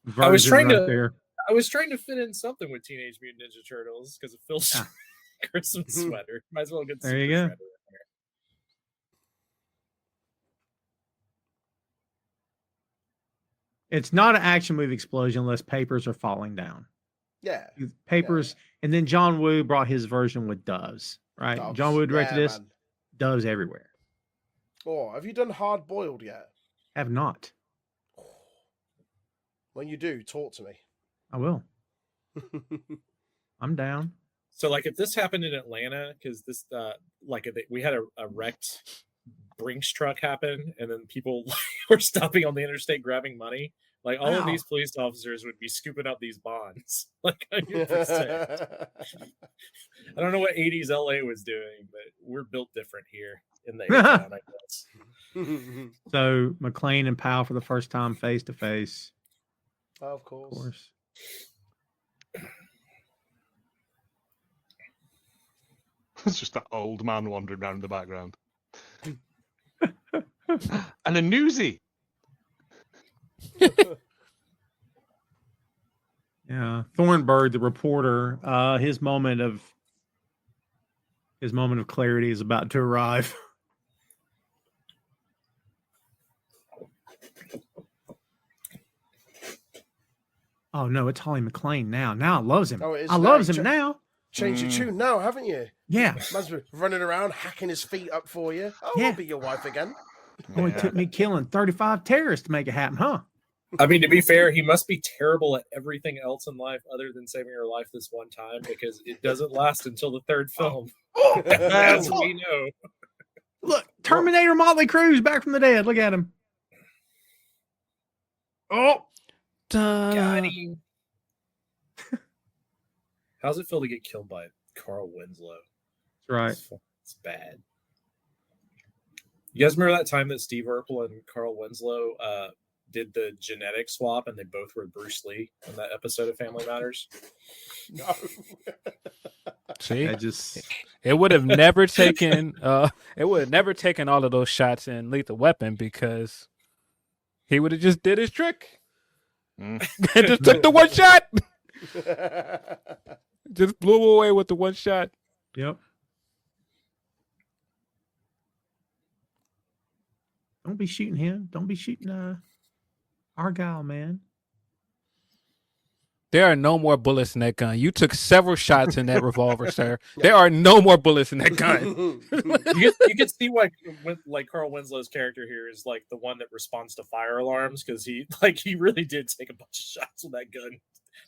version trying right to- there. I was trying to fit in something with Teenage Mutant Ninja Turtles because of Phil's Christmas sweater. Might as well get There you Super go. Shredder in here. It's not an action movie explosion unless papers are falling down. Yeah. Papers, and then John Woo brought his version with doves, right? Doves. John Woo directed Yeah, this. man. Doves everywhere. Oh, have you done Hard Boiled yet? Have not. When you do, talk to me. I will. I'm down. So, like, if this happened in Atlanta, because this, we had a wrecked Brinks truck happen, and then people were stopping on the interstate grabbing money. Like, all of these police officers would be scooping up these bonds. Like, 100%. I don't know what 80s LA was doing, but we're built different here in the A-Town, I guess. So McClane and Powell for the first time face to face. Of course. Of course. It's just that old man wandering around in the background. And a newsie. Yeah, Thornburg, the reporter, his moment of clarity is about to arrive. Oh no, it's Holly McClane now. Now I loves him. Oh, it is I now. loves him now. Changed your tune now, haven't you? Yeah. Man's been running around, hacking his feet up for you. Oh, Yeah. I'll be your wife again. Only took me killing 35 terrorists to make it happen, huh? I mean, to be fair, he must be terrible at everything else in life other than saving her life this one time, because it doesn't last until the third film. As we know. Look, Terminator Motley Crue's back from the dead. Look at him. Oh, got him. How's it feel to get killed by Carl Winslow? That's right. It's bad. You guys remember that time that Steve Urkel and Carl Winslow did the genetic swap, and they both were Bruce Lee in that episode of Family Matters? No. See, it would have never taken. It would have never taken all of those shots in Lethal Weapon, because he would have just did his trick and just took the one shot. Just blew away with the one shot. Yep. Don't be shooting him. Don't be shooting Argyle, man. There are no more bullets in that gun. You took several shots in that revolver, sir. There are no more bullets in that gun. You can see why, like, Carl Winslow's character here is like the one that responds to fire alarms, because he really did take a bunch of shots with that gun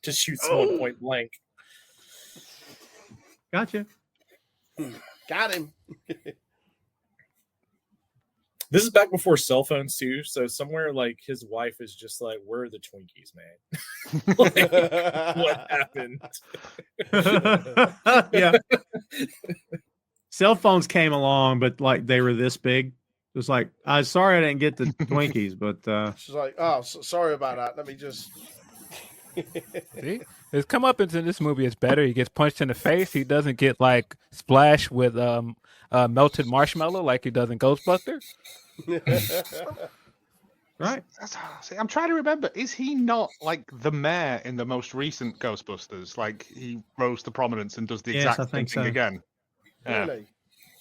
to shoot someone point blank. Gotcha. Got him. This is back before cell phones too, so somewhere like his wife is just like, "Where are the Twinkies, man?" Like, what happened? Yeah. Cell phones came along, but like they were this big. It was like, I'm sorry I didn't get the Twinkies, but she's like, "Oh, sorry about that. Let me just." See? His comeuppance in this movie is better. He gets punched in the face. He doesn't get like splashed with melted marshmallow like he does in Ghostbusters. Right. See, I'm trying to remember. Is he not like the mayor in the most recent Ghostbusters? Like he rose to prominence and does the exact same thing again. Yeah. Really?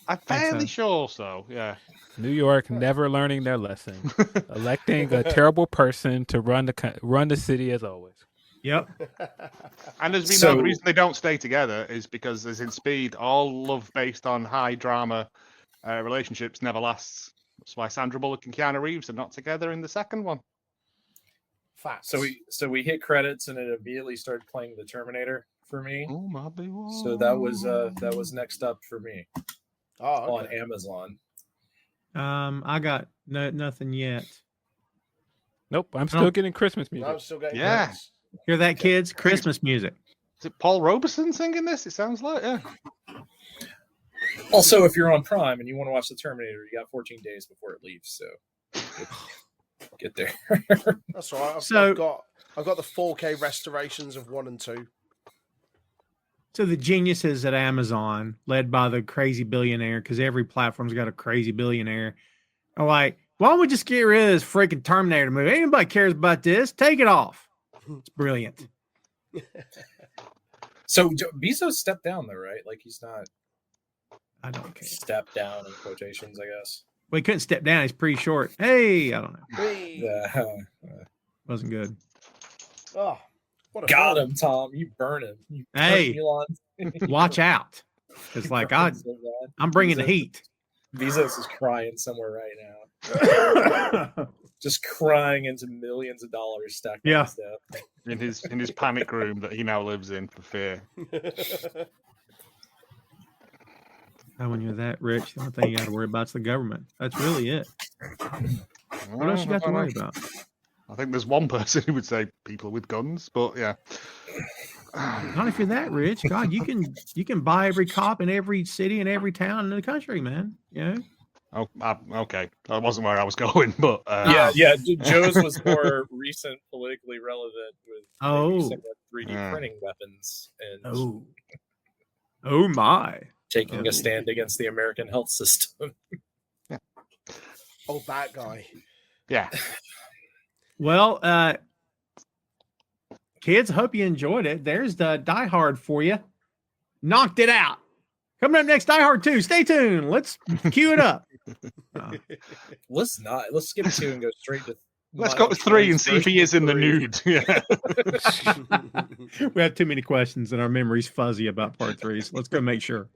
I'm fairly sure so. Yeah. New York never learning their lesson, electing a terrible person to run the city as always. Yep. And as we know, the reason they don't stay together is because, as in Speed, all love based on high drama relationships never lasts. That's why Sandra Bullock and Keanu Reeves are not together in the second one. Facts. So we hit credits and it immediately started playing the Terminator for me. Oh my baby. So that was next up for me. Oh, on okay. Amazon. I got nothing yet. Nope, I'm still getting Christmas music. I'm still getting Christmas. Hear that, kids? Christmas music. Is it Paul Robeson singing this? It sounds like, yeah. Also, if you're on Prime and you want to watch The Terminator, you got 14 days before it leaves, so get there. That's all right. I've got the 4K restorations of 1 and 2. So the geniuses at Amazon, led by the crazy billionaire, because every platform's got a crazy billionaire, are like, why don't we just get rid of this freaking Terminator movie? Anybody cares about this? Take it off. It's brilliant. So Bezos stepped down, though, right? Like he's not. I don't care. Stepped down in quotations, I guess. Well, he couldn't step down. He's pretty short. Hey, I don't know. Hey. Wasn't good. Oh, what a got film. him, Tom. You burn him. You Hey, Elon. watch out. Because, like, I'm bringing the heat. Bezos is crying somewhere right now. Just crying into millions of dollars stacked on his desk. In his panic room that he now lives in for fear. When you're that rich, the only thing you got to worry about is the government. That's really it. What else you got to worry about? I think there's one person who would say people with guns, but yeah. Not if you're that rich. God, you can buy every cop in every city and every town in the country, man. You know? Oh, okay. That wasn't where I was going, but yeah. Joe's was more recent, politically relevant with 3D printing weapons and oh my, taking a stand against the American health system. Yeah. Oh, that guy. Yeah. Well, kids, hope you enjoyed it. There's the Die Hard for you. Knocked it out. Coming up next, Die Hard 2. Stay tuned. Let's cue it up. Let's skip 2 and go straight to. Let's go to 3 and see if he is in the nude. Yeah. We have too many questions and our memory's fuzzy about part 3. So let's go make sure.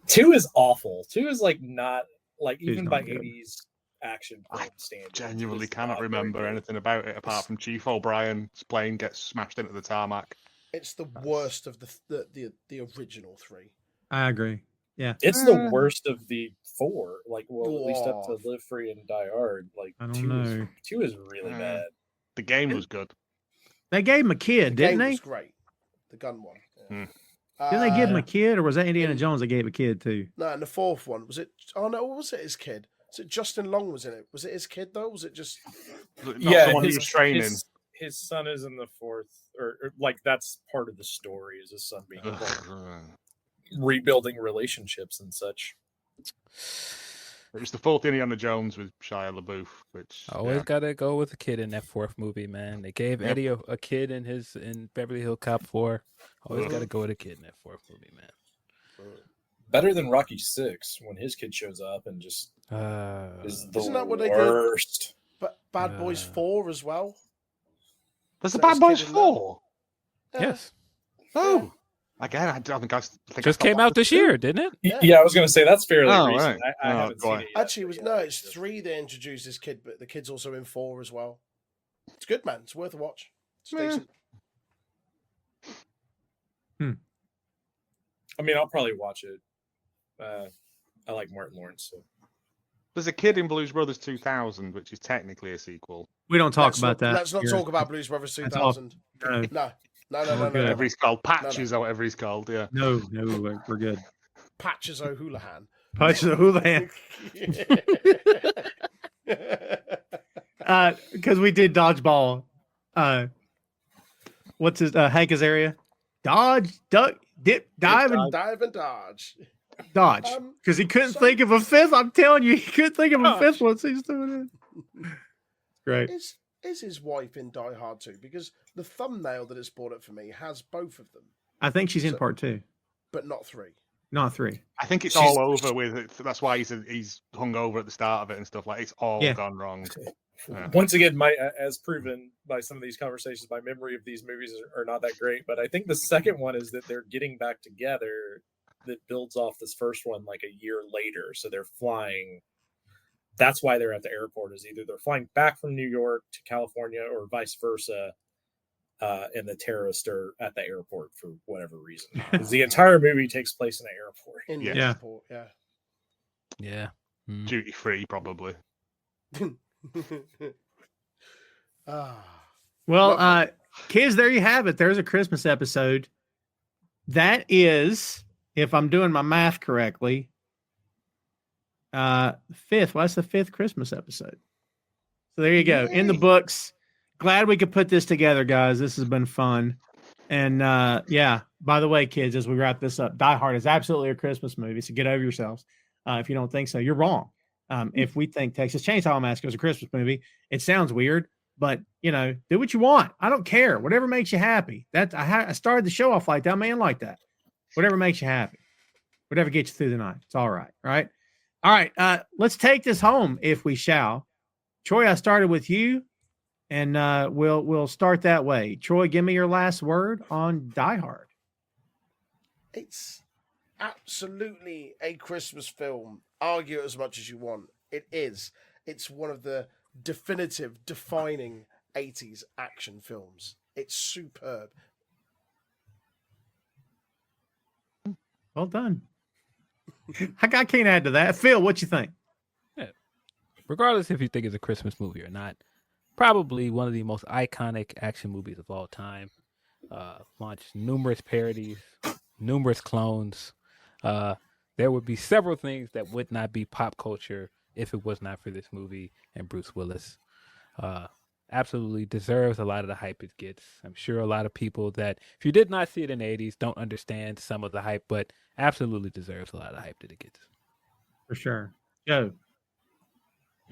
2 is awful. 2 is like not like even by good. 80s action I film standards. genuinely It's cannot not very remember good. anything about it apart from Chief O'Brien's plane gets smashed into the tarmac. It's the worst of the original three. I agree. Yeah. It's the worst of the four. Like, well, at least up to Whoa. Live Free and Die Hard. Like, I don't two know. is really bad. The game was good. They gave him a kid, The didn't game they? was great. The gun one. Yeah. Didn't they give him Uh, a kid, or was that Indiana in- Jones that gave a kid too? No, and the fourth one was it? Oh no, what was it? His kid? Was it Justin Long? Was in it? Was it his kid though? Was it just? Not Yeah, the one he was training. His son is in the fourth, or like that's part of the story. Is his son being involved, rebuilding relationships and such. It was the fourth Indiana Jones with Shia LaBeouf, which Always gotta go with a kid in that fourth movie, man. They gave Eddie a kid in Beverly Hills Cop 4. Always gotta go with a kid in that fourth movie, man. Better than Rocky 6 when his kid shows up and just is the Isn't that what they did? worst. But Bad Boys 4 as well. There's a That was Bad Boys kid in 4. Yes. Oh, again, I don't think I think Just I came out this year, didn't it? Yeah, I was going to say that's fairly Oh, recent. right. I Oh, haven't go seen on. it yet. Actually, it was but no, yeah, it's 3 they introduced this kid, but the kid's also in 4 as well. It's good, man. It's worth a watch. It's decent. I mean, I'll probably watch it. I like Martin Lawrence, so There's a kid in Blues Brothers 2000, which is technically a sequel. We don't talk about that. Let's not here. talk about Blues Brothers That's all- 2000. No, No. good. Whatever he's called, Patches or whatever he's called. Yeah. no, we're good. Patches O'Houlihan. Punch the Houlihan. Because we did dodgeball. What's his Hank Azaria? Dodge, duck, dip, dive, and Dive and dodge. dodge. Because he couldn't think of a fifth. I'm telling you, he couldn't think of a fifth once he's doing it. Great. Is his wife in Die Hard 2? Because the thumbnail that it's brought up for me has both of them, I think she's in part 2, but not 3. not 3. I think it's She's- all over with it. That's why he's hung over at the start of it and stuff like it's all Yeah. gone wrong. Yeah. once again, as proven by some of these conversations, my memory of these movies are not that great. But I think the second one is that they're getting back together. That builds off this first one like a year later. So they're flying. That's why they're at the airport. Is either they're flying back from New York to California or vice versa. And the terrorists are at the airport for whatever reason. Because the entire movie takes place in the airport. In Yeah. the airport, yeah. Yeah. Mm. Duty free, probably. Well, kids, there you have it. There's a Christmas episode. That is, if I'm doing my math correctly, fifth. Well, that's the 5th Christmas episode. So there you go. In the books. Glad we could put this together, guys. This has been fun. And yeah, by the way, kids, as we wrap this up, Die Hard is absolutely a Christmas movie. So get over yourselves. If you don't think so, you're wrong. If we think Texas Chainsaw Massacre is a Christmas movie, it sounds weird, but do what you want. I don't care. Whatever makes you happy. I started the show off like that, man, like that. Whatever makes you happy. Whatever gets you through the night. It's all right. Right. All right. Let's take this home, if we shall. Troy, I started with you, and we'll start that way. Troy, give me your last word on Die Hard. It's absolutely a Christmas film. Argue it as much as you want. It is. It's one of the definitive, defining 80s action films. It's superb. Well done. I can't add to that. Phil, what you think? Regardless if you think it's a Christmas movie or not, probably one of the most iconic action movies of all time. Launched numerous parodies, numerous clones. There would be several things that would not be pop culture if it was not for this movie and Bruce Willis. Absolutely deserves a lot of the hype it gets. I'm sure a lot of people that, if you did not see it in the 80s, don't understand some of the hype, but absolutely deserves a lot of the hype that it gets. For sure. Joe.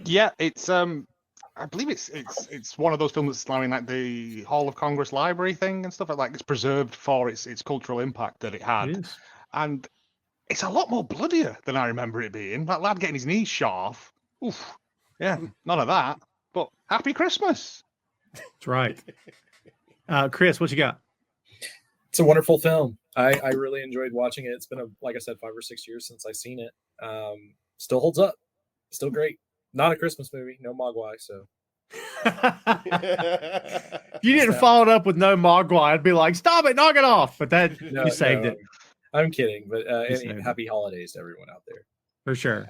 Yeah, it's I believe it's one of those films that's in like the Hall of Congress Library thing and stuff like that. It's preserved for its cultural impact that it had. It is. And it's a lot more bloodier than I remember it being. That lad getting his knees shot off. Oof. Yeah, none of that. But Happy Christmas. That's right. Chris, what you got? It's a wonderful film. I really enjoyed watching it. It's been like I said, 5 or 6 years since I've seen it. Still holds up. Still great. Not a Christmas movie, no Mogwai. So you didn't follow it up with no Mogwai, I'd be like, stop it, knock it off. But that you saved it. I'm kidding, but happy holidays to everyone out there. For sure.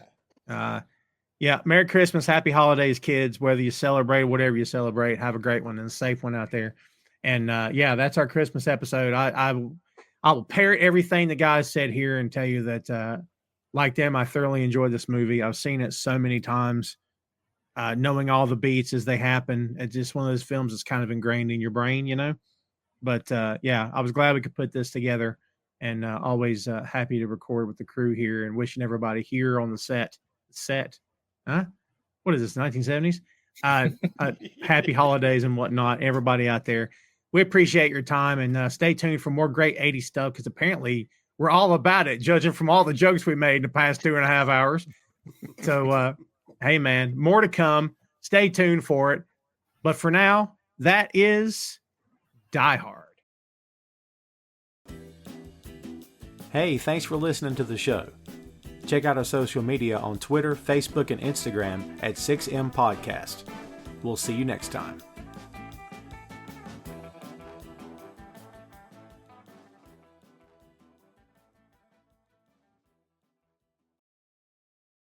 Yeah, Merry Christmas, Happy Holidays, kids. Whether you celebrate, whatever you celebrate, have a great one and a safe one out there. And yeah, that's our Christmas episode. I will parrot everything the guys said here and tell you that, like them, I thoroughly enjoyed this movie. I've seen it so many times, knowing all the beats as they happen. It's just one of those films that's kind of ingrained in your brain, you know. But yeah, I was glad we could put this together, and always happy to record with the crew here, and wishing everybody here on the set. Huh? What is this, 1970s? Happy holidays and whatnot, everybody out there. We appreciate your time, and stay tuned for more great 80s stuff, because apparently we're all about it, judging from all the jokes we made in the past 2.5 hours. So, hey, man, more to come. Stay tuned for it. But for now, that is Die Hard. Hey, thanks for listening to the show. Check out our social media on Twitter, Facebook, and Instagram at 6M Podcast. We'll see you next time.